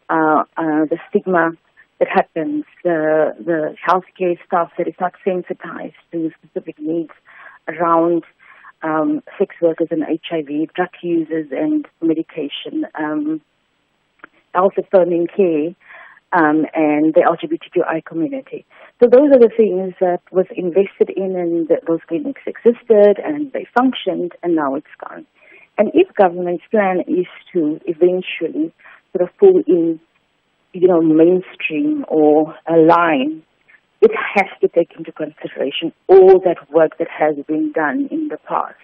the stigma that happens, the healthcare staff that is not sensitized to specific needs around sex workers and HIV, drug users and medication, health-affirming care, and the LGBTQI community. So those are the things that was invested in, and those clinics existed and they functioned, and now it's gone. And if government's plan is to eventually sort of pull in, mainstream or align, it has to take into consideration all that work that has been done in the past.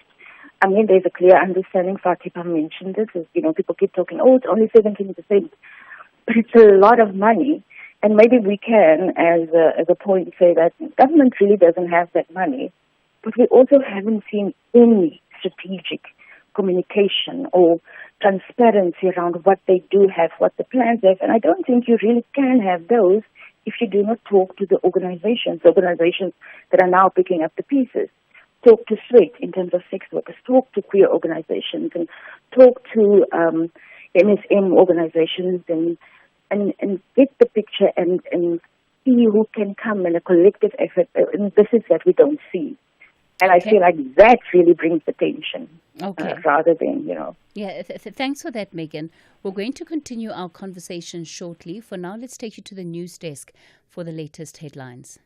I mean, there's a clear understanding, Fatima mentioned this, people keep talking, it's only 17%, but it's a lot of money. And maybe we can, as a point, say that government really doesn't have that money, but we also haven't seen any strategic communication or transparency around what they do have, what the plans have. And I don't think you really can have those if you do not talk to the organizations that are now picking up the pieces. Talk to SWET in terms of sex workers, talk to queer organizations, and talk to MSM organizations, and get the picture and see who can come in a collective effort. And this is that we don't see. And I feel like that really brings the tension, rather than, Yeah, thanks for that, Megan. We're going to continue our conversation shortly. For now, let's take you to the news desk for the latest headlines.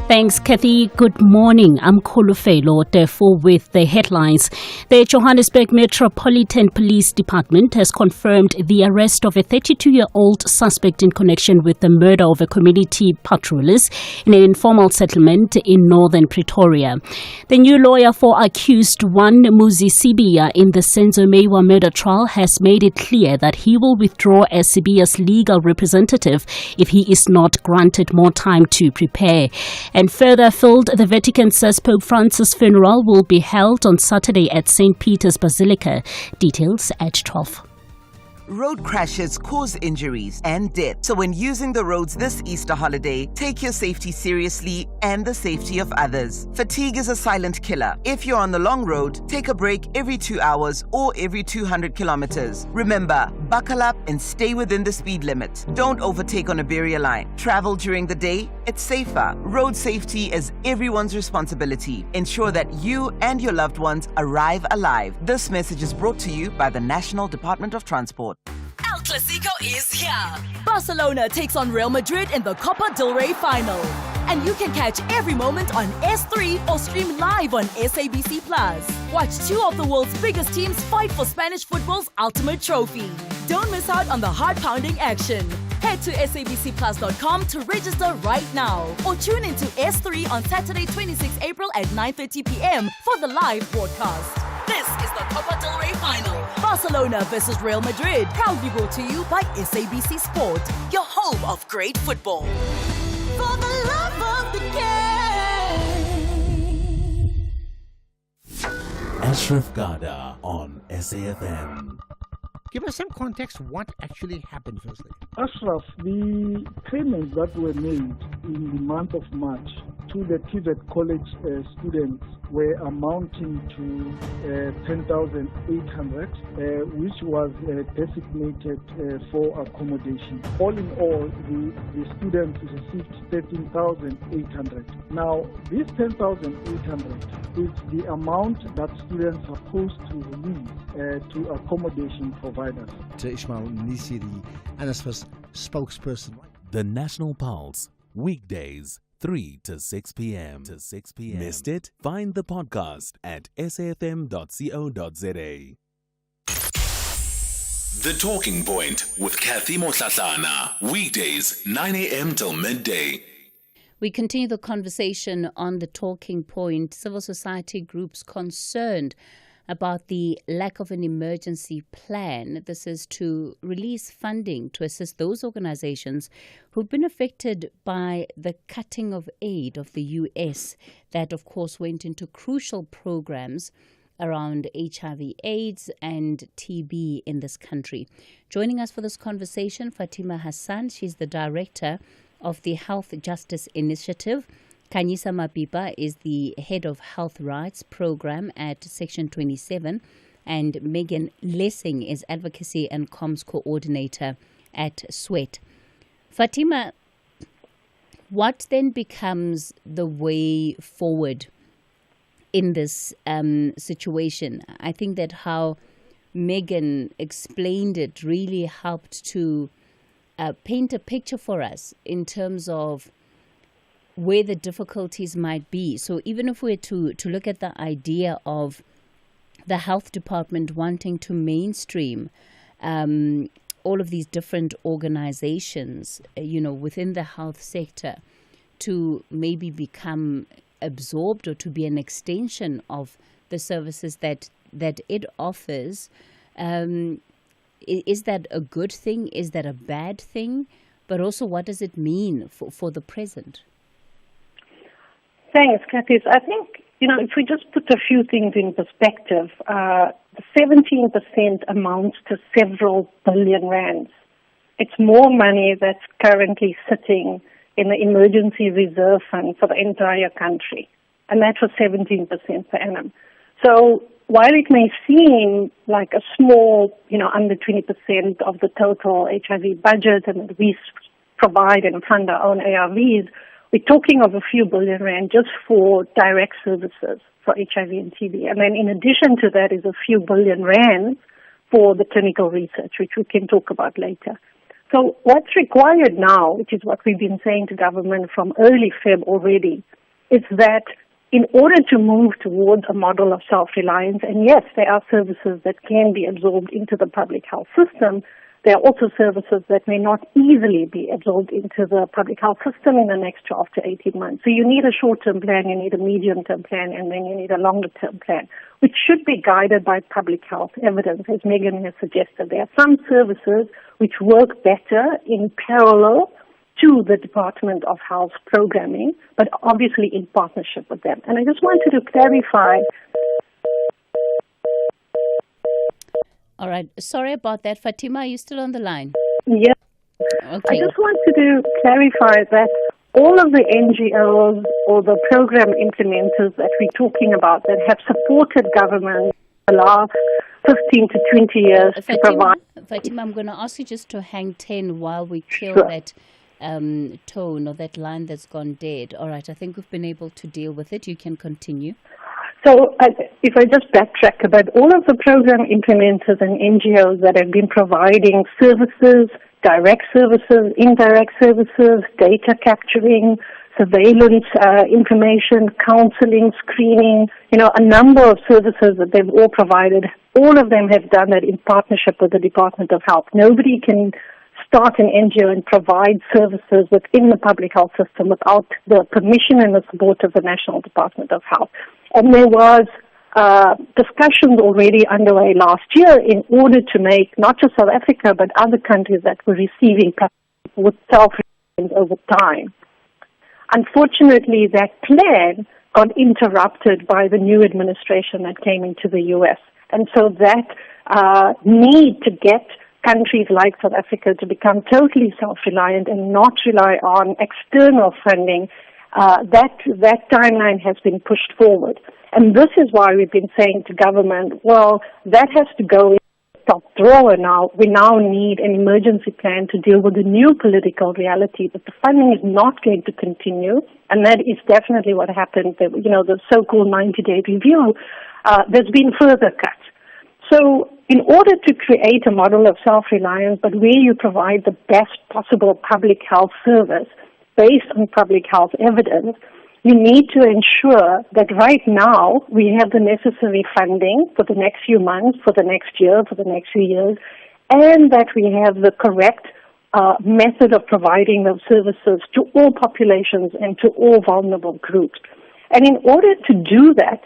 Thanks, Cathy. Good morning. I'm Kolofelo, therefore with the headlines. The Johannesburg Metropolitan Police Department has confirmed the arrest of a 32-year-old suspect in connection with the murder of a community patrollers in an informal settlement in northern Pretoria. The new lawyer for accused one Muzi Sibiya in the Senzo Mewa murder trial has made it clear that he will withdraw as Sibiya's legal representative if he is not granted more time to prepare. And further filled, the Vatican says Pope Francis' funeral will be held on Saturday at St. Peter's Basilica. Details at 12. Road crashes cause injuries and death. So when using the roads this Easter holiday, take your safety seriously and the safety of others. Fatigue is a silent killer. If you're on the long road, take a break every 2 hours or every 200 kilometers. Remember, buckle up and stay within the speed limit. Don't overtake on a barrier line. Travel during the day, it's safer. Road safety is everyone's responsibility. Ensure that you and your loved ones arrive alive. This message is brought to you by the National Department of Transport. El Clasico is here. Barcelona takes on Real Madrid in the Copa del Rey final. And you can catch every moment on S3 or stream live on SABC+. Watch two of the world's biggest teams fight for Spanish football's ultimate trophy. Don't miss out on the heart-pounding action. Head to sabcplus.com to register right now. Or tune into S3 on Saturday, 26 April at 9:30 p.m. for the live broadcast. This is the Copa del Rey final. Barcelona versus Real Madrid. Proudly brought to you by SABC Sport, your home of great football. For the love of the game. Ashraf Gada on SAFM. Give us some context what actually happened firstly. Ashraf, the payments that were made in the month of March to the TVET college students were amounting to 10,800, which was designated for accommodation. All in all, the students received 13,800. Now, this 10,800 is the amount that students are supposed to release to accommodation providers. Ishmael Nisi, the NSFAS spokesperson. The National Pulse, weekdays, 3 to 6 p.m. Missed it? Find the podcast at safm.co.za. The Talking Point with Cathy Mohlahlana, weekdays, 9 a.m. till midday. We continue the conversation on The Talking Point. Civil society groups concerned about the lack of an emergency plan. This is to release funding to assist those organizations who've been affected by the cutting of aid of the U.S. That, of course, went into crucial programs around HIV/AIDS and TB in this country. Joining us for this conversation, Fatima Hassan. She's the director of the Health Justice Initiative. Kanyisa Mapipa is the head of Health Rights Program at Section 27, and Megan Lessing is Advocacy and Comms Coordinator at SWET. Fatima, what then becomes the way forward in this situation? I think that how Megan explained it really helped to paint a picture for us in terms of where the difficulties might be. So even if we're to look at the idea of the health department wanting to mainstream all of these different organizations, within the health sector to maybe become absorbed or to be an extension of the services that it offers, is that a good thing? Is that a bad thing? But also, what does it mean for the present? Thanks, Cathy. I think, if we just put a few things in perspective, the 17% amounts to several billion rands. It's more money that's currently sitting in the emergency reserve fund for the entire country. And that was 17% per annum. So while it may seem like a small, under 20% of the total HIV budget, and we provide and fund our own ARVs, we're talking of a few billion rand just for direct services for HIV and TB. And then in addition to that is a few billion rand for the clinical research, which we can talk about later. So what's required now, which is what we've been saying to government from early Feb already, is that in order to move towards a model of self-reliance, and yes, there are services that can be absorbed into the public health system, there are also services that may not easily be absorbed into the public health system in the next 12 to 18 months. So you need a short-term plan, you need a medium-term plan, and then you need a longer-term plan, which should be guided by public health evidence, as Megan has suggested. There are some services which work better in parallel to the Department of Health programming, but obviously in partnership with them. And I just wanted to clarify. All right. Sorry about that. Fatima, are you still on the line? Yes. Okay. I just wanted to clarify that all of the NGOs or the program implementers that we're talking about that have supported government the last 15 to 20 years to provide... Fatima, I'm going to ask you just to hang 10 while we kill Sure. that tone or that line that's gone dead. All right. I think we've been able to deal with it. You can continue. So if I just backtrack a bit, all of the program implementers and NGOs that have been providing services, direct services, indirect services, data capturing, surveillance information, counseling, screening, a number of services that they've all provided, all of them have done that in partnership with the Department of Health. Nobody can start an NGO and provide services within the public health system without the permission and the support of the National Department of Health. And there was discussions already underway last year in order to make not just South Africa but other countries that were receiving with self-reliance over time. Unfortunately, that plan got interrupted by the new administration that came into the U.S. And so that need to get countries like South Africa to become totally self-reliant and not rely on external funding, that timeline has been pushed forward. And this is why we've been saying to government, well, that has to go in the top drawer now. We now need an emergency plan to deal with the new political reality that the funding is not going to continue, and that is definitely what happened. The so-called 90-day review, there's been further cuts. So in order to create a model of self-reliance, but where you provide the best possible public health service based on public health evidence, you need to ensure that right now we have the necessary funding for the next few months, for the next year, for the next few years, and that we have the correct method of providing those services to all populations and to all vulnerable groups. And in order to do that,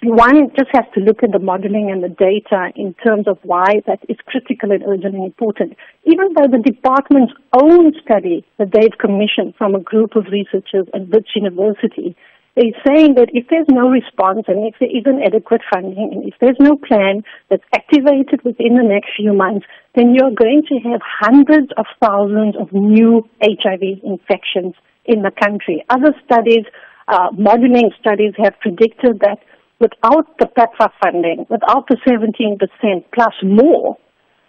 one just has to look at the modeling and the data in terms of why that is critical and urgent and important. Even though the department's own study that they've commissioned from a group of researchers at Wits University is saying that if there's no response and if there isn't adequate funding and if there's no plan that's activated within the next few months, then you're going to have hundreds of thousands of new HIV infections in the country. Other studies, modeling studies, have predicted that without the PEPFAR funding, without the 17% plus more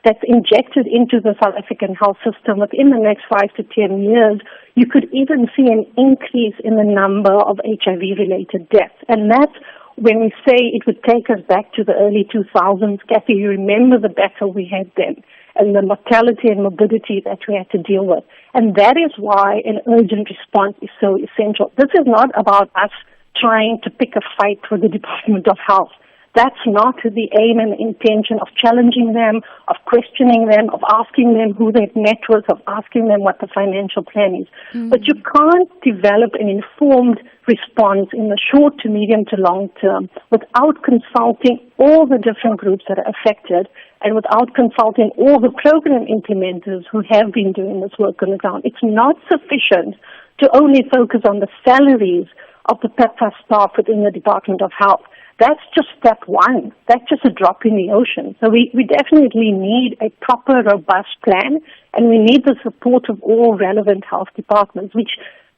that's injected into the South African health system within the next 5 to 10 years, you could even see an increase in the number of HIV-related deaths. And that's when we say it would take us back to the early 2000s. Cathy, you remember the battle we had then and the mortality and morbidity that we had to deal with. And that is why an urgent response is so essential. This is not about us trying to pick a fight with the Department of Health. That's not the aim and intention of challenging them, of questioning them, of asking them who they've met with, of asking them what the financial plan is. But you can't develop an informed response in the short to medium to long term without consulting all the different groups that are affected and without consulting all the program implementers who have been doing this work on the ground. It's not sufficient to only focus on the salaries of the PEPFAR staff within the Department of Health. that's just step one. That's just a drop in the ocean. So we definitely need a proper, robust plan, and we need the support of all relevant health departments, which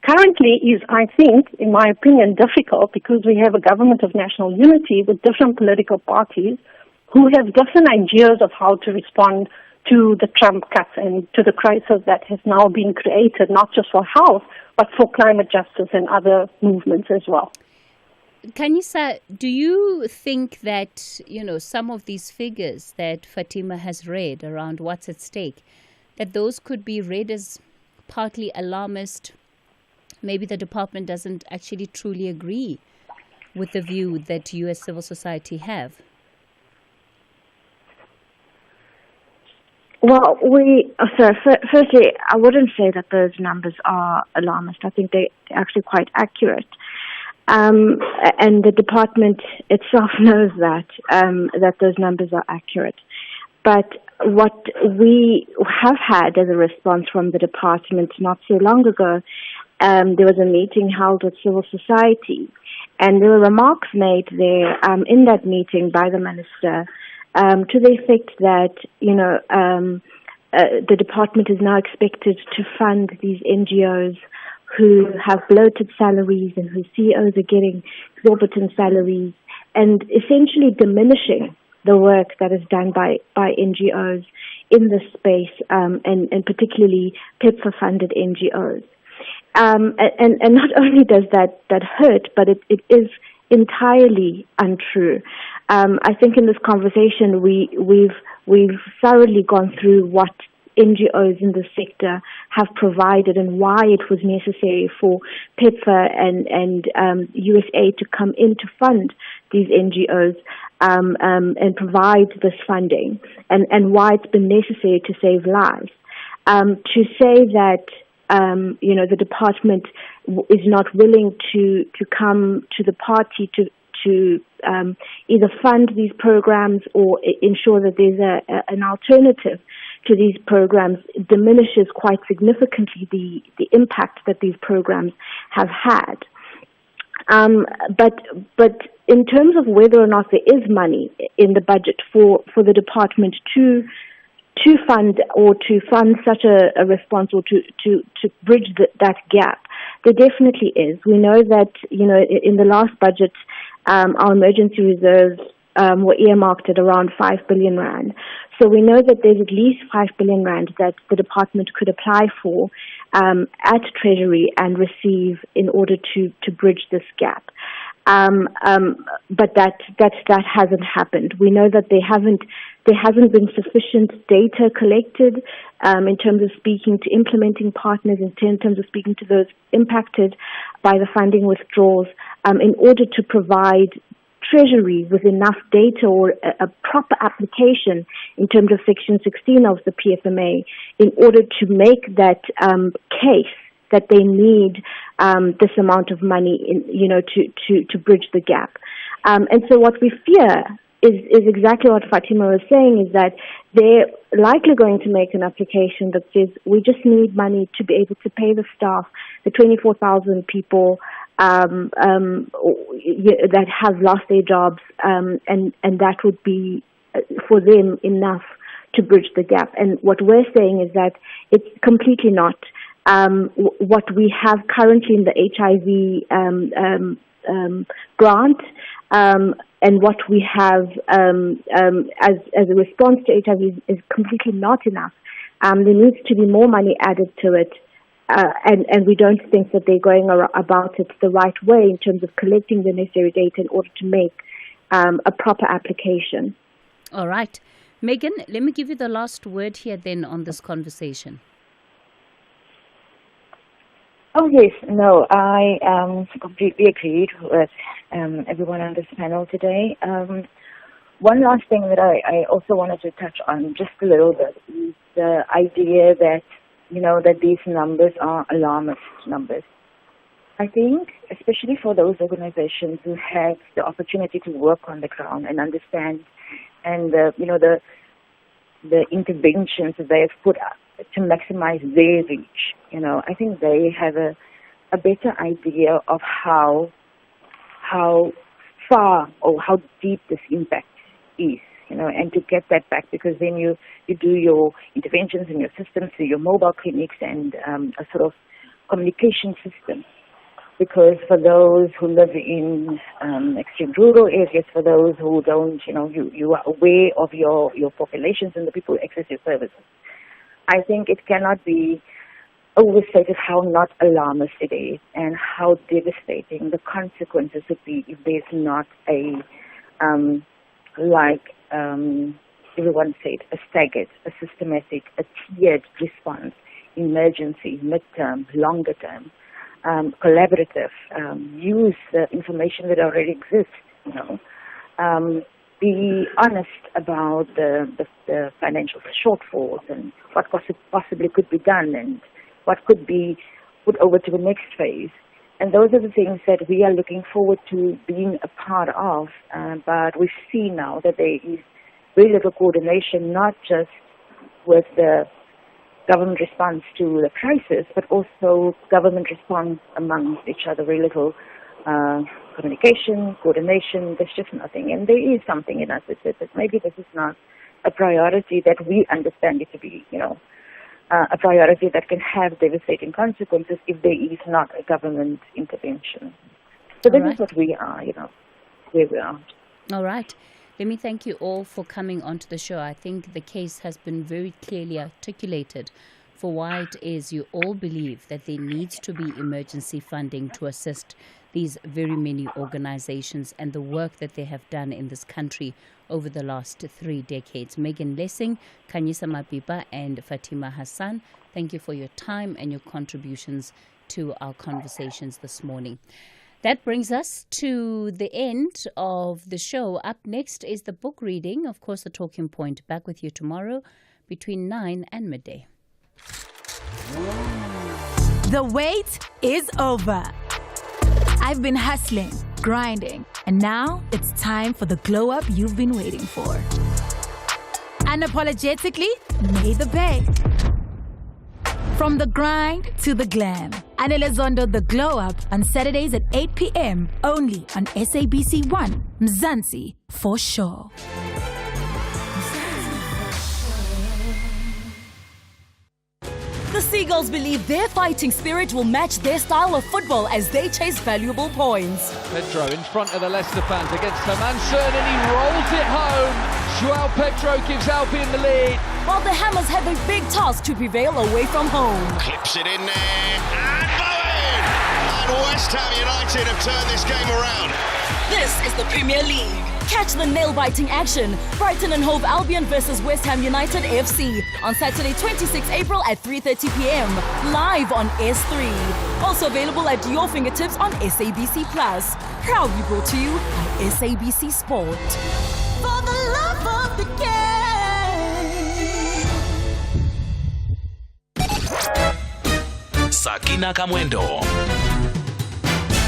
currently is, I think, in my opinion, difficult because we have a government of national unity with different political parties who have different ideas of how to respond to the Trump cuts and to the crisis that has now been created, not just for health, but for climate justice and other movements as well. Kanisa, do you think that, some of these figures that Fatima has read around what's at stake, that those could be read as partly alarmist? Maybe the department doesn't actually truly agree with the view that you as civil society have? Well, firstly, I wouldn't say that those numbers are alarmist. I think they're actually quite accurate. And the department itself knows that those numbers are accurate. But what we have had as a response from the department not so long ago, there was a meeting held with civil society, and there were remarks made there in that meeting by the minister to the effect that, the department is now expected to fund these NGOs who have bloated salaries and whose CEOs are getting exorbitant salaries, and essentially diminishing the work that is done by NGOs in this space, and particularly PEPFAR-funded NGOs. And not only does that hurt, but it is entirely untrue. I think in this conversation we've thoroughly gone through what NGOs in the sector have provided and why it was necessary for PEPFAR and USAID to come in to fund these NGOs and provide this funding, and why it's been necessary to save lives. To say that the department is not willing to come to the party to either fund these programs or ensure that there's an alternative to these programs diminishes quite significantly the impact that these programs have had. But in terms of whether or not there is money in the budget for the department to fund such a response or to bridge that gap, there definitely is. We know that in the last budget, our emergency reserves were earmarked at around 5 billion rand. So we know that there's at least 5 billion rand that the department could apply for at Treasury and receive in order to bridge this gap. But that hasn't happened. We know that there hasn't been sufficient data collected in terms of speaking to implementing partners, in terms of speaking to those impacted by the funding withdrawals, in order to provide Treasury with enough data or a proper application in terms of Section 16 of the PFMA in order to make that case that they need this amount of money to bridge the gap. And so what we fear is exactly what Fatima was saying, is that they're likely going to make an application that says we just need money to be able to pay the staff, the 24,000 people that have lost their jobs, and that would be for them enough to bridge the gap. And what we're saying is that it's completely not. What we have currently in the HIV grant, and what we have as a response to HIV is completely not enough. There needs to be more money added to it. And we don't think that they're going about it the right way in terms of collecting the necessary data in order to make a proper application. All right. Megan, let me give you the last word here then on this conversation. Oh, yes. No, I completely agreed with everyone on this panel today. One last thing that I also wanted to touch on just a little bit is the idea that that these numbers are alarmist numbers. I think, especially for those organizations who have the opportunity to work on the ground and understand, and the interventions that they have put up to maximize their reach, I think they have a better idea of how far or how deep this impact is, and to get that back, because then you do your interventions in your systems through your mobile clinics and a sort of communication system. Because for those who live in extreme rural areas, for those who don't, you are aware of your populations and the people who access your services. I think it cannot be overstated how not alarmist it is and how devastating the consequences would be if there's not a, everyone said, a staggered, a systematic, a tiered response, emergency, midterm, longer term, collaborative, use the information that already exists, be honest about the financial shortfalls and what possibly could be done and what could be put over to the next phase. And those are the things that we are looking forward to being a part of, but we see now that there is very little coordination, not just with the government response to the crisis, but also government response amongst each other. Very little communication, coordination, there's just nothing. And there is something in us that says that maybe this is not a priority that we understand it to be, a priority that can have devastating consequences if there is not a government intervention. So this is what we are, where we are. All right. Let me thank you all for coming onto the show. I think the case has been very clearly articulated for why it is you all believe that there needs to be emergency funding to assist these very many organizations and the work that they have done in this country over the last 3 decades. Megan Lessing, Kanyisa Mabiba, and Fatima Hassan, thank you for your time and your contributions to our conversations this morning. That brings us to the end of the show. Up next is the book reading, of course, the talking point. Back with you tomorrow between 9 and midday. The wait is over. I've been hustling, grinding, and now it's time for the glow up you've been waiting for. Unapologetically, made the bed. From the grind to the glam. Anelezondo The Glow Up on Saturdays at 8 p.m. only on SABC 1, Mzansi for sure. The Seagulls believe their fighting spirit will match their style of football as they chase valuable points. Pedro in front of the Leicester fans against Hermanson and he rolls it home. Joao Pedro gives Albion the lead. While the Hammers have a big task to prevail away from home. Clips it in there and Bowen! And West Ham United have turned this game around. This is the Premier League. Catch the nail-biting action. Brighton and Hove Albion versus West Ham United FC on Saturday, 26 April at 3:30 p.m. live on S3. Also available at your fingertips on SABC Plus. Proudly brought to you by SABC Sport. For the love of the game. Sakina Kamwendo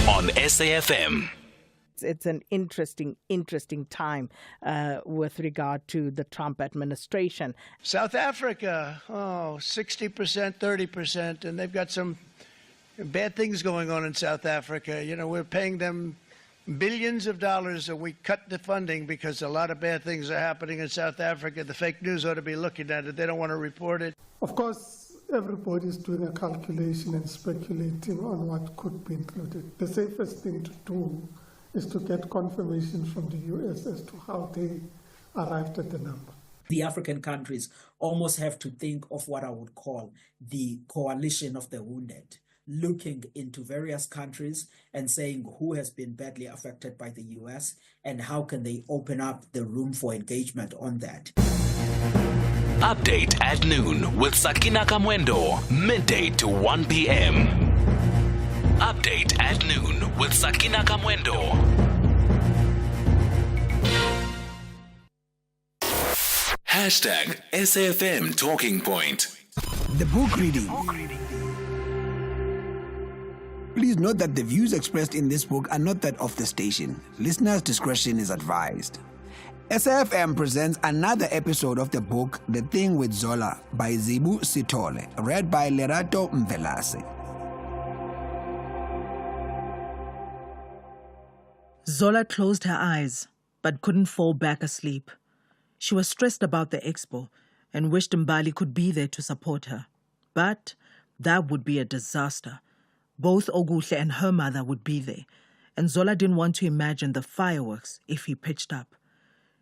on SAFM. It's an interesting time with regard to the Trump administration. South Africa, 60%, 30%, and they've got some bad things going on in South Africa. We're paying them billions of dollars, and we cut the funding because a lot of bad things are happening in South Africa. The fake news ought to be looking at it. They don't want to report it. Of course, everybody's doing a calculation and speculating on what could be included. The safest thing to do is to get confirmation from the U.S. as to how they arrived at the number. The African countries almost have to think of what I would call the coalition of the wounded, looking into various countries and saying who has been badly affected by the U.S. and how can they open up the room for engagement on that. Update at noon with Sakina Kamwendo, midday to 1 p.m. Update at noon with Sakina Kamwendo. Hashtag SAFM Talking Point. The book reading. Please note that the views expressed in this book are not that of the station. Listeners' discretion is advised. SAFM presents another episode of the book The Thing with Zola by Zibu Sitole, read by Lerato Mvelase. Zola closed her eyes, but couldn't fall back asleep. She was stressed about the expo and wished Mbali could be there to support her. But that would be a disaster. Both Oguhle and her mother would be there, and Zola didn't want to imagine the fireworks if he pitched up.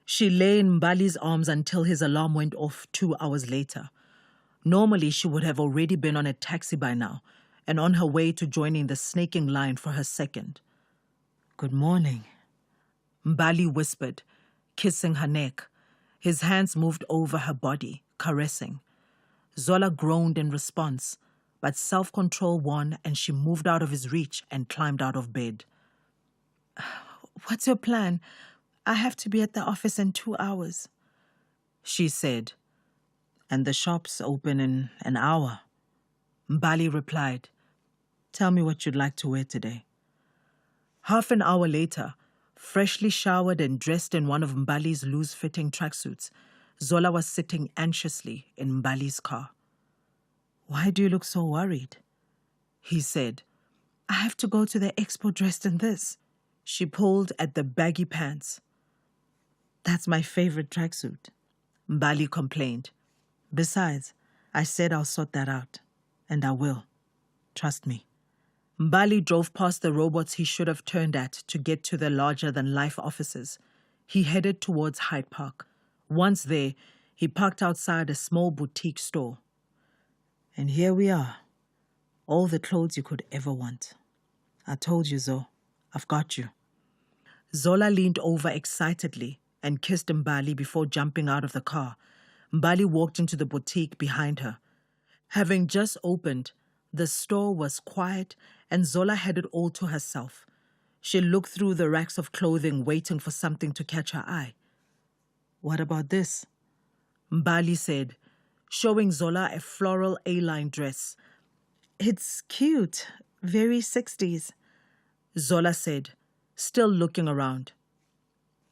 She lay in Mbali's arms until his alarm went off 2 hours later. Normally, she would have already been on a taxi by now and on her way to joining the snaking line for her second. "Good morning," Mbali whispered, kissing her neck. His hands moved over her body, caressing. Zola groaned in response, but self-control won and she moved out of his reach and climbed out of bed. "What's your plan? I have to be at the office in 2 hours," she said. "And the shop's open in an hour." Mbali replied, "Tell me what you'd like to wear today." Half an hour later, freshly showered and dressed in one of Mbali's loose-fitting tracksuits, Zola was sitting anxiously in Mbali's car. "Why do you look so worried?" he said. "I have to go to the expo dressed in this." She pulled at the baggy pants. "That's my favorite tracksuit," Mbali complained. "Besides, I said I'll sort that out, and I will. Trust me." Mbali drove past the robots he should have turned at to get to the larger-than-life offices. He headed towards Hyde Park. Once there, he parked outside a small boutique store. "And here we are. All the clothes you could ever want. I told you, Zo. I've got you." Zola leaned over excitedly and kissed Mbali before jumping out of the car. Mbali walked into the boutique behind her. Having just opened, the store was quiet and Zola had it all to herself. She looked through the racks of clothing waiting for something to catch her eye. "What about this?" Mbali said, showing Zola a floral A-line dress. "It's cute, very 60s. Zola said, still looking around.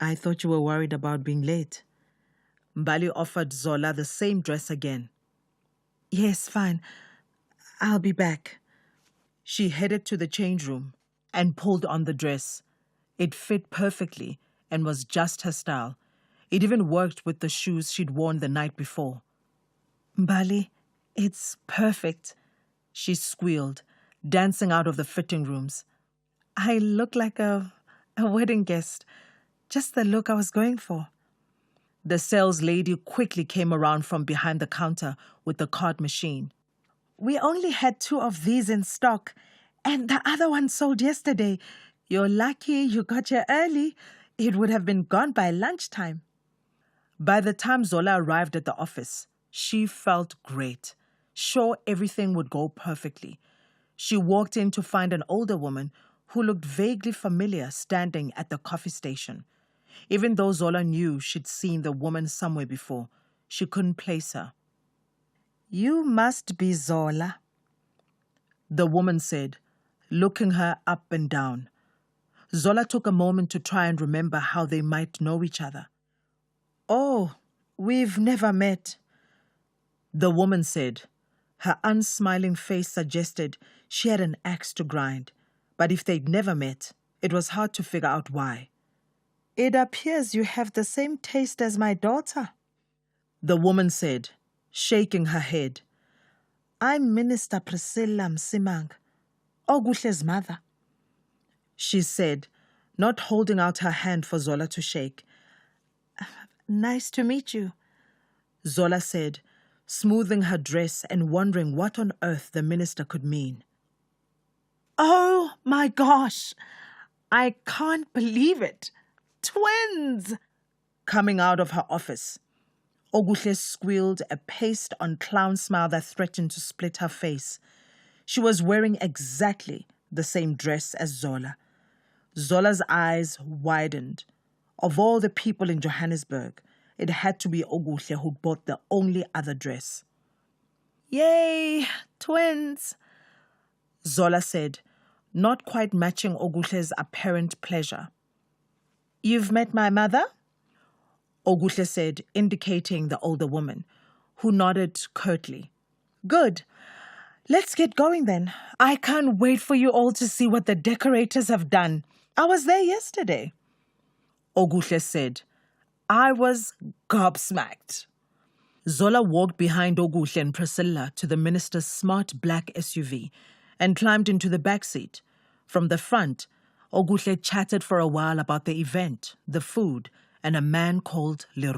"I thought you were worried about being late." Mbali offered Zola the same dress again. "Yes, fine. I'll be back." She headed to the change room and pulled on the dress. It fit perfectly and was just her style. It even worked with the shoes she'd worn the night before. "Mbali, it's perfect," she squealed, dancing out of the fitting rooms. "I look like a wedding guest. Just the look I was going for." The sales lady quickly came around from behind the counter with the card machine. "We only had 2 of these in stock, and the other one sold yesterday. You're lucky you got here early. It would have been gone by lunchtime." By the time Zola arrived at the office, she felt great, sure everything would go perfectly. She walked in to find an older woman who looked vaguely familiar standing at the coffee station. Even though Zola knew she'd seen the woman somewhere before, she couldn't place her. "You must be Zola," the woman said, looking her up and down. Zola took a moment to try and remember how they might know each other. "Oh, we've never met," the woman said. Her unsmiling face suggested she had an axe to grind, but if they'd never met, it was hard to figure out why. "It appears you have the same taste as my daughter," the woman said, shaking her head. "I'm Minister Priscilla Msimang, Oguhle's mother," she said, not holding out her hand for Zola to shake. "Nice to meet you," Zola said, smoothing her dress and wondering what on earth the minister could mean. "Oh my gosh! I can't believe it! Twins!" Coming out of her office, Oguhle squealed, a paste-on clown smile that threatened to split her face. She was wearing exactly the same dress as Zola. Zola's eyes widened. Of all the people in Johannesburg, it had to be Oguhle who bought the only other dress. "Yay, twins!" Zola said, not quite matching Oguhle's apparent pleasure. "You've met my mother?" Oguhle said, indicating the older woman, who nodded curtly. "Good. Let's get going then. I can't wait for you all to see what the decorators have done. I was there yesterday. Oguhle said. I was gobsmacked. Zola walked behind Oguhle and Priscilla to the minister's smart black SUV and climbed into the back seat. From the front, Oguhle chatted for a while about the event, the food, and a man called Leroy.